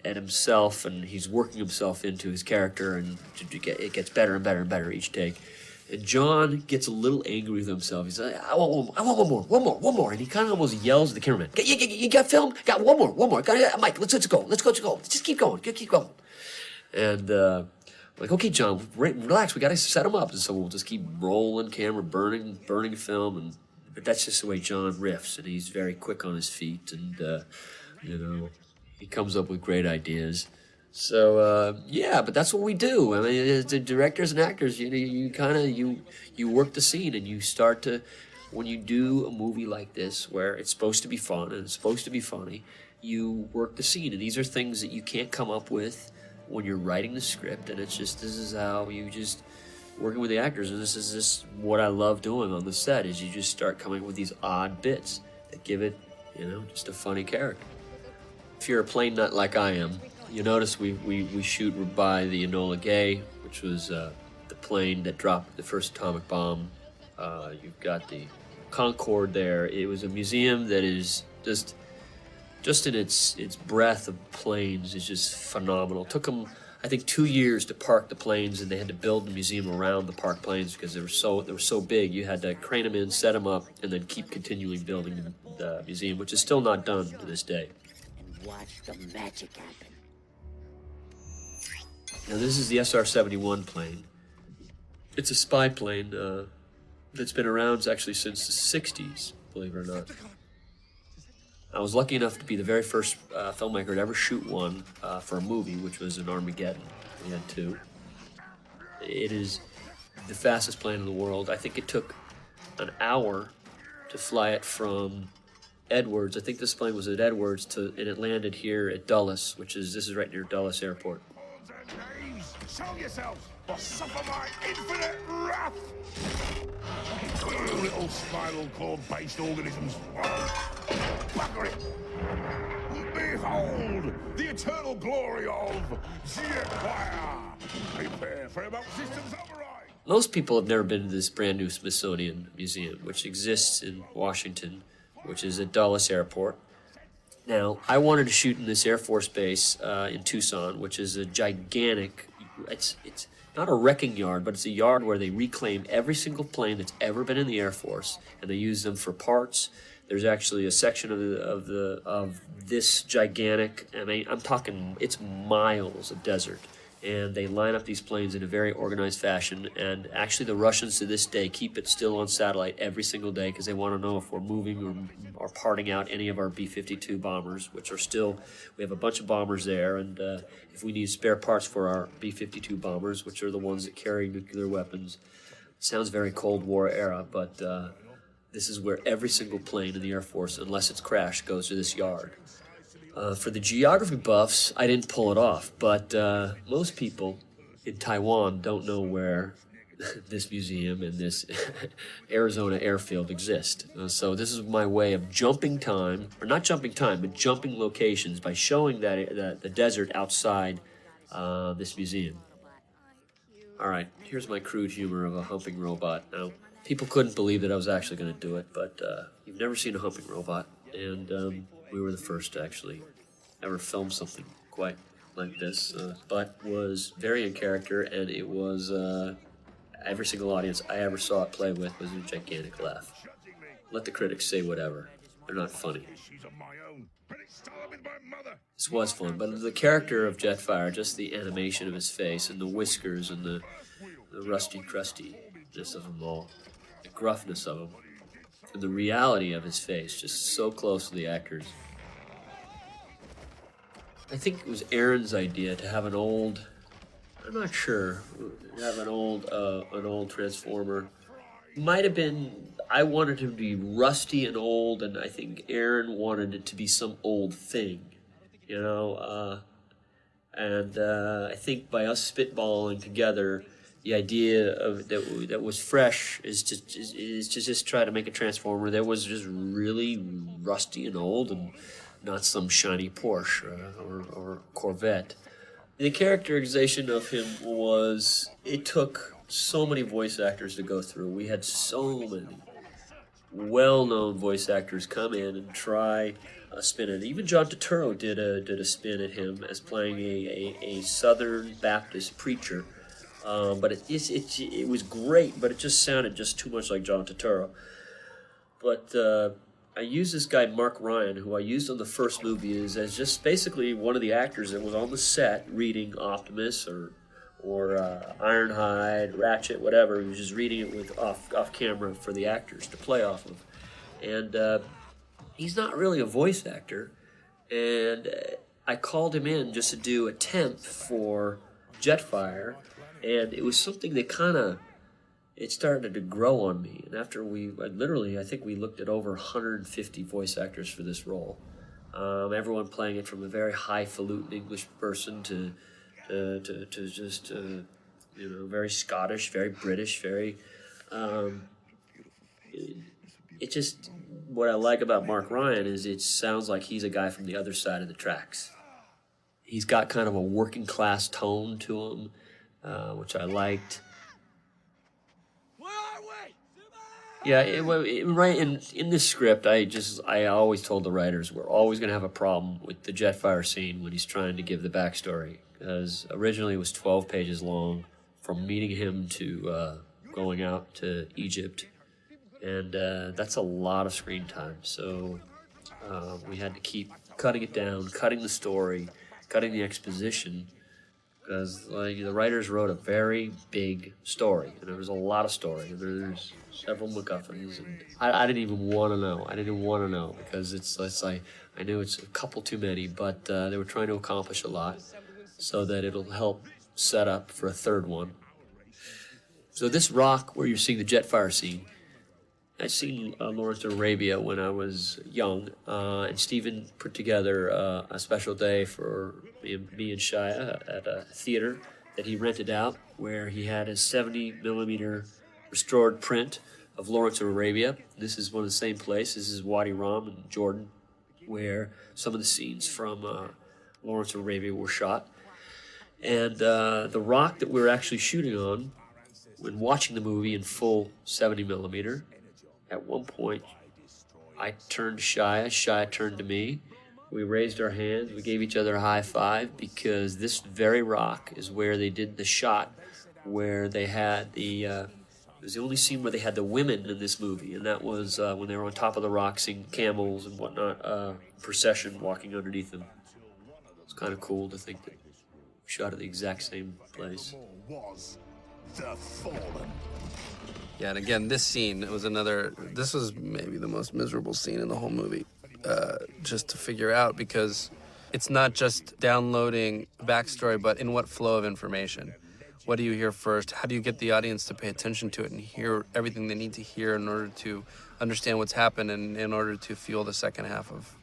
at himself, and he's working himself into his character, and it gets better and better and better each take. And John gets a little angry with himself. He's like, I want one more. And he kind of almost yells at the cameraman, you got film? Got one more. Mike, let's go. Just keep going. And like, okay, John, relax. We got to set him up. And so we'll just keep rolling camera, burning film. But that's just the way John riffs. And he's very quick on his feet. And, he comes up with great ideas. So, yeah, but that's what we do. I mean, as the directors and actors, you work the scene, and you start to, when you do a movie like this where it's supposed to be fun and it's supposed to be funny, you work the scene. And these are things that you can't come up with when you're writing the script. And it's just, this is how you just, working with the actors, and this is just what I love doing on the set, is you just start coming up with these odd bits that give it, just a funny character. If you're a plane nut like I am, you notice we shoot by the Enola Gay, which was the plane that dropped the first atomic bomb. You've got the Concorde there. It was a museum that is just in its breadth of planes is just phenomenal. It took them, I think, 2 years to park the planes, and they had to build the museum around the parked planes because they were so big. You had to crane them in, set them up, and then keep continually building the museum, which is still not done to this day. And watch the magic happen. Now, this is the SR-71 plane. It's a spy plane that's been around actually since the 60s, believe it or not. I was lucky enough to be the very first filmmaker to ever shoot one for a movie, which was in Armageddon. We had two. It is the fastest plane in the world. I think it took an hour to fly it from Edwards. I think this plane was at Edwards, and it landed here at Dulles, this is right near Dulles Airport. Show yourselves, or suffer my infinite wrath! You little spinal cord-based organisms. Bugger it! Behold, the eternal glory of the Empire! Prepare for about systems override! Most people have never been to this brand new Smithsonian Museum, which exists in Washington, which is at Dulles Airport. Now, I wanted to shoot in this Air Force base in Tucson, which is a gigantic, it's not a wrecking yard, but it's a yard where they reclaim every single plane that's ever been in the Air Force, and they use them for parts. There's actually a section of this gigantic, I mean, I'm talking, it's miles of desert, and they line up these planes in a very organized fashion. And actually, the Russians to this day keep it still on satellite every single day because they want to know if we're moving or parting out any of our B-52 bombers, which are still, we have a bunch of bombers there, and if we need spare parts for our B-52 bombers, which are the ones that carry nuclear weapons. Sounds very Cold War era, but this is where every single plane in the Air Force, unless it's crashed, goes to this yard. For the geography buffs, I didn't pull it off, but most people in Taiwan don't know where this museum and this Arizona airfield exist. So this is my way of jumping time, or not jumping time, but jumping locations by showing that the desert outside this museum. All right, here's my crude humor of a humping robot. Now, people couldn't believe that I was actually going to do it, but you've never seen a humping robot, and we were the first to actually ever film something quite like this, but was very in character, and it was every single audience I ever saw it play with was a gigantic laugh. Let the critics say whatever. They're not funny. This was fun, but the character of Jetfire, just the animation of his face and the whiskers and the rusty crustiness of them all, the gruffness of him, and the reality of his face, just so close to the actors. I think it was Aaron's idea to have an old, I'm not sure, have an old Transformer. Might have been, I wanted him to be rusty and old, and I think Aaron wanted it to be some old thing, you know. I think by us spitballing together, the idea of that was fresh is to just try to make a Transformer that was just really rusty and old and not some shiny Porsche or Corvette. The characterization of him was, it took so many voice actors to go through. We had so many well-known voice actors come in and try a spin at it. Even John Turturro did a spin at him as playing a Southern Baptist preacher. But it was great, but it just sounded just too much like John Turturro. But I used this guy, Mark Ryan, who I used on the first movie as just basically one of the actors that was on the set reading Optimus or Ironhide, Ratchet, whatever. He was just reading it with off camera for the actors to play off of. And he's not really a voice actor. And I called him in just to do a temp for Jetfire. And it was something that it started to grow on me. And after I think we looked at over 150 voice actors for this role. Everyone playing it from a very highfalutin English person to just, very Scottish, very British, very... it just... What I like about Mark Ryan is it sounds like he's a guy from the other side of the tracks. He's got kind of a working class tone to him, which I liked. Yeah, right in this script, I always told the writers we're always going to have a problem with the Jetfire scene when he's trying to give the backstory, because originally it was 12 pages long, from meeting him to going out to Egypt, and that's a lot of screen time. So we had to keep cutting it down, cutting the story, cutting the exposition, because the writers wrote a very big story, and there was a lot of story, and there's several MacGuffins, and I didn't even want to know. I didn't even want to know, because I knew it's a couple too many, but they were trying to accomplish a lot so that it'll help set up for a third one. So this rock where you're seeing the Jetfire scene, I'd seen Lawrence of Arabia when I was young, and Stephen put together a special day for me and Shia at a theater that he rented out, where he had a 70mm restored print of Lawrence of Arabia. This is one of the same places. This is Wadi Rum in Jordan, where some of the scenes from Lawrence of Arabia were shot. And the rock that we were actually shooting on, when watching the movie in full 70mm, at one point, I turned to Shia turned to me. We raised our hands, we gave each other a high five, because this very rock is where they did the shot where they had it was the only scene where they had the women in this movie, and that was when they were on top of the rock seeing camels and whatnot, procession walking underneath them. It's kind of cool to think that shot at the exact same place. Was the fallen. Yeah, and again, this scene this was maybe the most miserable scene in the whole movie, just to figure out, because it's not just downloading backstory, but in what flow of information. What do you hear first? How do you get the audience to pay attention to it and hear everything they need to hear in order to understand what's happened and in order to fuel the second half of,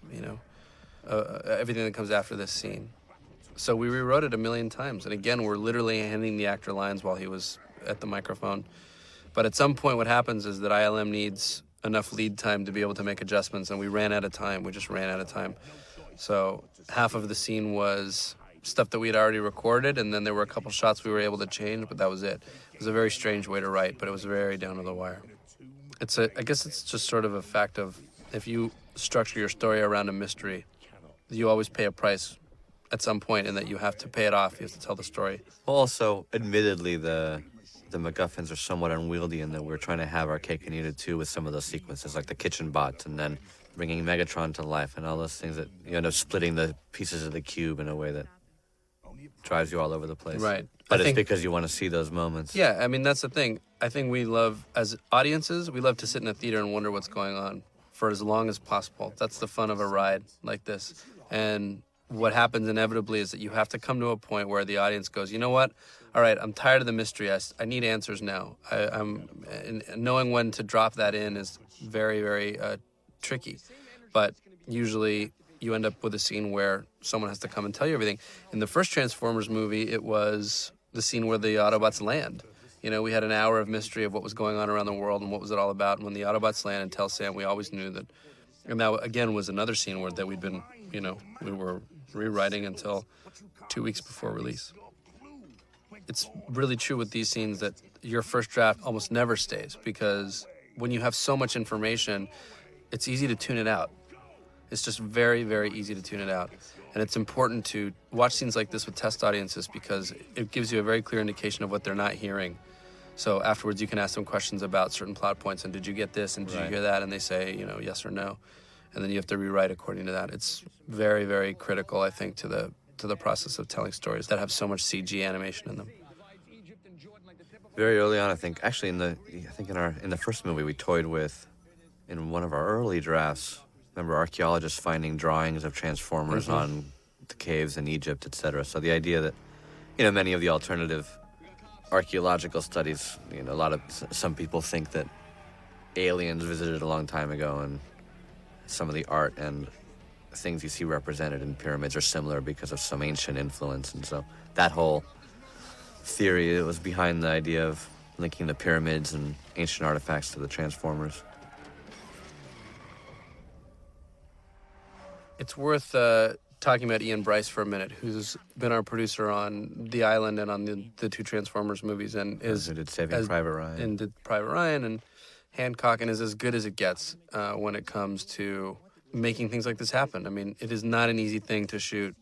everything that comes after this scene. So we rewrote it 1,000,000 times. And again, we're literally handing the actor lines while he was at the microphone. But at some point, what happens is that ILM needs enough lead time to be able to make adjustments, and we ran out of time. We just ran out of time. So half of the scene was stuff that we had already recorded, and then there were a couple shots we were able to change, but that was it. It was a very strange way to write, but it was very down to the wire. I guess it's just sort of a fact of, if you structure your story around a mystery, you always pay a price at some point, and that you have to pay it off. You have to tell the story. Also, admittedly, the MacGuffins are somewhat unwieldy in that we're trying to have our cake and eat it too with some of those sequences, like the kitchen bot, and then bringing Megatron to life, and all those things that you end up splitting the pieces of the cube in a way that drives you all over the place. Right. But it's because you want to see those moments. Yeah, I mean, that's the thing. I think we love, as audiences, we love to sit in a theater and wonder what's going on for as long as possible. That's the fun of a ride like this. And what happens inevitably is that you have to come to a point where the audience goes, you know what? All right, I'm tired of the mystery. I need answers now. And knowing when to drop that in is very, very tricky. But usually you end up with a scene where someone has to come and tell you everything. In the first Transformers movie, it was the scene where the Autobots land. We had an hour of mystery of what was going on around the world and what was it all about. And when the Autobots land and tell Sam, we always knew that. And that, again, was another scene that we'd been, we were rewriting until 2 weeks before release. It's really true with these scenes that your first draft almost never stays, because when you have so much information, it's easy to tune it out. It's just very, very easy to tune it out. And it's important to watch scenes like this with test audiences, because it gives you a very clear indication of what they're not hearing. So afterwards, you can ask them questions about certain plot points, and did you get this, and did you hear that? And they say, yes or no. And then you have to rewrite according to that. It's very, very critical, I think, to the process of telling stories that have so much CG animation in them. Very early on, I think, actually in the first movie, we toyed with, in one of our early drafts, remember archaeologists finding drawings of Transformers on the caves in Egypt, etc. So the idea that, many of the alternative archaeological studies, some people think that aliens visited a long time ago, and some of the art and things you see represented in pyramids are similar because of some ancient influence. And so that whole theory was behind the idea of linking the pyramids and ancient artifacts to the Transformers. It's worth talking about Ian Bryce for a minute, who's been our producer on The Island and on the two Transformers movies, and who did Saving Private Ryan, and did Private Ryan and Hancock, and is as good as it gets when it comes to making things like this happen. I mean, it is not an easy thing to shoot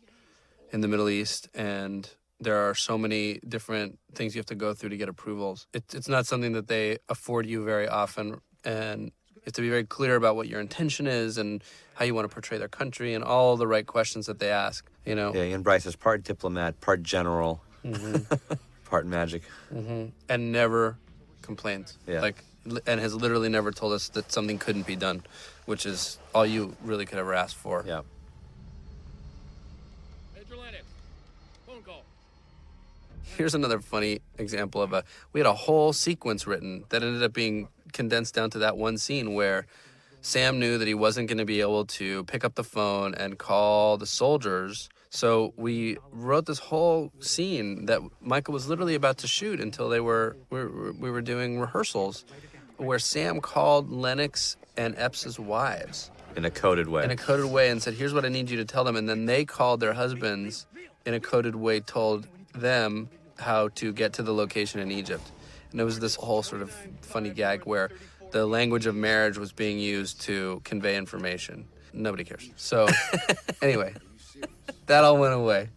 in the Middle East, and there are so many different things you have to go through to get approvals. It's not something that they afford you very often, and you have to be very clear about what your intention is and how you want to portray their country and all the right questions that they ask, Yeah, Ian Bryce is part diplomat, part general, part magic. And never complains. Yeah. And has literally never told us that something couldn't be done, which is all you really could ever ask for. Yeah. Phone call. Here's another funny example of we had a whole sequence written that ended up being condensed down to that one scene where Sam knew that he wasn't going to be able to pick up the phone and call the soldiers. So we wrote this whole scene that Michael was literally about to shoot until we were doing rehearsals, where Sam called Lennox and Epps' wives. In a coded way. And said, here's what I need you to tell them. And then they called their husbands in a coded way, told them how to get to the location in Egypt. And it was this whole sort of funny gag where the language of marriage was being used to convey information. Nobody cares. So anyway, that all went away.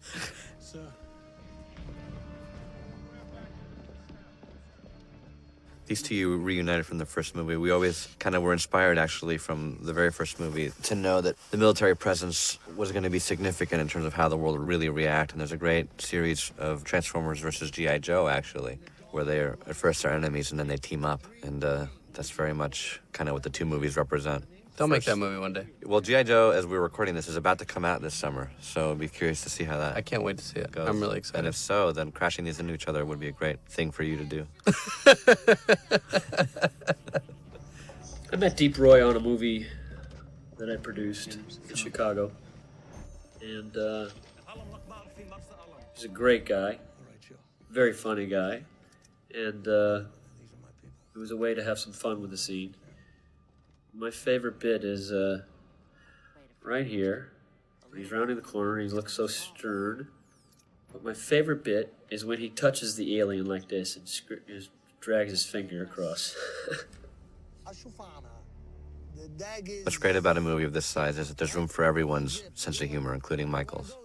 These two reunited from the first movie. We always kind of were inspired, actually, from the very first movie to know that the military presence was going to be significant in terms of how the world would really react. And there's a great series of Transformers versus G.I. Joe, actually, where they're at first are enemies and then they team up. And that's very much kind of what the two movies represent. They'll make that movie one day. Well, G.I. Joe, as we're recording this, is about to come out this summer. So I'd be curious to see how that I can't wait to see it. goes. I'm really excited. And if so, then crashing these into each other would be a great thing for you to do. I met Deep Roy on a movie that I produced in Chicago. And he's a great guy. Very funny guy. And it was a way to have some fun with the scene. My favorite bit is right here. He's rounding the corner and he looks so stern. But my favorite bit is when he touches the alien like this and just drags his finger across. What's great about a movie of this size is that there's room for everyone's sense of humor, including Michael's.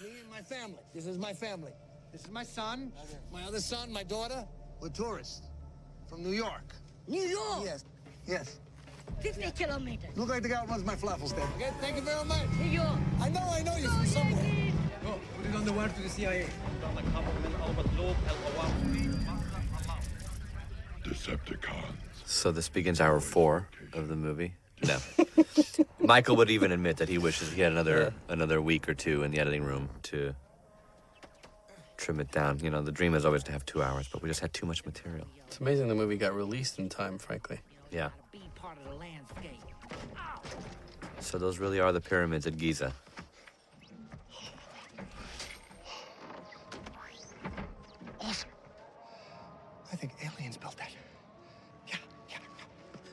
Me and my family. This is my family. This is my son, my other son, my daughter. We're tourists from New York. New York? Yes. Yes. 50 kilometers. Look like the guy who runs my falafel stand. Okay, thank you very much. New York. I know you're from somewhere. Go, put it on the wire to the CIA. Decepticons. So this begins hour 4 of the movie. No. Michael would even admit that he wishes he had another week or two in the editing room to trim it down. You know, the dream is always to have 2 hours, but we just had too much material. It's amazing the movie got released in time, frankly. Yeah. Be part of the landscape. So those really are the pyramids at Giza. Awesome. I think aliens built that.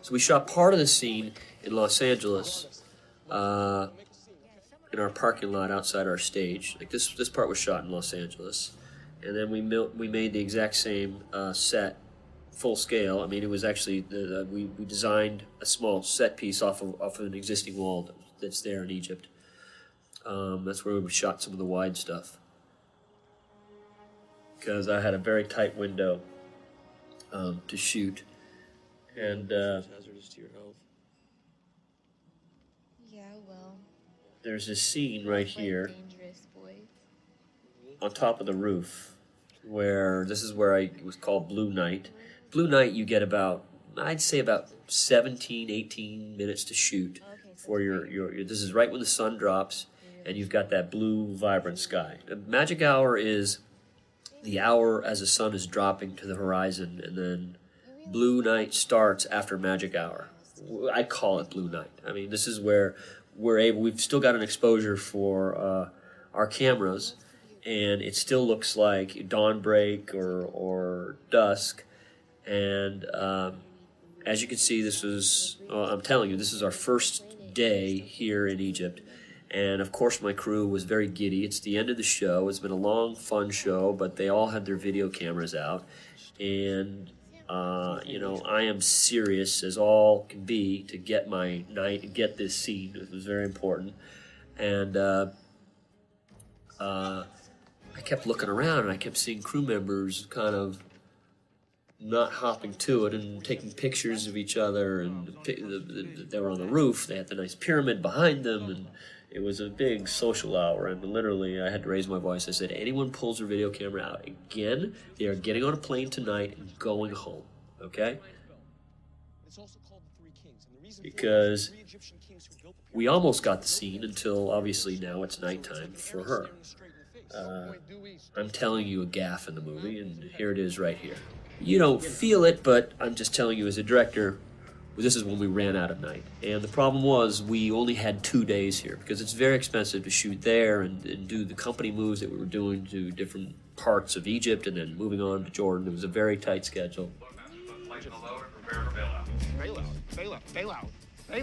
So we shot part of the scene in Los Angeles, in our parking lot outside our stage. Like this part was shot in Los Angeles, and then we made the exact same set, full scale. I mean, it was actually we designed a small set piece off of an existing wall that's there in Egypt. That's where we shot some of the wide stuff, because I had a very tight window to shoot. And hazardous to your health. Yeah, well. there's this scene right here Dangerous boys. on top of the roof where this is where it was called Blue Night. Blue Night, you get about, I'd say about 17, 18 minutes to shoot for your this is right when the sun drops and you've got that blue vibrant sky. The magic hour is the hour as the sun is dropping to the horizon, and then Blue Night starts after magic hour. I call it Blue Night. I mean, this is where we've still got an exposure for our cameras, and it still looks like dawnbreak or dusk. And as you can see, this is, I'm telling you, this is our first day here in Egypt. And of course, my crew was very giddy. It's the end of the show. It's been a long, fun show, but they all had their video cameras out. And I am serious as all can be to get my night and get this scene. It was very important. And I kept looking around and I kept seeing crew members kind of not hopping to it and taking pictures of each other. And they were on the roof. They had the nice pyramid behind them. And it was a big social hour. And literally, I had to raise my voice. I said, anyone pulls their video camera out again, they are getting on a plane tonight and going home. Okay? Because we almost got the scene until obviously now it's nighttime for her. I'm telling you a gaffe in the movie, and here it is right here. You don't feel it, but I'm just telling you as a director, this is when we ran out of night. And the problem was we only had 2 days here because it's very expensive to shoot there and do the company moves that we were doing to different parts of Egypt and then moving on to Jordan. It was a very tight schedule. Bail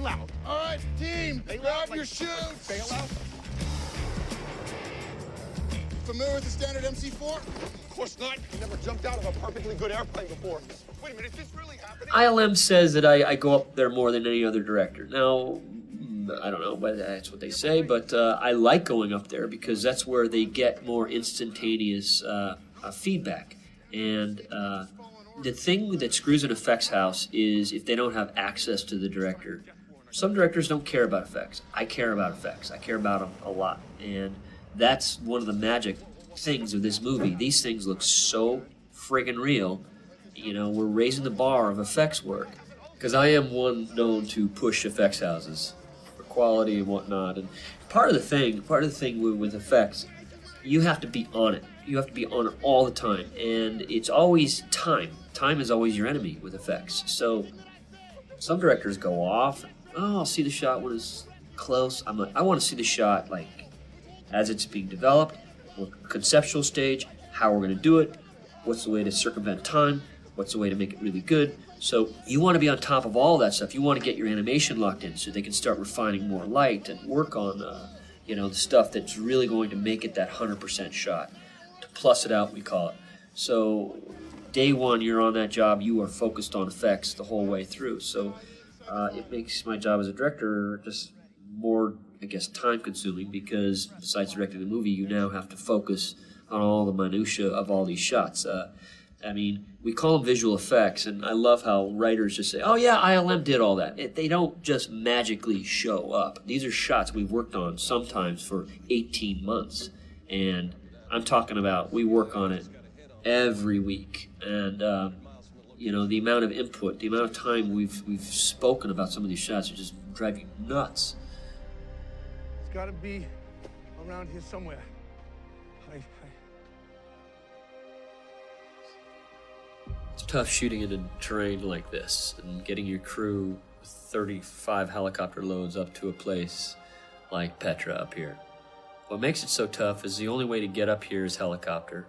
out. All right, team, grab your chutes. Bail out. Familiar with the standard MC4? Of course not. You never jumped out of a perfectly good airplane before. Wait a minute, is this really happening? ILM says that I go up there more than any other director. Now, I don't know, but that's what they say. But I like going up there because that's where they get more instantaneous feedback. And the thing that screws an effects house is if they don't have access to the director. Some directors don't care about effects. I care about effects. I care about them a lot. And that's one of the magic things of this movie. These things look so friggin' real. You know, we're raising the bar of effects work. Because I am one known to push effects houses for quality and whatnot. And part of the thing with effects, you have to be on it. You have to be on it all the time. And it's always time. Time is always your enemy with effects. So some directors go off. Oh, I'll see the shot when it's close. I'm like, I want to see the shot like as it's being developed, conceptual stage, how we're going to do it, what's the way to circumvent time, what's the way to make it really good. So you want to be on top of all that stuff. You want to get your animation locked in so they can start refining more light and work on the stuff that's really going to make it that 100% shot. To plus it out, we call it. So day one, you're on that job, you are focused on effects the whole way through. So it makes my job as a director just more, I guess, time-consuming because besides directing the movie, you now have to focus on all the minutia of all these shots. I mean, we call them visual effects, and I love how writers just say, oh yeah, ILM did all that. They don't just magically show up. These are shots we've worked on sometimes for 18 months, and I'm talking about we work on it every week. And, the amount of input, the amount of time we've spoken about some of these shots are just drive you nuts. It's gotta be around here somewhere. It's tough shooting in a terrain like this and getting your crew with 35 helicopter loads up to a place like Petra up here. What makes it so tough is the only way to get up here is helicopter.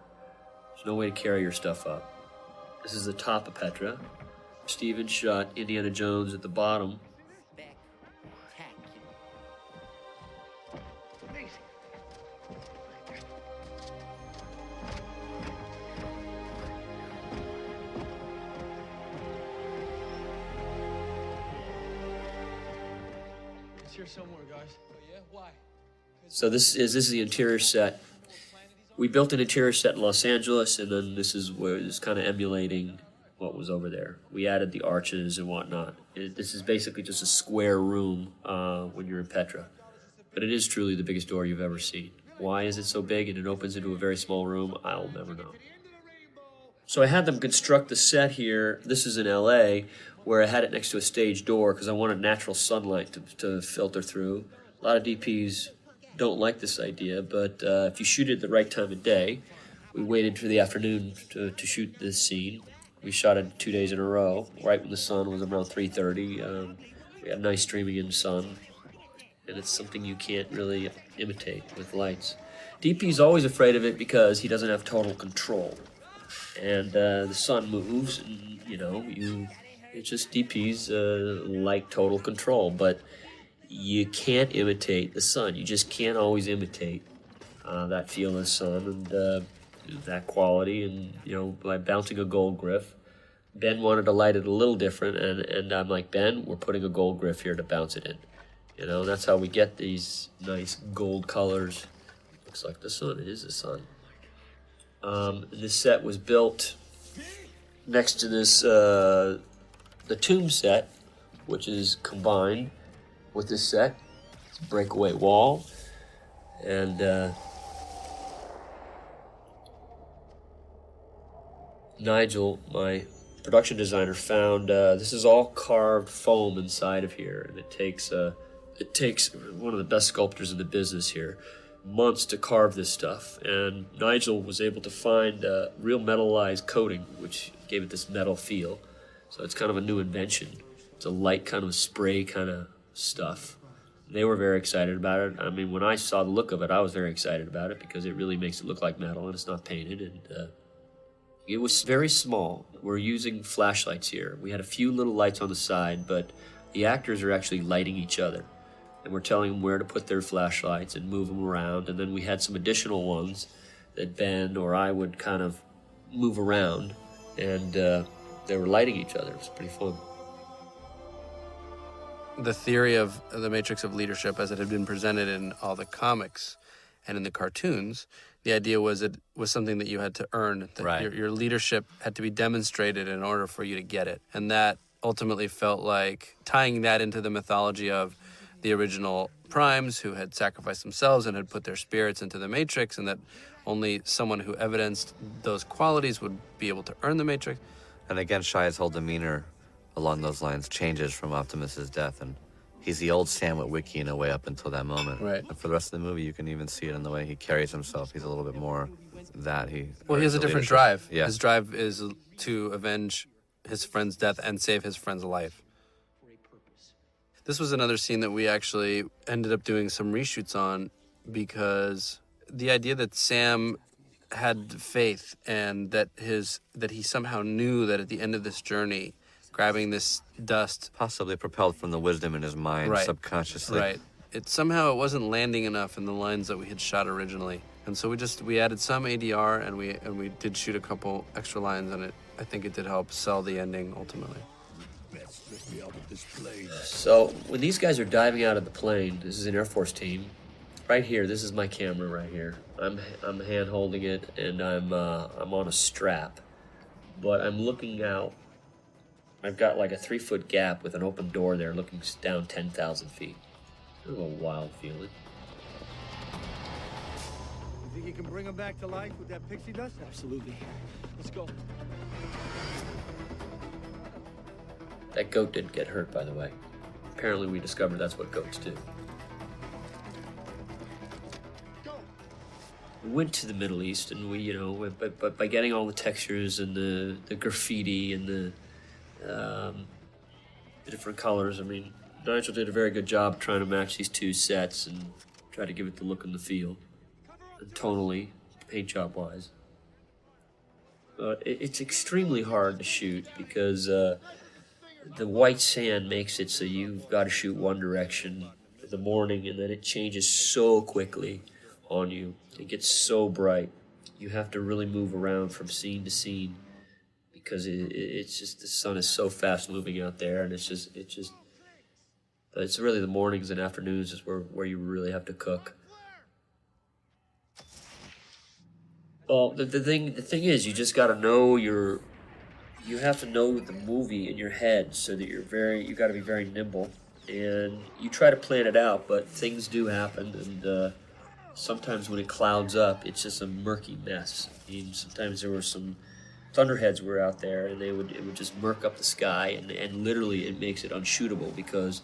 There's no way to carry your stuff up. This is the top of Petra. Steven shot Indiana Jones at the bottom. It's here somewhere, guys. Oh yeah? Why? So this is the interior set. We built an interior set in Los Angeles, and then this is where it's kind of emulating what was over there. We added the arches and whatnot. This is basically just a square room when you're in Petra. But it is truly the biggest door you've ever seen. Why is it so big and it opens into a very small room? I'll never know. So I had them construct the set here. This is in LA, where I had it next to a stage door because I wanted natural sunlight to filter through. A lot of DPs don't like this idea, but if you shoot it at the right time of day, we waited for the afternoon to shoot this scene. We shot it 2 days in a row, right when the sun was around 3:30. We had nice streaming in sun, and it's something you can't really imitate with lights. DP's always afraid of it because he doesn't have total control, and the sun moves, and it's just DP's like total control, but you can't imitate the sun. You just can't always imitate that feel of the sun and that quality. And, by bouncing a gold griff, Ben wanted to light it a little different. And I'm like, Ben, we're putting a gold griff here to bounce it in. That's how we get these nice gold colors. Looks like the sun. It is the sun. This set was built next to this, the tomb set, which is combined with this set. It's a breakaway wall, and Nigel, my production designer, found this is all carved foam inside of here, and it takes one of the best sculptors in the business here months to carve this stuff, and Nigel was able to find real metallized coating, which gave it this metal feel. So it's kind of a new invention. It's a light kind of spray kind of stuff. They were very excited about it. I mean, when I saw the look of it, I was very excited about it because it really makes it look like metal and it's not painted. And it was very small. We're using flashlights here. We had a few little lights on the side, but the actors are actually lighting each other. And we're telling them where to put their flashlights and move them around. And then we had some additional ones that Ben or I would kind of move around. And they were lighting each other. It was pretty fun. The theory of the matrix of leadership as it had been presented in all the comics and in the cartoons the idea was it was something that you had to earn, that Right. your leadership had to be demonstrated in order for you to get it. And that ultimately felt like tying that into the mythology of the original primes who had sacrificed themselves and had put their spirits into the matrix, and that only someone who evidenced those qualities would be able to earn the matrix. And again, Shia's whole demeanor along those lines changes from Optimus's death, and he's the old Sam Witwicky in a way up until that moment. Right. And for the rest of the movie, you can even see it in the way he carries himself. He's a little bit more that he. Well, he has a the different leadership. drive. Yeah. His drive is to avenge his friend's death and save his friend's life. This was another scene that we actually ended up doing some reshoots on, because the idea that Sam had faith and that he somehow knew that at the end of this journey, grabbing this dust, Possibly propelled from the wisdom in his mind Right. subconsciously. right, it wasn't landing enough in the lines that we had shot originally, and so we added some ADR and we did shoot a couple extra lines, and I think it did help sell the ending ultimately. So when these guys are diving out of the plane, this is an Air Force team. Right here, this is my camera right here. I'm hand holding it, and I'm on a strap, but I'm looking out. I've got like a 3-foot gap with an open door there, looking down 10,000 feet. Kind of a wild feeling. You think you can bring him back to life with that pixie dust? Absolutely. Let's go. That goat didn't get hurt, by the way. Apparently, we discovered that's what goats do. We went to the Middle East, and we, by getting all the textures and the graffiti and the different colors. I mean, Nigel did a very good job trying to match these two sets and try to give it the look and the feel, and tonally, paint job wise. But it's extremely hard to shoot because the white sand makes it so you've got to shoot one direction in the morning, and then it changes so quickly on you. It gets so bright. You have to really move around from scene to scene, because it's just, the sun is so fast moving out there, and it's really the mornings and afternoons is where you really have to cook. Well, the thing is, you just got to know you have to know the movie in your head, so that you got to be very nimble, and you try to plan it out, but things do happen, and sometimes when it clouds up, it's just a murky mess. I mean, sometimes there were some thunderheads were out there, and it would just murk up the sky, and literally it makes it unshootable, because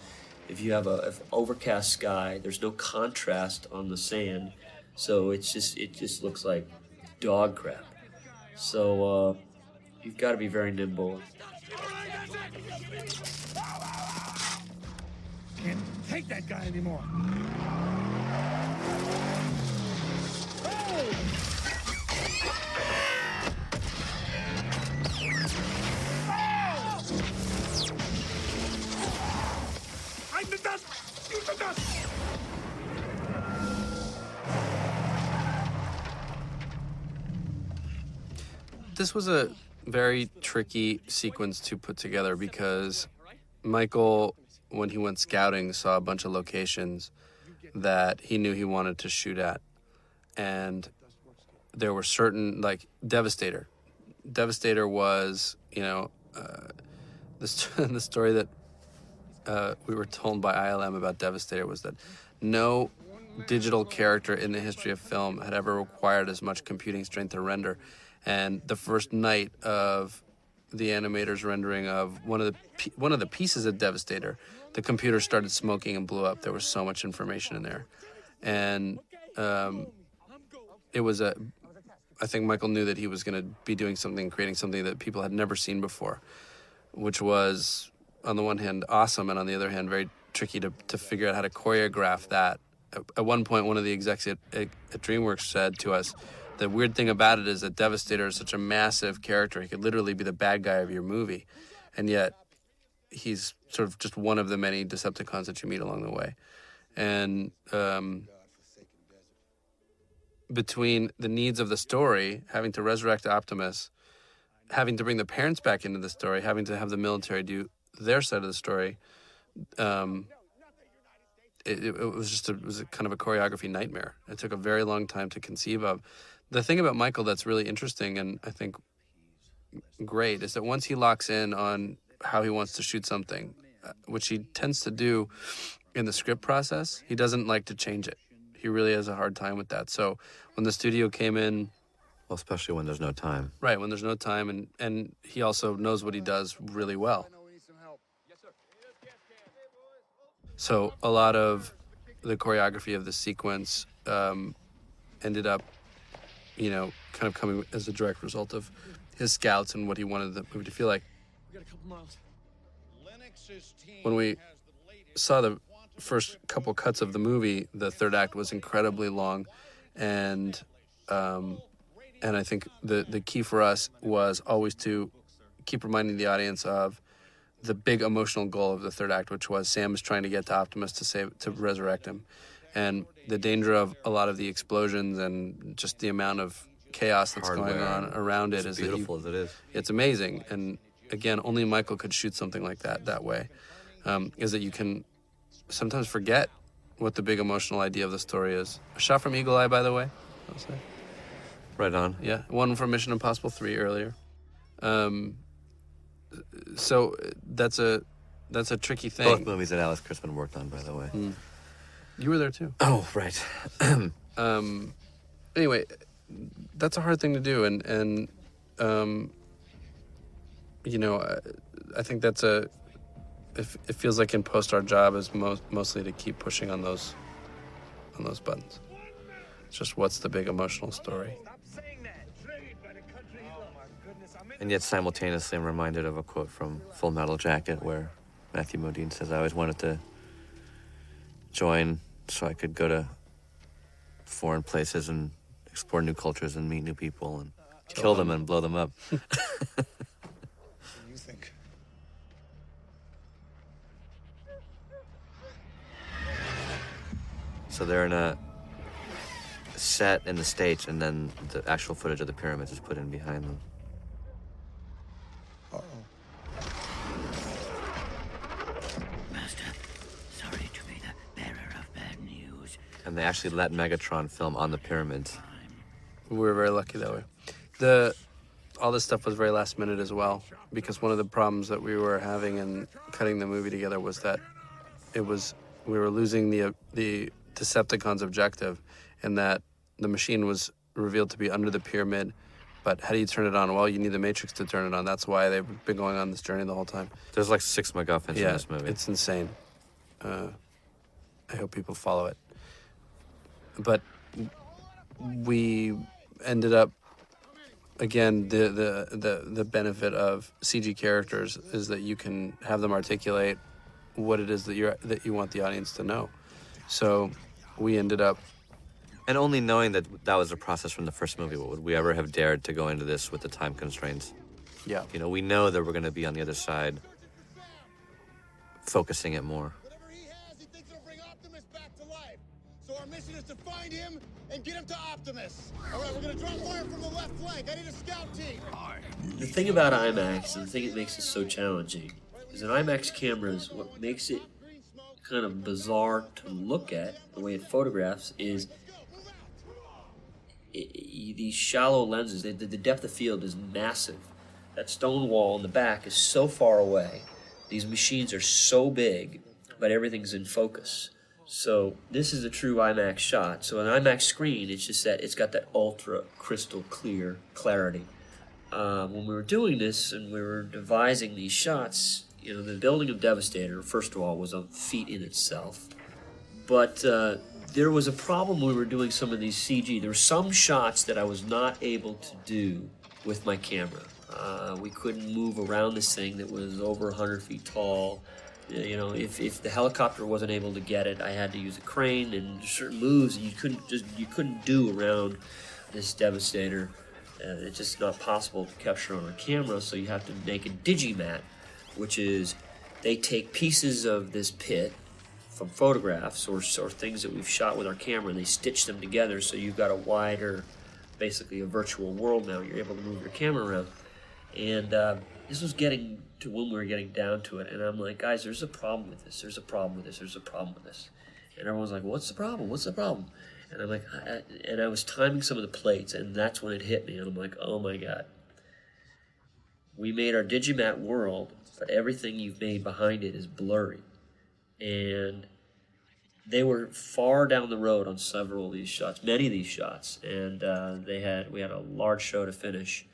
if you have an overcast sky, there's no contrast on the sand, so it just looks like dog crap. So you've got to be very nimble. Can't take that guy anymore. Hide the dust! Use the dust! This was a very tricky sequence to put together, because Michael, when he went scouting, saw a bunch of locations that he knew he wanted to shoot at. And there were certain, like Devastator. Devastator was, the story that we were told by ILM about Devastator was that no digital character in the history of film had ever required as much computing strength to render. And the first night of the animator's rendering of one of the pieces of Devastator, the computer started smoking and blew up. There was so much information in there, and I think Michael knew that he was going to be doing something, creating something that people had never seen before, which was, on the one hand, awesome, and on the other hand, very tricky to figure out how to choreograph that. At one point, one of the execs at DreamWorks said to us, the weird thing about it is that Devastator is such a massive character. He could literally be the bad guy of your movie, and yet he's sort of just one of the many Decepticons that you meet along the way. And between the needs of the story, having to resurrect Optimus, having to bring the parents back into the story, having to have the military do their side of the story, it was a kind of a choreography nightmare. It took a very long time to conceive of. The thing about Michael that's really interesting and I think great is that once he locks in on how he wants to shoot something, which he tends to do in the script process, he doesn't like to change it. He really has a hard time with that. So when the studio came in, well, especially when there's no time. Right, when there's no time, and he also knows what he does really well. So a lot of the choreography of the sequence ended up, kind of coming as a direct result of his scouts and what he wanted the movie to feel like. We got a couple miles. When we saw the first couple cuts of the movie, the third act was incredibly long, and I think the key for us was always to keep reminding the audience of the big emotional goal of the third act, which was Sam is trying to get to Optimus to resurrect him. And the danger of a lot of the explosions and just the amount of chaos that's going on around it is beautiful as it is. It's amazing. And again, only Michael could shoot something like that way. Is that you can sometimes forget what the big emotional idea of the story is. A shot from Eagle Eye, by the way. I'll say. Right on. Yeah, one from Mission Impossible 3 earlier. So that's a tricky thing. Both movies that Alex Kurtzman worked on, by the way. You were there too. Oh, right. Anyway, that's a hard thing to do, and I think that's it feels like in post our job is mostly to keep pushing on those buttons. It's just what's the big emotional story. And yet simultaneously I'm reminded of a quote from Full Metal Jacket where Matthew Modine says, I always wanted to join so I could go to foreign places and explore new cultures and meet new people and kill them and blow them up. What do you think? So they're in a set in the States, and then the actual footage of the pyramids is put in behind them. Master, sorry to be the bearer of bad news. And they actually let Megatron film on the pyramids. We were very lucky that way. All this stuff was very last minute as well, because one of the problems that we were having in cutting the movie together was that we were losing the Decepticons' objective, in that the machine was revealed to be under the pyramid. But how do you turn it on? Well, you need the Matrix to turn it on. That's why they've been going on this journey the whole time. There's like 6 MacGuffins in this movie. It's insane. I hope people follow it. But we ended up, again, the benefit of CG characters is that you can have them articulate what it is that you want the audience to know. So we ended up. And only knowing that was a process from the first movie, would we ever have dared to go into this with the time constraints? Yeah. We know that we're going to be on the other side, focusing it more. Whatever he has, he thinks it'll bring Optimus back to life. So our mission is to find him and get him to Optimus. All right, we're going to drop fire from the left flank. I need a scout team. The thing about IMAX, and the thing that makes it so challenging, is that IMAX cameras, what makes it kind of bizarre to look at, the way it photographs, is these shallow lenses. The depth of field is massive. That stone wall in the back is so far away. These machines are so big, but everything's in focus. So this is a true IMAX shot. So an IMAX screen, it's just that it's got that ultra crystal clear clarity. When we were doing this and we were devising these shots, the building of Devastator, first of all, was a feat in itself. But there was a problem when we were doing some of these CG. There were some shots that I was not able to do with my camera. We couldn't move around this thing that was over 100 feet tall. If the helicopter wasn't able to get it, I had to use a crane and certain moves you couldn't do around this Devastator. It's just not possible to capture on a camera, so you have to make a digimat, which is they take pieces of this pit from photographs or things that we've shot with our camera, and they stitch them together so you've got a wider, basically a virtual world now. You're able to move your camera around. And this was getting to when we were getting down to it, and I'm like, guys, there's a problem with this. There's a problem with this. There's a problem with this. And everyone's like, what's the problem? What's the problem? And I'm like, and I was timing some of the plates, and that's when it hit me. And I'm like, oh my God. We made our Digimat world, but everything you've made behind it is blurry. And they were far down the road on several of these shots, many of these shots. And we had a large show to finish.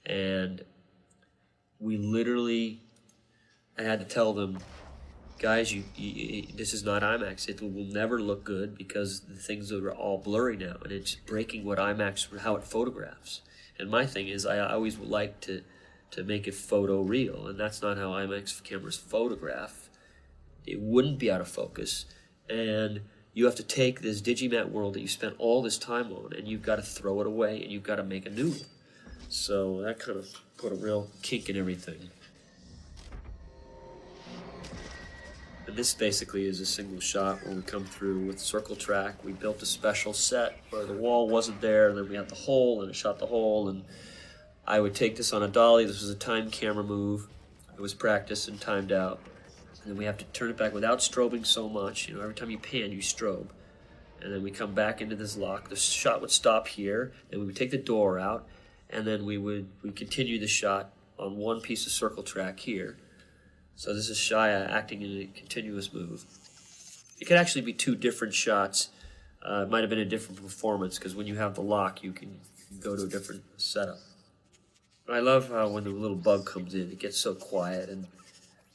And I had to tell them, guys, this is not IMAX. It will never look good because the things are all blurry now, and it's breaking what IMAX, how it photographs. And my thing is, I always like to make it photo real, and that's not how IMAX cameras photograph. It wouldn't be out of focus, and you have to take this Digimat world that you spent all this time on, and you've got to throw it away, and you've got to make a new one. So that kind of put a real kink in everything. And this basically is a single shot where we come through with circle track. We built a special set where the wall wasn't there, and then we had the hole, and it shot the hole, and I would take this on a dolly. This was a timed camera move. It was practiced and timed out. And then we have to turn it back without strobing so much. Every time you pan, you strobe. And then we come back into this lock. The shot would stop here, and we would take the door out, and then we continue the shot on one piece of circle track here. So this is Shia acting in a continuous move. It could actually be two different shots. It might have been a different performance because when you have the lock, you can go to a different setup. I love how when the little bug comes in, it gets so quiet, and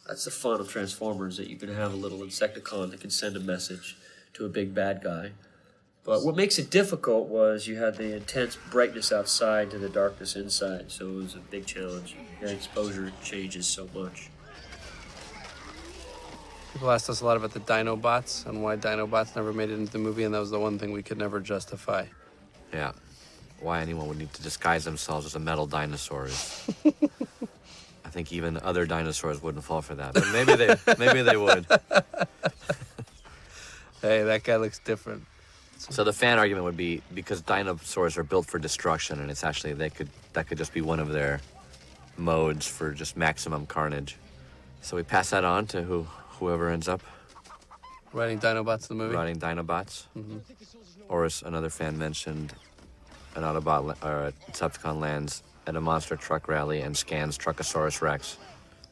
that's the fun of Transformers, that you can have a little Insecticon that can send a message to a big bad guy. But what makes it difficult was you had the intense brightness outside to the darkness inside, so it was a big challenge. The exposure changes so much. People asked us a lot about the Dinobots and why Dinobots never made it into the movie, and that was the one thing we could never justify. Yeah. Why anyone would need to disguise themselves as a metal dinosaur is... I think even other dinosaurs wouldn't fall for that, but maybe they would. Hey, that guy looks different. So the fan argument would be because dinosaurs are built for destruction, and it's actually that could just be one of their modes for just maximum carnage. So we pass that on to whoever ends up writing Dinobots in the movie. Writing Dinobots. Mm-hmm. Or as another fan mentioned, an Autobot or a Decepticon lands at a monster truck rally and scans Truckosaurus Rex.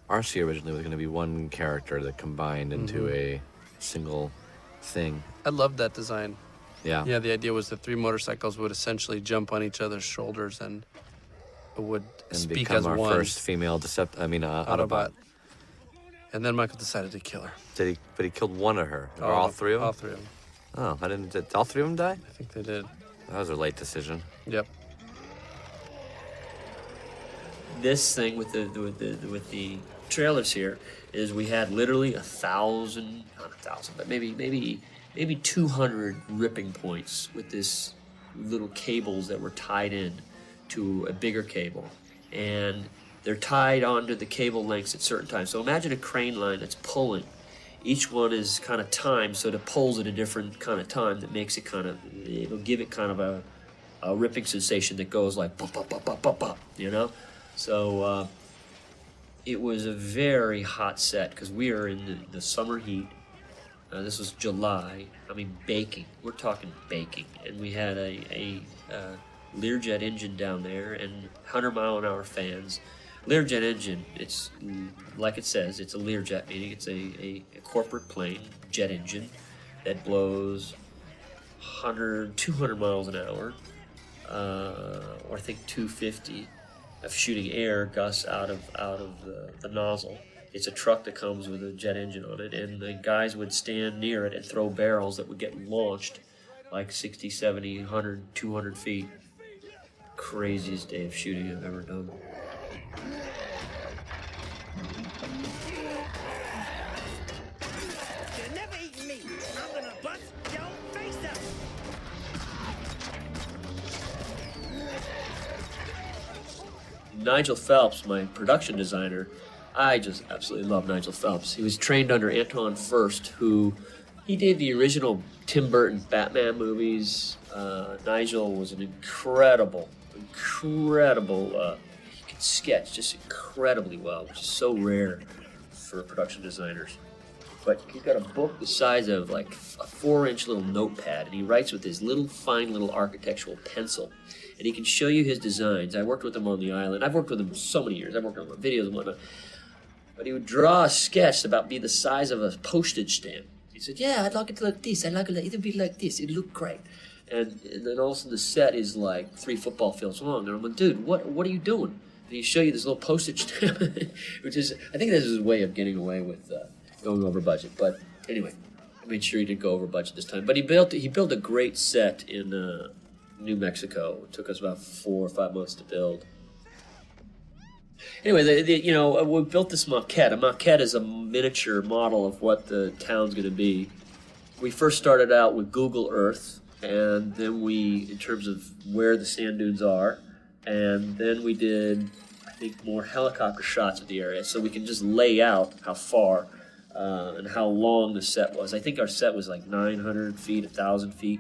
RC originally was going to be one character that combined into a single thing. I loved that design. Yeah. Yeah, the idea was that three motorcycles would essentially jump on each other's shoulders and would speak become as our one. first female Autobot. And then Michael decided to kill her. But he killed one of her. Or all three of them? All three of them. Oh, did all three of them die? I think they did. That was a late decision. Yep. This thing with the trailers here is we had literally 1,000, not 1,000, but maybe 200 ripping points with this little cables that were tied in to a bigger cable, and they're tied onto the cable lengths at certain times. So imagine a crane line that's pulling. Each one is kind of timed so that it pulls at a different kind of time that makes it it'll give it kind of a ripping sensation that goes like bop, bop, bop, bop, bop, bop, So it was a very hot set because we are in the summer heat. This was July. I mean, baking. We're talking baking. And we had a Learjet engine down there and 100-mile-an-hour fans. Learjet engine, it's like it says, it's a Learjet, meaning it's a corporate plane jet engine that blows 200 miles an hour, or I think 250 of shooting air gusts out of the nozzle. It's a truck that comes with a jet engine on it, and the guys would stand near it and throw barrels that would get launched like 60, 70, 100, 200 feet. Craziest day of shooting I've ever done. You're never eating me. I'm gonna bust your face up. Nigel Phelps, my production designer, I just absolutely love Nigel Phelps. He was trained under Anton Furst, who he did the original Tim Burton Batman movies. Nigel was an incredible, he could sketch just incredibly well, which is so rare for production designers. but he's got a book the size of like a 4-inch little notepad, and he writes with his little fine little architectural pencil, and he can show you his designs. I worked with him on the island. I've worked with him so many years. I've worked on my videos and whatnot. But he would draw a sketch about be the size of a postage stamp. He said, "Yeah, I'd like it to look this. I'd like it to be like this. It'd look great." And then all of a sudden the set is like 3 football fields long. And I'm like, "Dude, what are you doing?" And he show you this little postage stamp, which is, I think this is his way of getting away with going over budget. But anyway, I made sure he didn't go over budget this time. But he built a great set in New Mexico. It took us about 4 or 5 months to build. Anyway, we built this maquette. A maquette is a miniature model of what the town's going to be. We first started out with Google Earth, and then in terms of where the sand dunes are, and then we did, I think, more helicopter shots of the area, so we can just lay out how far and how long the set was. I think our set was like 900 feet, 1,000 feet.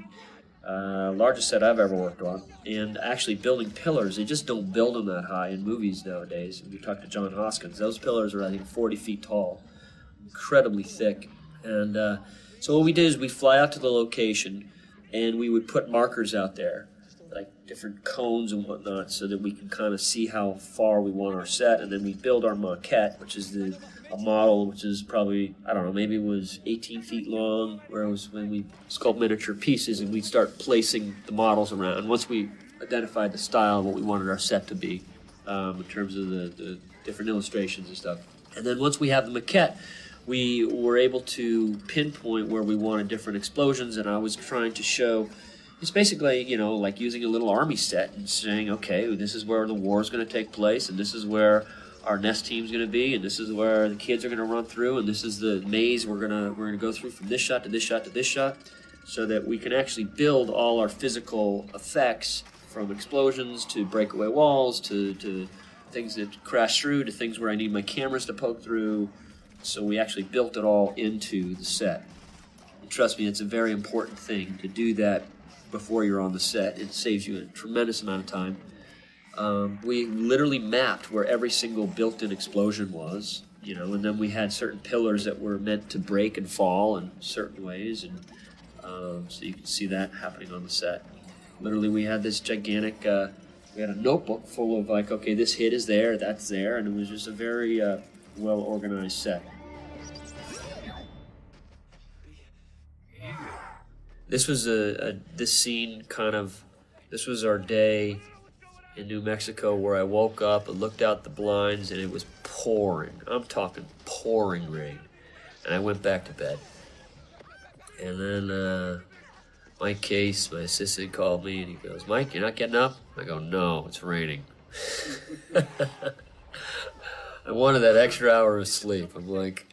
Largest set I've ever worked on. And actually building pillars, they just don't build them that high in movies nowadays. We talked to John Hoskins. Those pillars are, I think, 40 feet tall, incredibly thick. And so what we did is we fly out to the location, and we would put markers out there, like different cones and whatnot, so that we can kind of see how far we want our set. And then we build our maquette, which is a model which is probably, I don't know, maybe it was 18 feet long, where it was when we sculpt miniature pieces and we'd start placing the models around. Once we identified the style of what we wanted our set to be, in terms of the different illustrations and stuff. And then once we have the maquette, we were able to pinpoint where we wanted different explosions, and I was trying to show, it's basically, like using a little army set and saying, okay, this is where the war is going to take place, and this is where our nest team's going to be, and this is where the kids are going to run through, and this is the maze we're going to go through from this shot to this shot to this shot, so that we can actually build all our physical effects, from explosions to breakaway walls to things that crash through to things where I need my cameras to poke through. So we actually built it all into the set. And trust me, it's a very important thing to do that before you're on the set. It saves you a tremendous amount of time. We literally mapped where every single built-in explosion was, and then we had certain pillars that were meant to break and fall in certain ways, and so you can see that happening on the set. Literally, we had this gigantic, we had a notebook full of like, okay, this hit is there, that's there, and it was just a very well-organized set. This was this scene this was our day in New Mexico, where I woke up and looked out the blinds and it was pouring. I'm talking pouring rain. And I went back to bed. And then Mike Case, my assistant, called me and he goes, "Mike, you're not getting up?" I go, "No, it's raining." I wanted that extra hour of sleep. I'm like,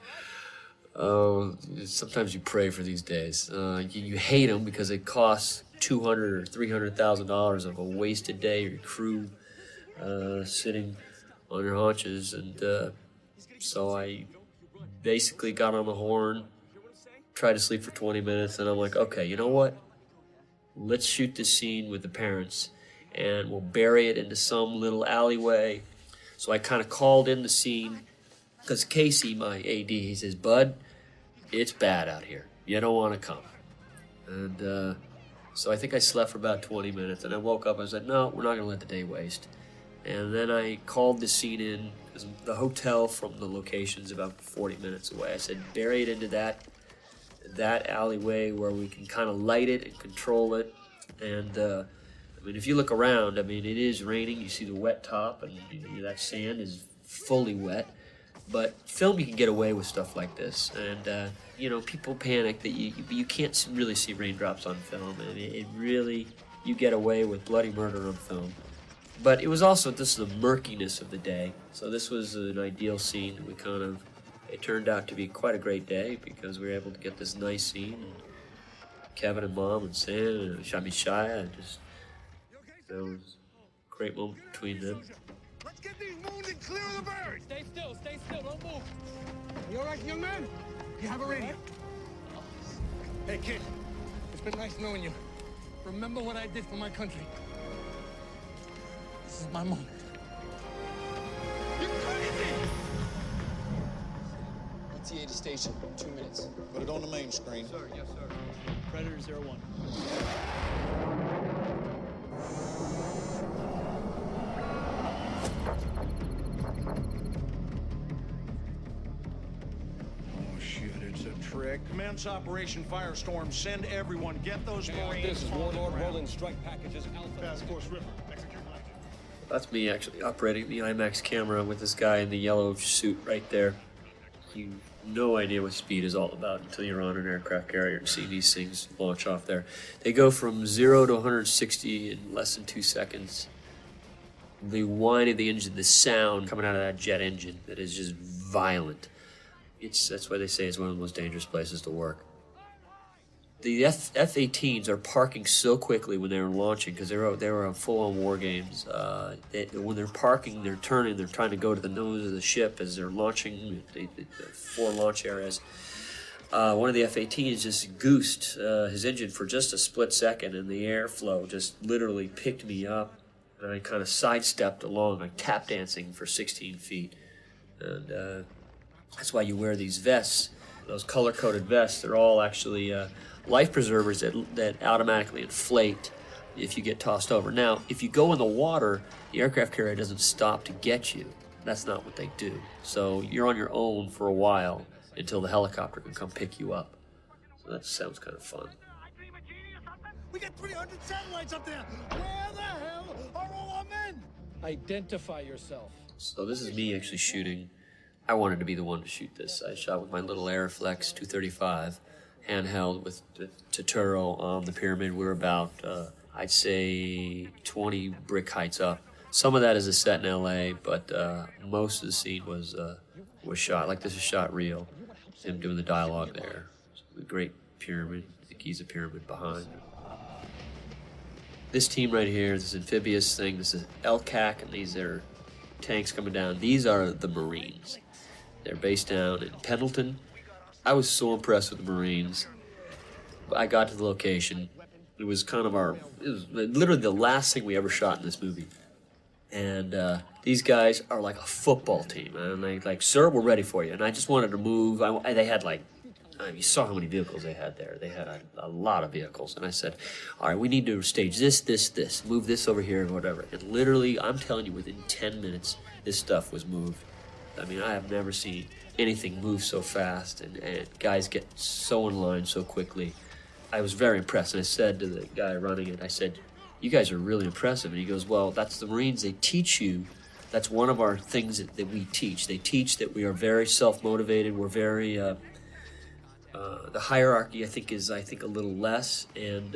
oh, sometimes you pray for these days. You hate them because it costs $200,000 or $300,000 of a wasted day, your crew sitting on your haunches. And so I basically got on the horn, tried to sleep for 20 minutes, and I'm like, okay, you know what? Let's shoot this scene with the parents, and we'll bury it into some little alleyway. So I kind of called in the scene, because Casey, my AD, he says, "Bud, it's bad out here. You don't want to come." And so I think I slept for about 20 minutes, and I woke up and I said, no, we're not going to let the day waste. And then I called the scene in, because the hotel from the location is about 40 minutes away. I said, bury it into that alleyway where we can kind of light it and control it. And I mean, if you look around, I mean, it is raining. You see the wet top, and that sand is fully wet. But film, you can get away with stuff like this. And, people panic that you can't really see raindrops on film. And it really, you get away with bloody murder on film. But it was also just the murkiness of the day. So this was an ideal scene. It turned out to be quite a great day because we were able to get this nice scene. And Kevin and Mom and Sam and Shia, there was a great moment between them. Let's get these wounds and clear the bird. Stay still, don't move. You all right, young man? You have a radio? Hey, kid, it's been nice knowing you. Remember what I did for my country. This is my moment. You're crazy! ETA to station, 2 minutes. Put it on the main screen. Sir, yes, sir. Predator 01. Oh, shit, it's a trick. Commence Operation Firestorm. Send everyone. Get those Marines. This is Warlord rolling strike packages Alpha. Task Force Ripper. Execute light. That's me actually operating the IMAX camera with this guy in the yellow suit right there. You no idea what speed is all about until you're on an aircraft carrier and see these things launch off there. They go from 0 to 160 in less than 2 seconds. The whine of the engine, the sound coming out of that jet engine that is just violent. That's why they say it's one of the most dangerous places to work. The F-18s are parking so quickly when they're launching because they were on full-on war games. When they're parking, they're turning, they're trying to go to the nose of the ship as they're launching the 4 launch areas. One of the F-18s just goosed his engine for just a split second, and the airflow just literally picked me up, and I kind of sidestepped along, like tap dancing for 16 feet. And that's why you wear these vests, those color-coded vests. They're all actually life preservers that automatically inflate if you get tossed over. Now, if you go in the water, the aircraft carrier doesn't stop to get you. That's not what they do. So you're on your own for a while until the helicopter can come pick you up. So that sounds kind of fun. We got 300 satellites up there. Where the hell are all our men? Identify yourself. So this is me actually shooting. I wanted to be the one to shoot this. I shot with my little Airflex 235 handheld with the tutorial on the pyramid. We're about, I'd say, 20 brick heights up. Some of that is a set in LA, but most of the scene was shot. Like this is shot real. Him doing the dialogue there. The great pyramid, the Giza pyramid behind. This team right here, this amphibious thing, this is LCAC, and these are tanks coming down. These are the Marines. They're based down in Pendleton. I was so impressed with the Marines. I got to the location. It was kind of it was literally the last thing we ever shot in this movie. And these guys are like a football team. And they like, sir, we're ready for you. And I just wanted to move. They had like, you saw how many vehicles they had there. They had a lot of vehicles. And I said, all right, we need to stage this, move this over here and whatever. And literally, I'm telling you, within 10 minutes, this stuff was moved. I mean, I have never seen anything move so fast and guys get so in line so quickly. I was very impressed. And I said to the guy running it, I said, you guys are really impressive. And he goes, well, that's the Marines. They teach you. That's one of our things that we teach. They teach that we are very self-motivated. We're very, the hierarchy, I think, is a little less. And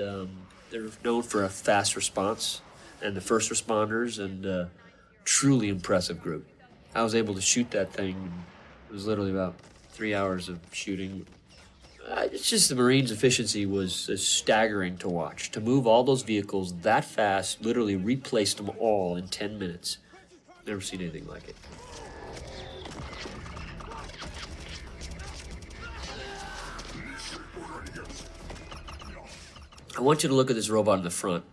they're known for a fast response and the first responders and truly impressive group. I was able to shoot that thing. It was literally about 3 hours of shooting. It's just the Marines' efficiency was staggering to watch. To move all those vehicles that fast, literally replaced them all in 10 minutes. Never seen anything like it. I want you to look at this robot in the front.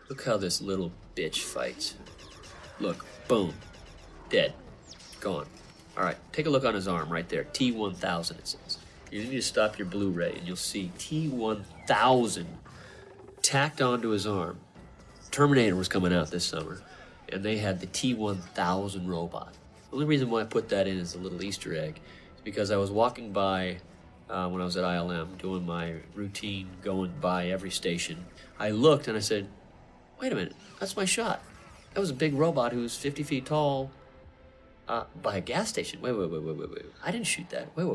Look how this little bitch fights. Look, boom. Dead. Gone. All right, take a look on his arm right there. T1000 it says. You need to stop your Blu-ray and you'll see T1000 tacked onto his arm. Terminator was coming out this summer and they had the T1000 robot. The only reason why I put that in as a little Easter egg is because I was walking by when I was at ILM doing my routine, going by every station. I looked and I said, wait a minute, that's my shot. That was a big robot who was 50 feet tall by a gas station. Wait. I didn't shoot that. Wait.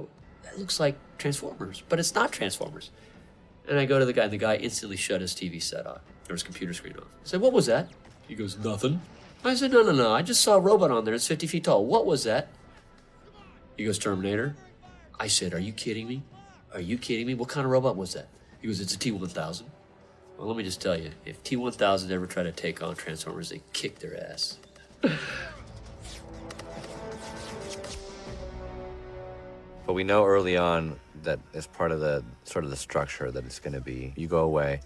That looks like Transformers, but it's not Transformers. And I go to the guy, and the guy instantly shut his TV set off, or his computer screen off. I said, what was that? He goes, nothing. I said, no, I just saw a robot on there. It's 50 feet tall. What was that? He goes, Terminator. I said, are you kidding me? Are you kidding me? What kind of robot was that? He goes, it's a T-1000. Well, let me just tell you, if T-1000 ever try to take on Transformers, they kick their ass. But we know early on that as part of the sort of the structure that it's going to be, you go away,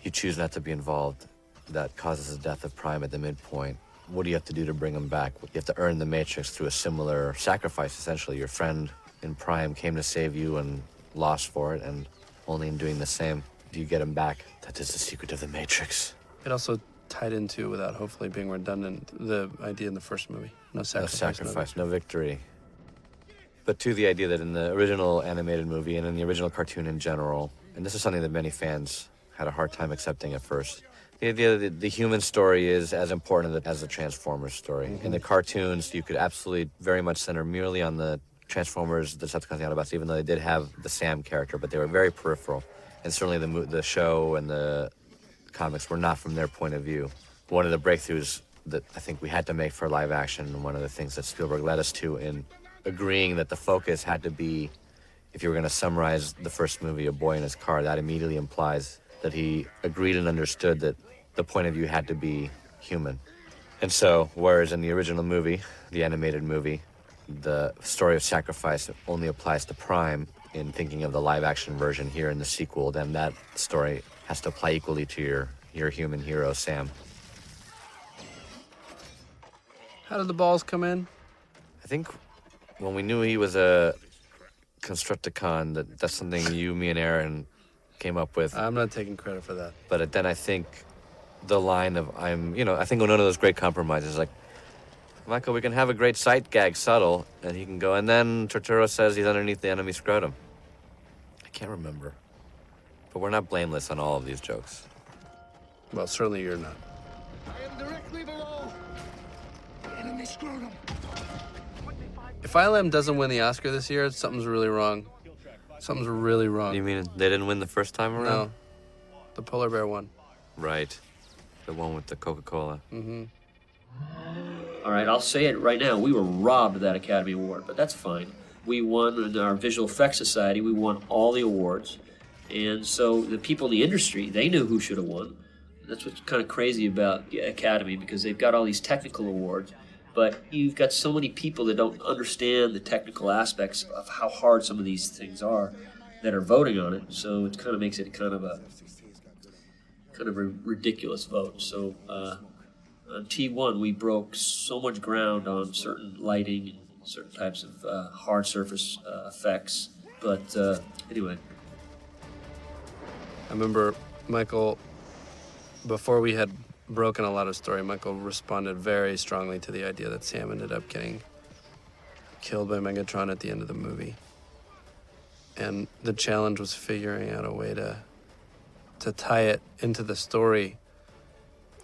you choose not to be involved. That causes the death of Prime at the midpoint. what do you have to do to bring him back? You have to earn the Matrix through a similar sacrifice, essentially. Your friend in Prime came to save you and lost for it, and only in doing the same do you get him back. That is the secret of the Matrix. It also tied into, without hopefully being redundant, the idea in the first movie. No sacrifice, no victory. But to the idea that in the original animated movie and in the original cartoon in general, and this is something that many fans had a hard time accepting at first, the idea that the human story is as important as the Transformers story. In the cartoons, you could absolutely very much center merely on the Transformers, the Decepticons, the Autobots, even though they did have the Sam character, but they were very peripheral. And certainly the show and the comics were not from their point of view. One of the breakthroughs that I think we had to make for live action, and one of the things that Spielberg led us to in agreeing that the focus had to be, if you were going to summarize the first movie, A Boy in His Car, that immediately implies that he agreed and understood that the point of view had to be human. And so, whereas in the original movie, the animated movie, the story of sacrifice only applies to Prime, in thinking of the live-action version here in the sequel, then that story has to apply equally to your human hero, Sam. How did the balls come in? I think when we knew he was a Constructicon, that's something you, me, and Aaron came up with. I'm not taking credit for that. But then I think the line of, I think one of those great compromises, like, Michael, we can have a great sight gag, subtle, and he can go, and then Turturro says he's underneath the enemy scrotum. I can't remember. But we're not blameless on all of these jokes. Well, certainly you're not. I am directly below the enemy scrotum. If ILM doesn't win the Oscar this year, something's really wrong. Something's really wrong. You mean they didn't win the first time around? No. The polar bear won. Right. The one with the Coca-Cola. Mm-hmm. All right, I'll say it right now. We were robbed of that Academy Award, but that's fine. We won in our Visual Effects Society. We won all the awards. And so the people in the industry, they knew who should have won. That's what's kind of crazy about the Academy, because they've got all these technical awards, but you've got so many people that don't understand the technical aspects of how hard some of these things are that are voting on it. So it kind of makes it kind of a ridiculous vote. So on T1, we broke so much ground on certain lighting and certain types of hard surface effects. But anyway. I remember Michael, before we had broken a lot of story, Michael responded very strongly to the idea that Sam ended up getting killed by Megatron at the end of the movie. And the challenge was figuring out a way to tie it into the story.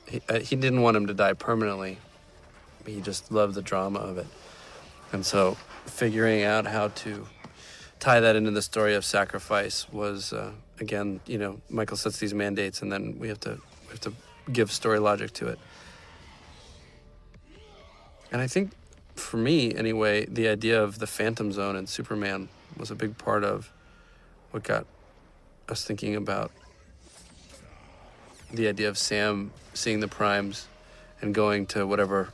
He didn't want him to die permanently. He just loved the drama of it. And so figuring out how to tie that into the story of sacrifice was, again, Michael sets these mandates, and then we have to give story logic to it. And I think, for me anyway, the idea of the Phantom Zone and Superman was a big part of what got us thinking about the idea of Sam seeing the primes and going to whatever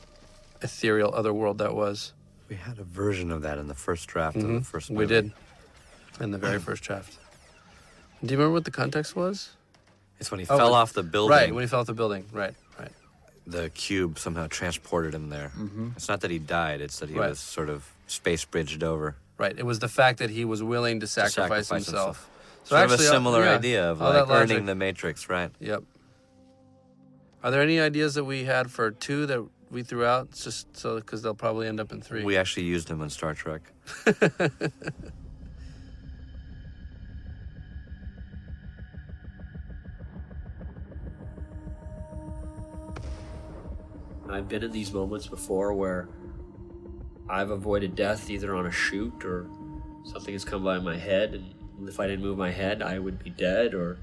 ethereal other world that was. We had a version of that in the first draft of the first movie. We did, in the very first draft. Do you remember what the context was? It's when he fell off the building. Right, when he fell off the building. Right. The cube somehow transported him there. Mm-hmm. It's not that he died, it's that he was sort of space bridged over. Right, it was the fact that he was willing to sacrifice himself. So sort of a similar idea of like earning the Matrix, right? Yep. Are there any ideas that we had for 2 that we threw out, just so because they'll probably end up in 3? We actually used them in Star Trek. I've been in these moments before where I've avoided death either on a shoot or something has come by my head, and if I didn't move my head, I would be dead. Or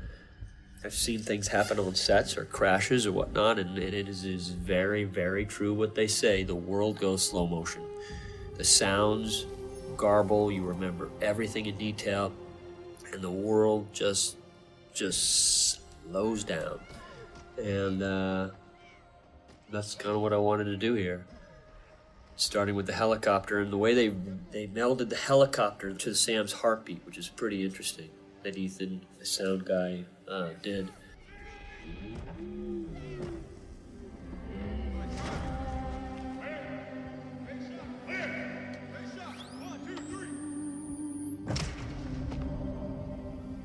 I've seen things happen on sets or crashes or whatnot, and it is very, very true what they say. The world goes slow motion. The sounds garble, you remember everything in detail, and the world just slows down. And that's kind of what I wanted to do here. Starting with the helicopter, and the way they melded the helicopter to Sam's heartbeat, which is pretty interesting, that Ethan, the sound guy, did.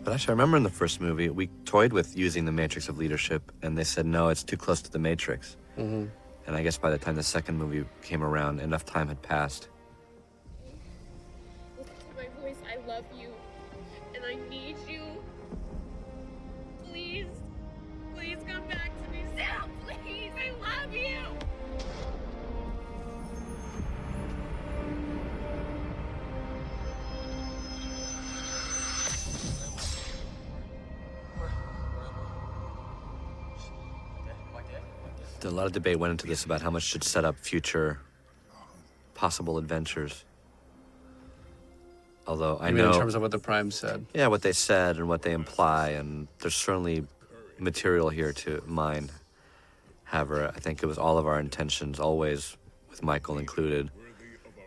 But actually, I remember in the first movie, we toyed with using the matrix of leadership, and they said, no, it's too close to the matrix. Mm-hmm. And I guess by the time the second movie came around, enough time had passed. Listen to my voice. I love you. And I need you. Please. Please come back to me. Sam, please. I love you. A lot of debate went into this about how much should set up future possible adventures. Although I know... in terms of what the Prime said. Yeah, what they said and what they imply, and there's certainly material here to mine. However, I think it was all of our intentions, always with Michael included,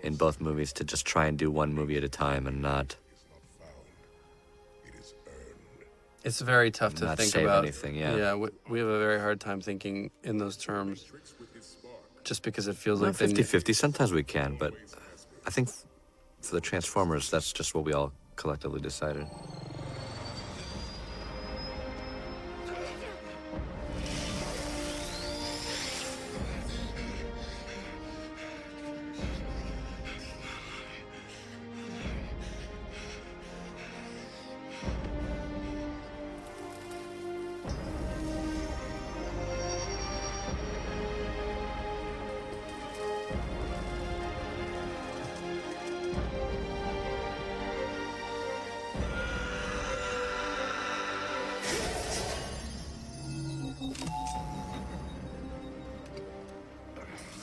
in both movies, to just try and do one movie at a time and not... It's very tough to not think save about anything, yeah. Yeah, we have a very hard time thinking in those terms, just because it feels like 50-50. Sometimes we can, but I think for the Transformers, that's just what we all collectively decided.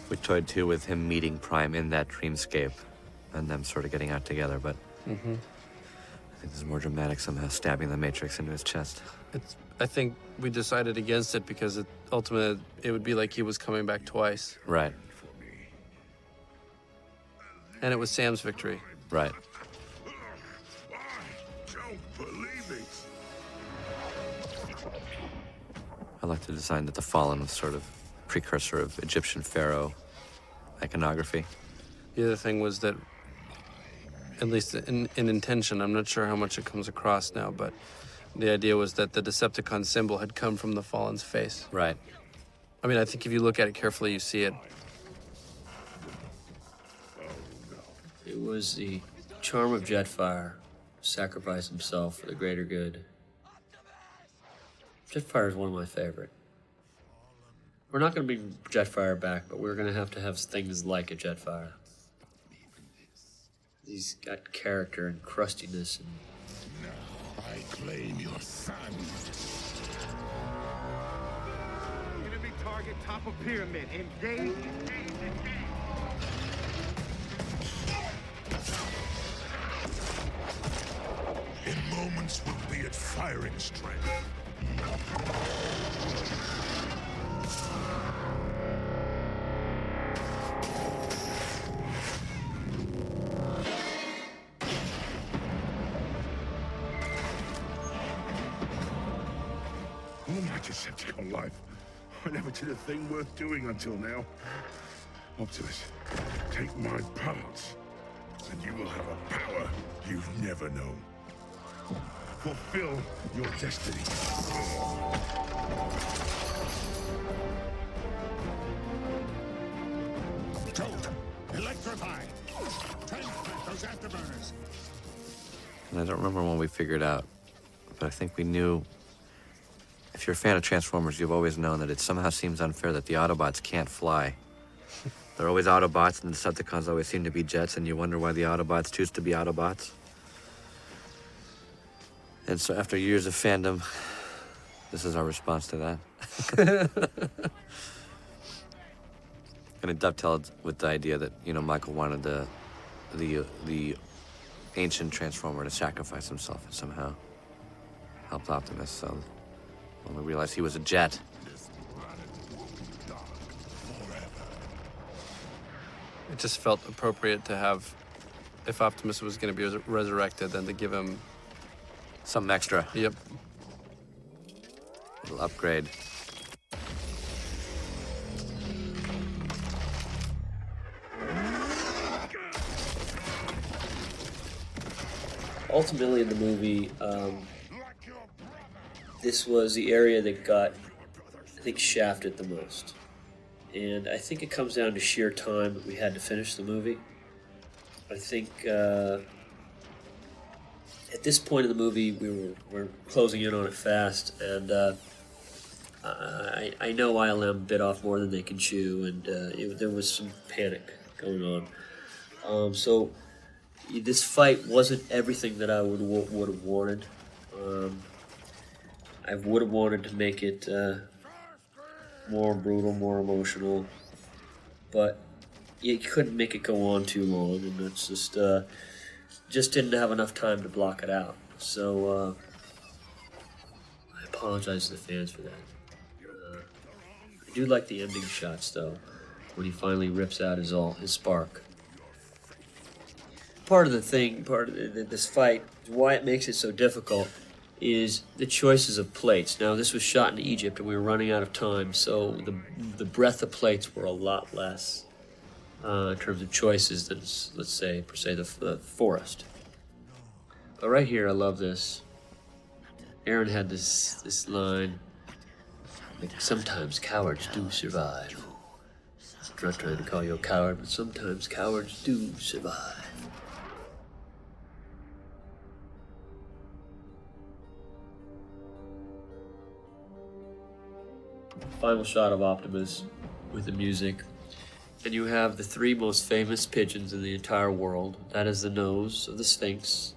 We toyed too with him meeting Prime in that dreamscape and them sort of getting out together, but I think this is more dramatic somehow, stabbing the Matrix into his chest. I think we decided against it because ultimately it would be like he was coming back twice. Right. And it was Sam's victory. Right. I like to design that the Fallen was sort of precursor of Egyptian pharaoh iconography. The other thing was that, at least in intention, I'm not sure how much it comes across now, but the idea was that the Decepticon symbol had come from the Fallen's face. Right. I mean, I think if you look at it carefully, you see it. It was the charm of Jetfire, sacrifice himself for the greater good. Jetfire is one of my favorite. We're not going to bring Jetfire back, but we're going to have things like a Jetfire. He's got character and crustiness. And... Now I claim your son. Enemy target top of pyramid. Engage. In moments we'll be at firing strength. All my Decepticon life, I never did a thing worth doing until now. Optimus, take my parts, and you will have a power you've never known. Fulfill your destiny. Toad, electrify! Transmit those afterburners! And I don't remember when we figured out, but I think we knew, if you're a fan of Transformers, you've always known that it somehow seems unfair that the Autobots can't fly. They're always Autobots, and the Decepticons always seem to be jets, and you wonder why the Autobots choose to be Autobots. And so after years of fandom, this is our response to that. And it dovetailed with the idea that, you know, Michael wanted the ancient Transformer to sacrifice himself and somehow helped Optimus. So when we realized he was a jet. It just felt appropriate to have, if Optimus was going to be resurrected, then to give him something extra. Yep. Little upgrade. Ultimately, in the movie, this was the area that got, I think, shafted the most. And I think it comes down to sheer time that we had to finish the movie. I think at this point in the movie, we're closing in on it fast, and I know ILM bit off more than they can chew, and there was some panic going on. So this fight wasn't everything that I would have wanted. I would have wanted to make it more brutal, more emotional, but you couldn't make it go on too long, and it's just didn't have enough time to block it out. So I apologize to the fans for that. I do like the ending shots though, when he finally rips out his spark. Part of this fight, why it makes it so difficult, is the choices of plates. Now, this was shot in Egypt, and we were running out of time, so the breadth of plates were a lot less in terms of choices than, let's say, per se, the forest. But right here, I love this. Aaron had this line, like, sometimes cowards do survive. I'm not trying to call you a coward, but sometimes cowards do survive. Final shot of Optimus with the music, and you have the three most famous pigeons in the entire world. That is the nose of the Sphinx,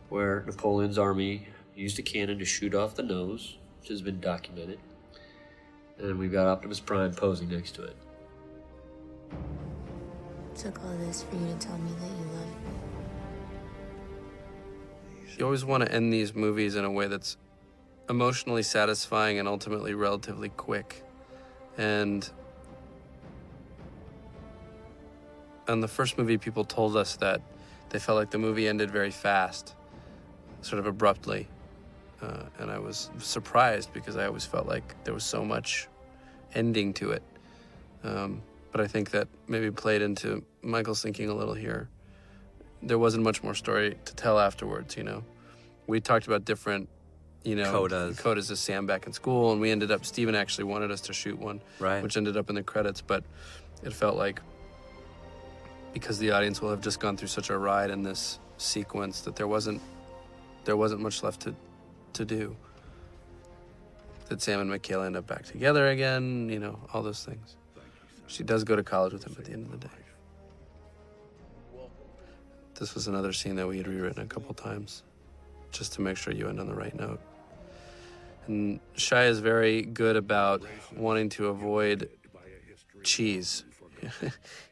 where Napoleon's army used a cannon to shoot off the nose, which has been documented. And we've got Optimus Prime posing next to it. It took all this for you to tell me that you love me. You always want to end these movies in a way that's emotionally satisfying and ultimately relatively quick. And on the first movie, people told us that they felt like the movie ended very fast, sort of abruptly. And I was surprised because I always felt like there was so much ending to it. But I think that maybe played into Michael's thinking a little here. There wasn't much more story to tell afterwards, you know. We talked about different, you know, codas as Sam back in school, and we ended up, Steven actually wanted us to shoot one, right, which ended up in the credits, but it felt like, because the audience will have just gone through such a ride in this sequence, that there wasn't much left to do. That Sam and Michaela end up back together again, you know, all those things. She does go to college with him at the end of the day. This was another scene that we had rewritten a couple times, just to make sure you end on the right note. And Shia is very good about wanting to avoid cheese.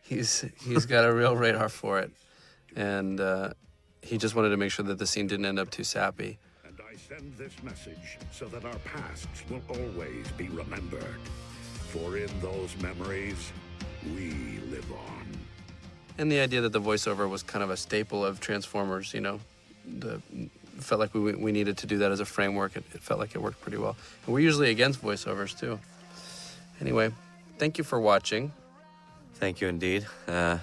He's got a real radar for it. And he just wanted to make sure that the scene didn't end up too sappy. And I send this message so that our pasts will always be remembered. For in those memories, we live on. And the idea that the voiceover was kind of a staple of Transformers, you know, felt like we needed to do that as a framework. It felt like it worked pretty well. And we're usually against voiceovers, too. Anyway, thank you for watching. Thank you indeed. And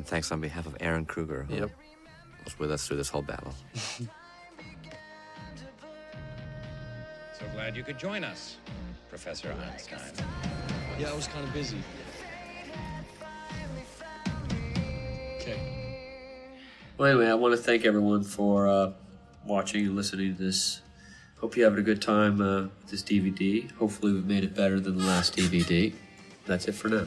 thanks on behalf of Aaron Kruger, who was with us through this whole battle. So glad you could join us, Professor Einstein. Yeah, I was kind of busy. Okay. Well, anyway, I want to thank everyone for watching and listening to this. Hope you're having a good time with this DVD. Hopefully we've made it better than the last DVD. That's it for now.